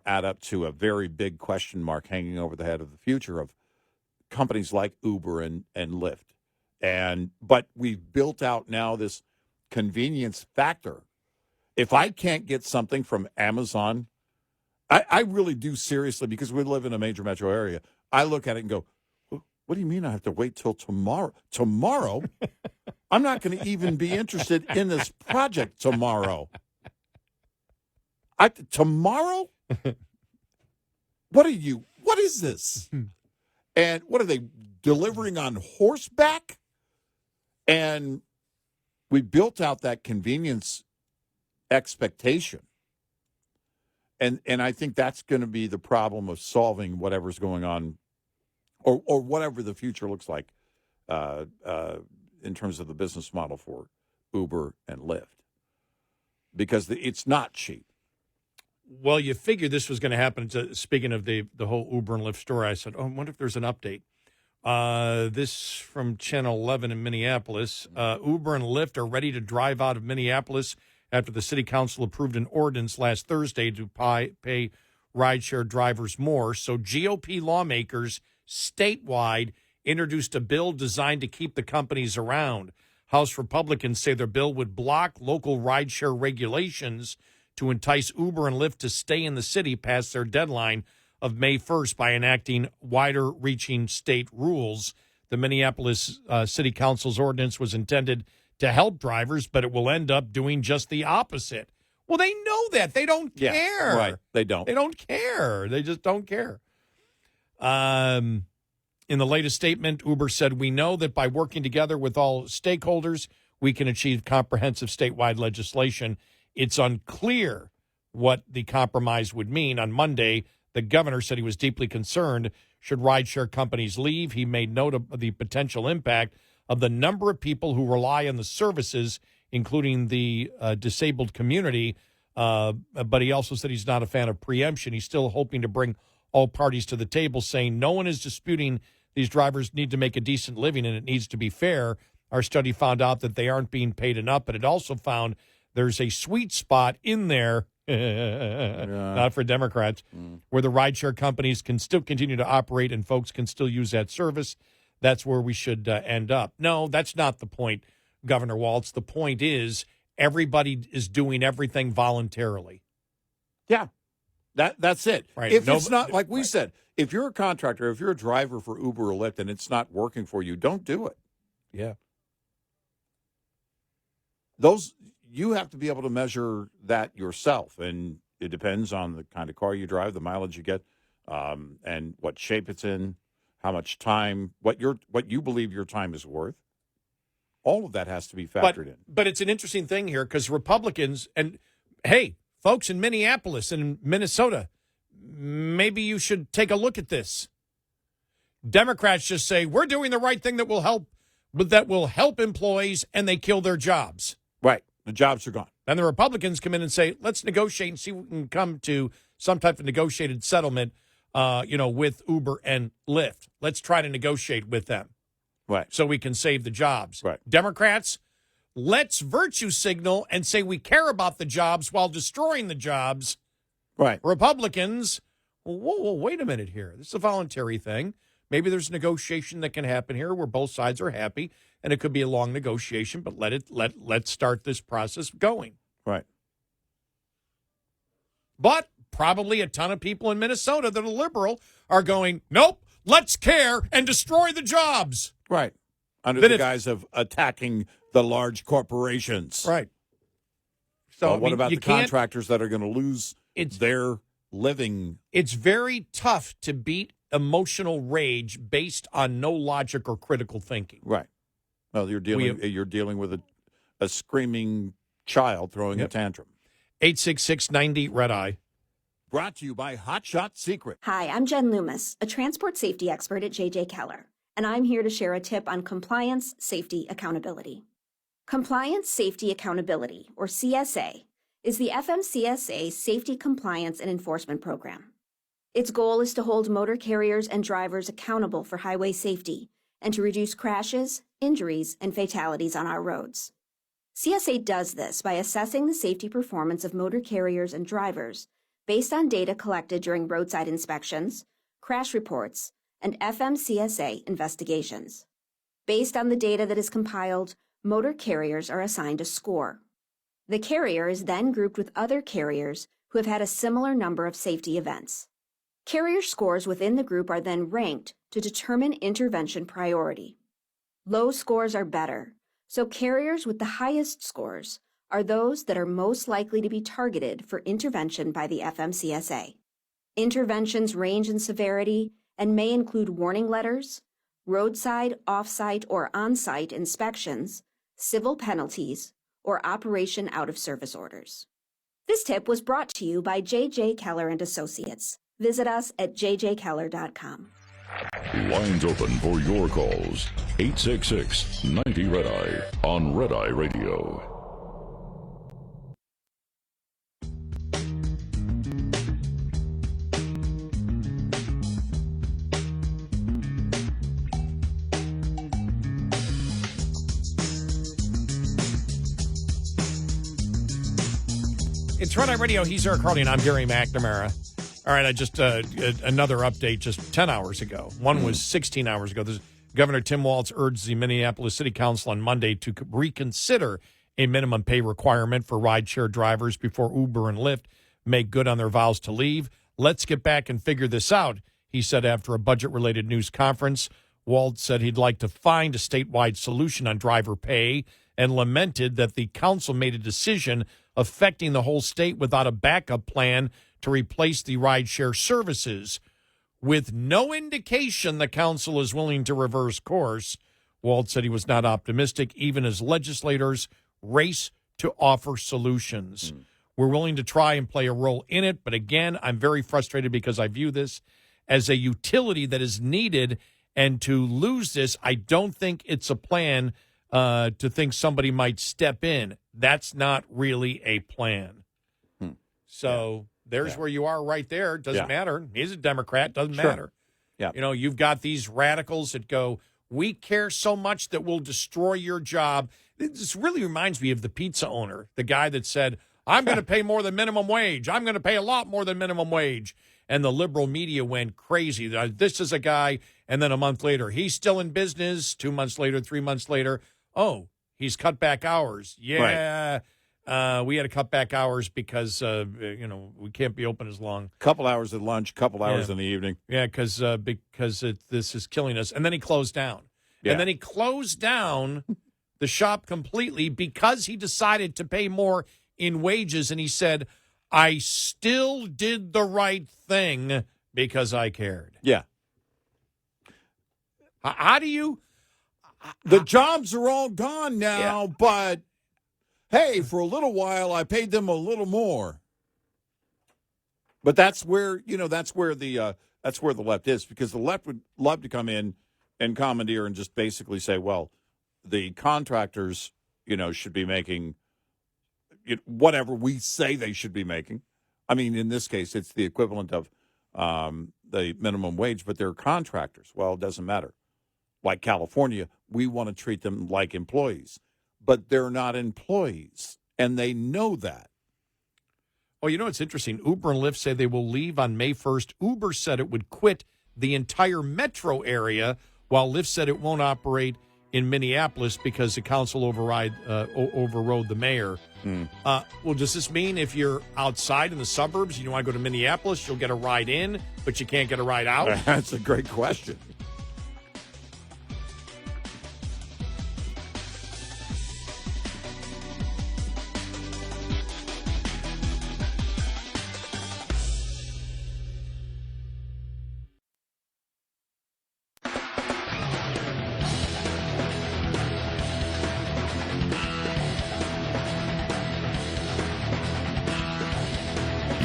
add up to a very big question mark hanging over the head of the future of companies like Uber and Lyft. But we've built out now this convenience factor. If I can't get something from Amazon, I really do seriously, because we live in a major metro area, I look at it and go, what do you mean I have to wait till tomorrow? Tomorrow? I'm not going to even be interested in this project tomorrow. Tomorrow? What is this? And what are they delivering on horseback? And we built out that convenience expectation. And I think that's going to be the problem of solving whatever's going on or whatever the future looks like in terms of the business model for Uber and Lyft. Because it's not cheap. Well, you figured this was going to happen. Speaking of the whole Uber and Lyft story, I said, I wonder if there's an update. This from Channel 11 in Minneapolis. Uber and Lyft are ready to drive out of Minneapolis after the city council approved an ordinance last Thursday to pay rideshare drivers more. So GOP lawmakers statewide introduced a bill designed to keep the companies around. House Republicans say their bill would block local rideshare regulations to entice Uber and Lyft to stay in the city past their deadline of May 1st by enacting wider-reaching state rules. The Minneapolis City Council's ordinance was intended to help drivers, but it will end up doing just the opposite. Well, they know that. They don't care. Right. They don't. They don't care. They just don't care. In the latest statement, Uber said, we know that by working together with all stakeholders, we can achieve comprehensive statewide legislation. It's unclear what the compromise would mean. On Monday, the governor said he was deeply concerned should rideshare companies leave. He made note of the potential impact of the number of people who rely on the services, including the disabled community. But he also said he's not a fan of preemption. He's still hoping to bring all parties to the table, saying no one is disputing these drivers need to make a decent living and it needs to be fair. Our study found out that they aren't being paid enough, but it also found there's a sweet spot in there, not for Democrats, where the rideshare companies can still continue to operate and folks can still use that service. That's where we should end up. No, that's not the point, Governor Walz. The point is everybody is doing everything voluntarily. Yeah, that's it. Right. If it's not, like we said, if you're a contractor, if you're a driver for Uber or Lyft and it's not working for you, don't do it. Yeah. You have to be able to measure that yourself, and it depends on the kind of car you drive, the mileage you get, and what shape it's in, how much time, what you believe your time is worth. All of that has to be factored in. But it's an interesting thing here because Republicans, and hey, folks in Minneapolis and Minnesota, maybe you should take a look at this. Democrats just say, we're doing the right thing that will help employees, and they kill their jobs. Right. The jobs are gone. And the Republicans come in and say, let's negotiate and see if we can come to some type of negotiated settlement, with Uber and Lyft. Let's try to negotiate with them. Right. So we can save the jobs. Right. Democrats, let's virtue signal and say we care about the jobs while destroying the jobs. Right. Republicans, whoa, wait a minute here. This is a voluntary thing. Maybe there's negotiation that can happen here where both sides are happy, and it could be a long negotiation, but let's start this process going. Right. But probably a ton of people in Minnesota that are liberal are going, nope, let's care and destroy the jobs. Right. Under the guise of attacking the large corporations. Right. So what about the contractors that are going to lose their living? It's very tough to beat emotional rage based on no logic or critical thinking. Right. Well, you're dealing with a screaming child throwing a tantrum. 866-90-RED-EYE. Brought to you by Hot Shot Secret. Hi, I'm Jen Loomis, a transport safety expert at J.J. Keller, and I'm here to share a tip on compliance, safety, accountability. Compliance, Safety, Accountability, or CSA, is the FMCSA Safety, Compliance, and Enforcement Program. Its goal is to hold motor carriers and drivers accountable for highway safety and to reduce crashes, injuries, and fatalities on our roads. CSA does this by assessing the safety performance of motor carriers and drivers based on data collected during roadside inspections, crash reports, and FMCSA investigations. Based on the data that is compiled, motor carriers are assigned a score. The carrier is then grouped with other carriers who have had a similar number of safety events. Carrier scores within the group are then ranked to determine intervention priority. Low scores are better, so carriers with the highest scores are those that are most likely to be targeted for intervention by the FMCSA. Interventions range in severity and may include warning letters, roadside, off-site, or on-site inspections, civil penalties, or operation out-of-service orders. This tip was brought to you by J.J. Keller and Associates. Visit us at jjkeller.com. Lines open for your calls. 866-90-RED-EYE on Red Eye Radio. It's Red Eye Radio. He's Eric Harley, and I'm Gary McNamara. All right, I just another update just 10 hours ago. One was 16 hours ago. Governor Tim Walz urged the Minneapolis City Council on Monday to reconsider a minimum pay requirement for rideshare drivers before Uber and Lyft make good on their vows to leave. Let's get back and figure this out, he said after a budget-related news conference. Walz said he'd like to find a statewide solution on driver pay and lamented that the council made a decision affecting the whole state without a backup plan to replace the rideshare services. With no indication the council is willing to reverse course, Walz said he was not optimistic, even as legislators race to offer solutions. We're willing to try and play a role in it, but again, I'm very frustrated because I view this as a utility that is needed, and to lose this, I don't think it's a plan to think somebody might step in. That's not really a plan. So there's where you are right there. Doesn't matter. He's a Democrat. Doesn't matter. Yeah. You know, you've got these radicals that go, we care so much that we'll destroy your job. This really reminds me of the pizza owner, the guy that said, I'm going to pay more than minimum wage. I'm going to pay a lot more than minimum wage. And the liberal media went crazy. This is a guy, and then a month later, he's still in business. 2 months later, 3 months later, oh, he's cut back hours. Yeah. Right. We had to cut back hours because, we can't be open as long. Couple hours at lunch, couple hours in the evening. Yeah, because this is killing us. And then he closed down. Yeah. And then he closed down the shop completely because he decided to pay more in wages. And he said, I still did the right thing because I cared. Yeah. How do you... The jobs are all gone now, but... Hey, for a little while, I paid them a little more. But that's where the left is, because the left would love to come in and commandeer and just basically say, well, the contractors, should be making whatever we say they should be making. I mean, in this case, it's the equivalent of the minimum wage, but they're contractors. Well, it doesn't matter. Like California, we want to treat them like employees. But they're not employees, and they know that. Oh, it's interesting. Uber and Lyft say they will leave on May 1st. Uber said it would quit the entire metro area, while Lyft said it won't operate in Minneapolis because the council overrode the mayor. Well, does this mean if you're outside in the suburbs, you want to go to Minneapolis, you'll get a ride in, but you can't get a ride out? That's a great question.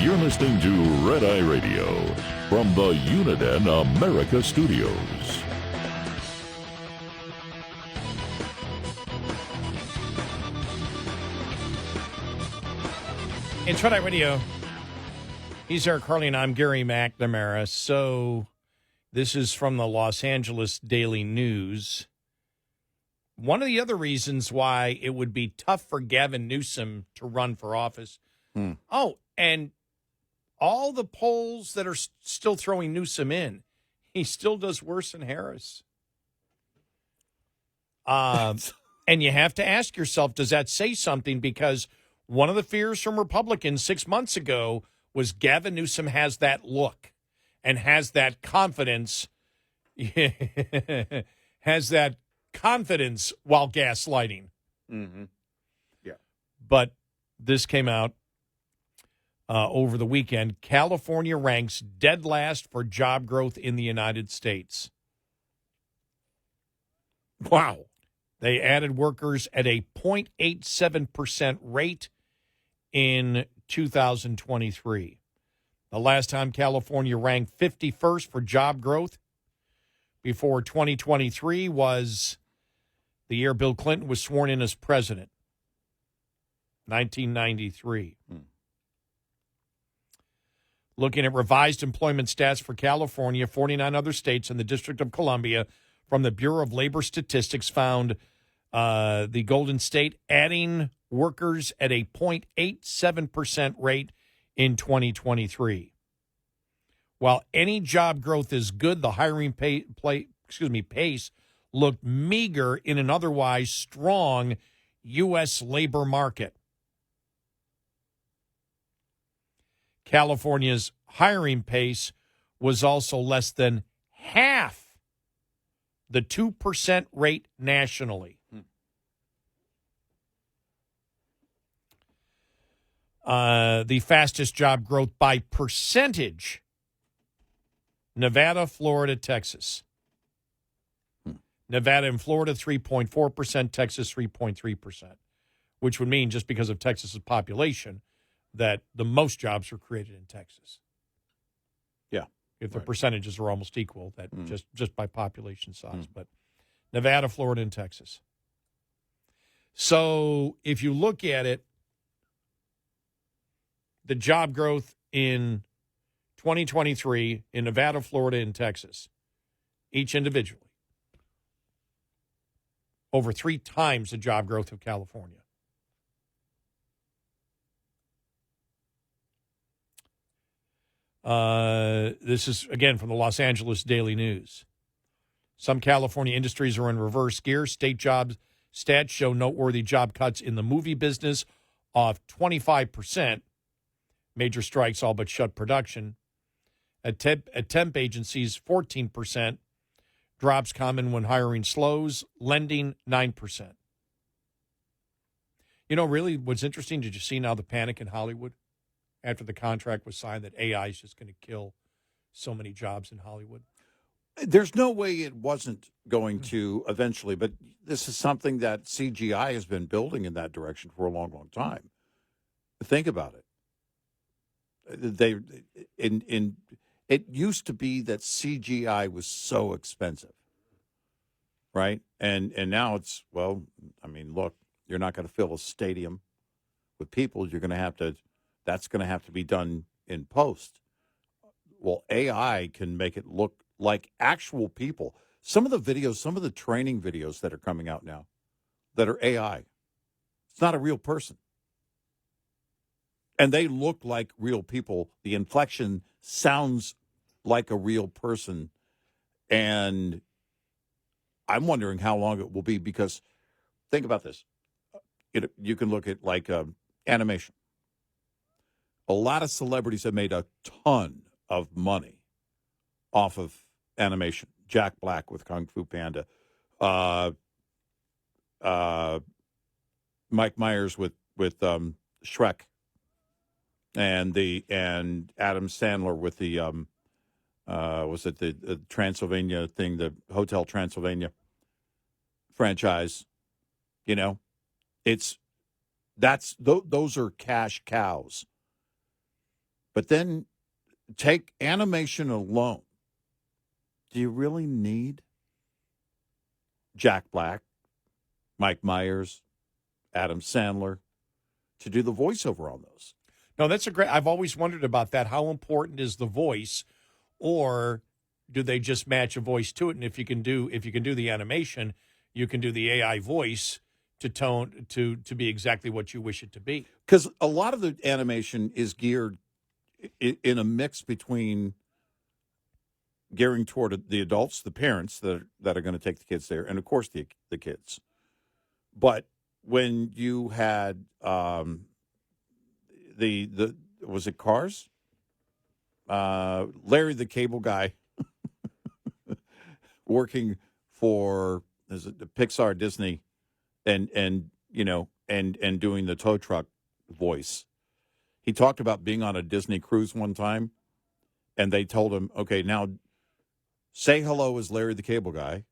You're listening to Red Eye Radio from the Uniden America Studios. It's Red Eye Radio. He's Eric Harley, and I'm Gary McNamara. So this is from the Los Angeles Daily News. One of the other reasons why it would be tough for Gavin Newsom to run for office. Oh, and all the polls that are still throwing Newsom in, he still does worse than Harris. And you have to ask yourself, does that say something? Because one of the fears from Republicans 6 months ago was Gavin Newsom has that look and has that confidence, while gaslighting. Mm-hmm. Yeah. But this came out. over the weekend. California ranks dead last for job growth in the United States. Wow. They added workers at a 0.87% rate in 2023. The last time California ranked 51st for job growth before 2023 was the year Bill Clinton was sworn in as president, 1993. Looking at revised employment stats for California, 49 other states, and the District of Columbia from the Bureau of Labor Statistics found the Golden State adding workers at a 0.87% rate in 2023. While any job growth is good, the hiring pace looked meager in an otherwise strong U.S. labor market. California's hiring pace was also less than half the 2% rate nationally. The fastest job growth by percentage, Nevada, Florida, Texas. Nevada and Florida, 3.4%, Texas, 3.3%, which would mean, just because of Texas's population, that the most jobs were created in Texas. Yeah. If the percentages are almost equal, that just by population size. But Nevada, Florida, and Texas. So if you look at it, the job growth in 2023 in Nevada, Florida, and Texas, each individually, over 3 times the job growth of California. This is, again, from the Los Angeles Daily News. Some California industries are in reverse gear. State jobs stats show noteworthy job cuts in the movie business of 25%. Major strikes all but shut production. At temp agencies, 14%. Drops common when hiring slows. Lending, 9%. You know, really, what's interesting, did you see now the panic in Hollywood after the contract was signed that AI is just going to kill so many jobs in Hollywood? There's no way it wasn't going to eventually, but this is something that CGI has been building in that direction for a long, long time. Think about it. It used to be that CGI was so expensive, right? And now it's, well, I mean, look, you're not going to fill a stadium with people. You're going to have to, that's going to have to be done in post. Well, AI can make it look like actual people. Some of the videos, some of the training videos that are coming out now that are AI, it's not a real person. And they look like real people. The inflection sounds like a real person. And I'm wondering how long it will be, because think about this. You can look at like animation. A lot of celebrities have made a ton of money off of animation. Jack Black with Kung Fu Panda. Mike Myers with Shrek. And Adam Sandler with the was it the Transylvania thing, the Hotel Transylvania franchise? You know, those are cash cows. But then take animation alone. Do you really need Jack Black, Mike Myers, Adam Sandler to do the voiceover on those? No, that's a great. I've always wondered about that. How important is the voice, or do they just match a voice to it? And if you can do the animation, you can do the AI voice to be exactly what you wish it to be. Because a lot of the animation is geared in a mix between gearing toward the adults, the parents that are going to take the kids there, and of course the kids. But when you had the was it Cars? Larry the Cable Guy working for is it the Pixar, Disney, and doing the tow truck voice. He talked about being on a Disney cruise one time, and they told him, okay, now say hello as Larry the Cable Guy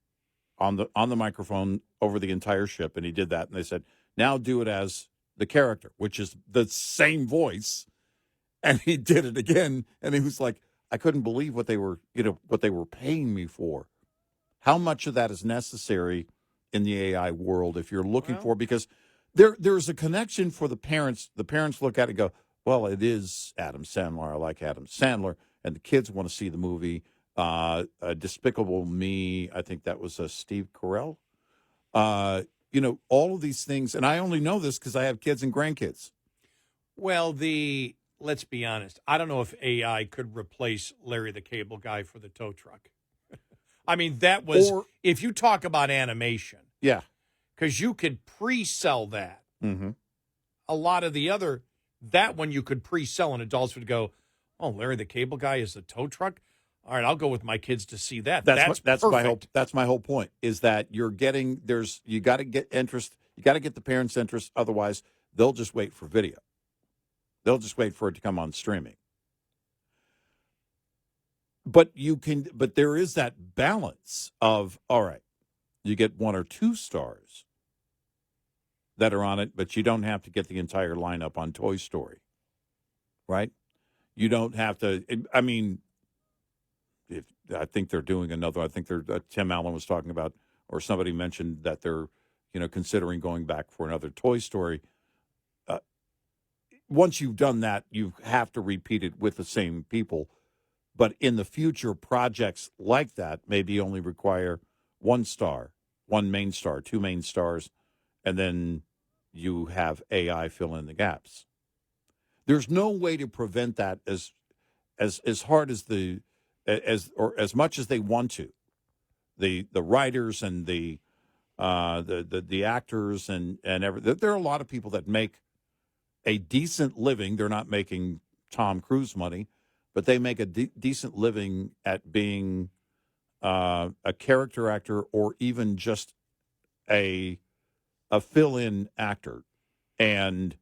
on the microphone over the entire ship, and he did that, and they said, now do it as the character, which is the same voice, and he did it again, and he was like, I couldn't believe what they were paying me for. How much of that is necessary in the AI world if you're looking for, because there's a connection for the parents. The parents look at it and go, well, it is Adam Sandler. I like Adam Sandler. And the kids want to see the movie. Despicable Me, I think that was Steve Carell. All of these things. And I only know this because I have kids and grandkids. Well, let's be honest. I don't know if AI could replace Larry the Cable Guy for the tow truck. I mean, that was, if you talk about animation. Yeah. Because you could pre-sell that. Mm-hmm. A lot of the other, that one you could pre-sell, and adults would go, oh, Larry the Cable Guy is the tow truck? All right, I'll go with my kids to see that. That's my whole point, is that you got to get interest. You got to get the parents' interest. Otherwise, they'll just wait for video. They'll just wait for it to come on streaming. But there is that balance of, all right, you get 1 or 2 stars that are on it, but you don't have to get the entire lineup on Toy Story, right? You don't have to. I mean, I think they're doing another. I think Tim Allen was talking about, or somebody mentioned that they're, considering going back for another Toy Story. Once you've done that, you have to repeat it with the same people. But in the future, projects like that maybe only require 1 star, 1 main star, 2 main stars, and then you have AI fill in the gaps. There's no way to prevent that as hard as much as they want to. The writers and the actors and everything. There are a lot of people that make a decent living. They're not making Tom Cruise money, but they make a decent living at being a character actor, or even just a fill-in actor. And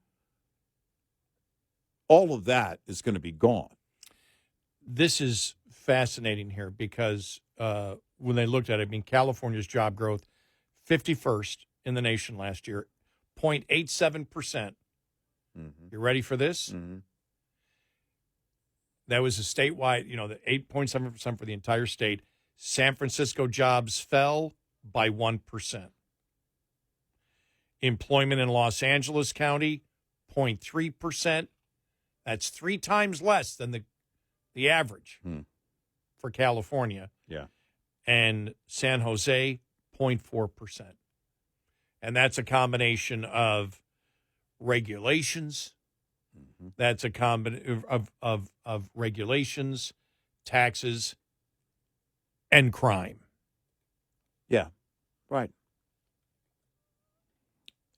all of that is going to be gone. This is fascinating here because when they looked at it, I mean, California's job growth, 51st in the nation last year, 0.87%. Mm-hmm. You ready for this? Mm-hmm. That was a statewide, the 8.7% for the entire state. San Francisco jobs fell by 1%. Employment in Los Angeles County, 0.3%. That's 3 times less than the average for California. Yeah. And San Jose, 0.4%. And that's a combination of regulations. Mm-hmm. That's a combination of regulations, taxes, and crime. Yeah, right.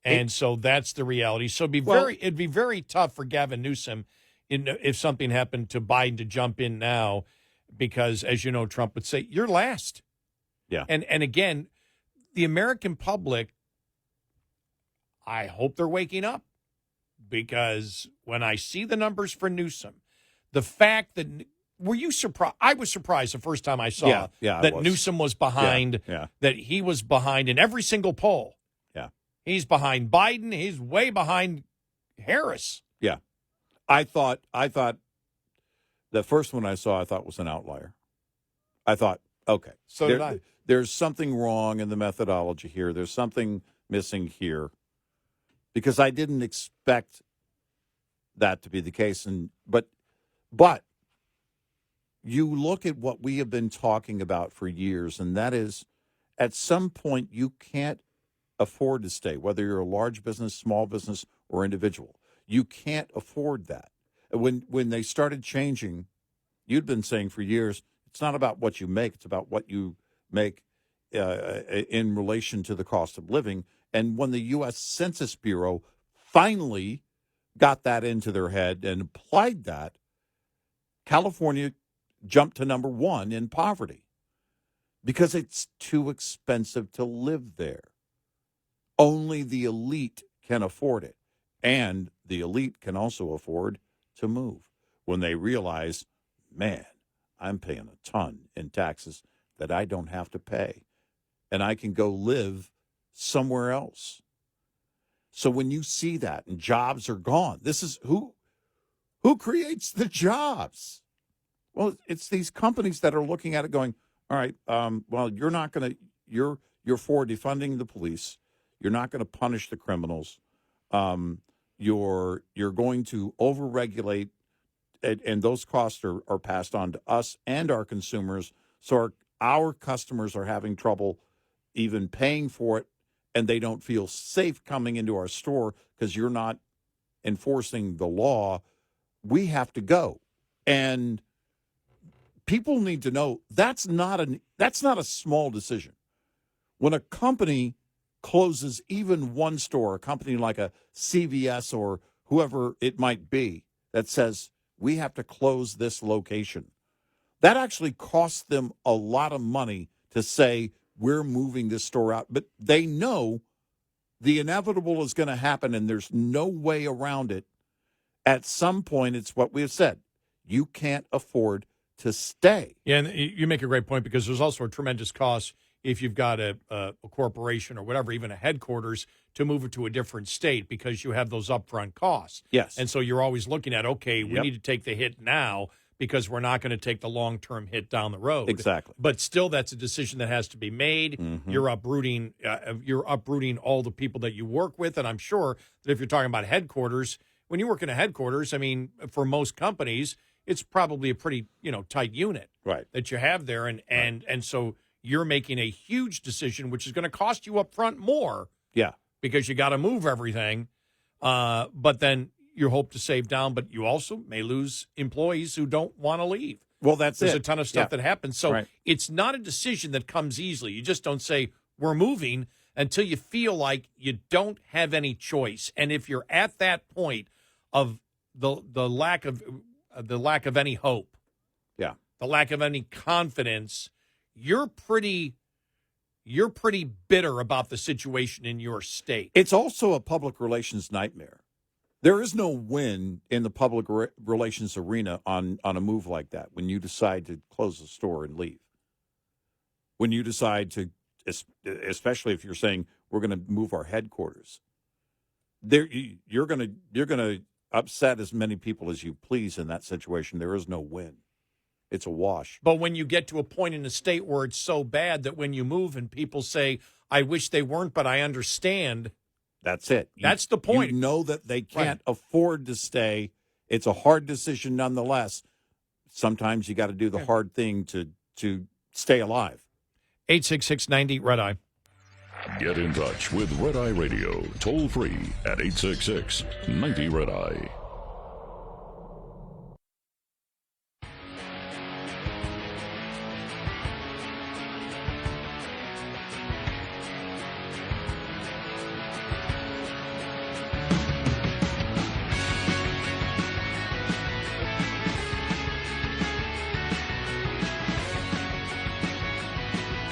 And so that's the reality. So it'd be very tough for Gavin Newsom if something happened to Biden to jump in now, because, as you know, Trump would say, you're last. Yeah. And again, the American public, I hope they're waking up, because when I see the numbers for Newsom, the fact that, were you surprised? I was surprised the first time I saw that Newsom was behind, that he was behind in every single poll. Yeah. He's behind Biden. He's way behind Harris. Yeah. I thought the first one I saw, I thought was an outlier. I thought, okay. So did I. There's something wrong in the methodology here. There's something missing here, because I didn't expect that to be the case. But you look at what we have been talking about for years, and that is, at some point you can't afford to stay, whether you're a large business, small business, or individual. You can't afford that. When they started changing, you'd been saying for years, it's not about what you make, it's about what you make in relation to the cost of living. And when the U.S. Census Bureau finally got that into their head and applied that, California jumped to number 1 in poverty because it's too expensive to live there. Only the elite can afford it. And the elite can also afford to move when they realize, man, I'm paying a ton in taxes that I don't have to pay, and I can go live somewhere else. So when you see that and jobs are gone, this is who creates the jobs? Well, it's these companies that are looking at it going, all right, well, you're not going to, you're for defunding the police. You're not going to punish the criminals. You're going to overregulate, and those costs are passed on to us and our consumers. So our customers are having trouble even paying for it, and they don't feel safe coming into our store because you're not enforcing the law. We have to go. And people need to know that's not a small decision. When a company closes even one store, a company like a CVS or whoever it might be, that says we have to close this location, that actually costs them a lot of money to say we're moving this store out. But they know the inevitable is going to happen, and there's no way around it. At some point, it's what we have said. You can't afford to stay. Yeah, and you make a great point, because there's also a tremendous cost if you've got a corporation or whatever, even a headquarters, to move it to a different state, because you have those upfront costs. Yes. And so you're always looking at, okay, we need to take the hit now because we're not going to take the long-term hit down the road. Exactly. But still, that's a decision that has to be made. Mm-hmm. You're uprooting all the people that you work with, and I'm sure that if you're talking about headquarters, when you work in a headquarters, I mean, for most companies, it's probably a pretty, tight unit that you have there. And so you're making a huge decision, which is going to cost you up front more. Yeah. Because you got to move everything. But then you hope to save down, but you also may lose employees who don't want to leave. Well, there's a ton of stuff that happens. So it's not a decision that comes easily. You just don't say, we're moving, until you feel like you don't have any choice. And if you're at that point of the lack of any hope, the lack of any confidence, you're pretty bitter about the situation in your state. It's also a public relations nightmare. There is no win in the public relations arena on a move like that when you decide to close the store and leave. When you decide to, especially if you're saying we're going to move our headquarters, you're going to upset as many people as you please in that situation. There is no win. It's a wash. But when you get to a point in the state where it's so bad that when you move and people say, I wish they weren't, but I understand. That's it. That's the point. You know that they can't afford to stay. It's a hard decision nonetheless. Sometimes you got to do the hard thing to stay alive. 866-90-RED-EYE. Get in touch with Red Eye Radio, toll free at 866-90-RED-EYE.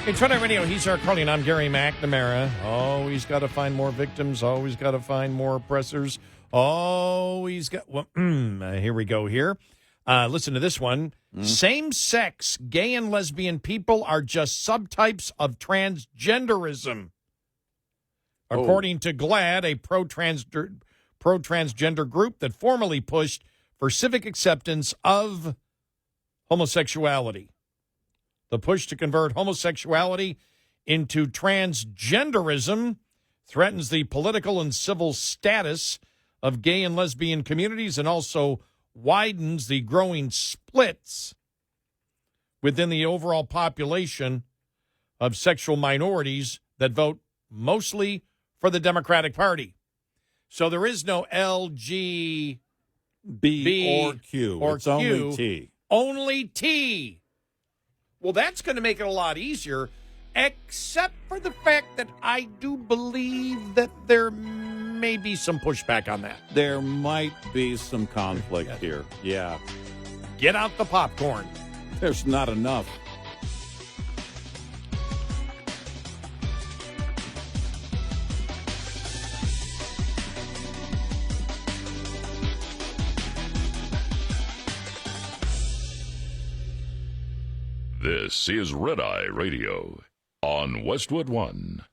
It's Red Eye Radio. He's our Carly, and I'm Gary McNamara. Always got to find more victims. Always got to find more oppressors. Always got... Well, here we go here. Listen to this one. Same-sex gay and lesbian people are just subtypes of transgenderism. According to GLAAD, a pro-transgender group that formally pushed for civic acceptance of homosexuality. The push to convert homosexuality into transgenderism threatens the political and civil status of gay and lesbian communities and also widens the growing splits within the overall population of sexual minorities that vote mostly for the Democratic Party. So there is no LG, B or Q. It's Q, only T. Only T. Well, that's going to make it a lot easier, except for the fact that I do believe that there may be some pushback on that. There might be some conflict here. Yeah. Get out the popcorn. There's not enough. This is Red Eye Radio on Westwood One.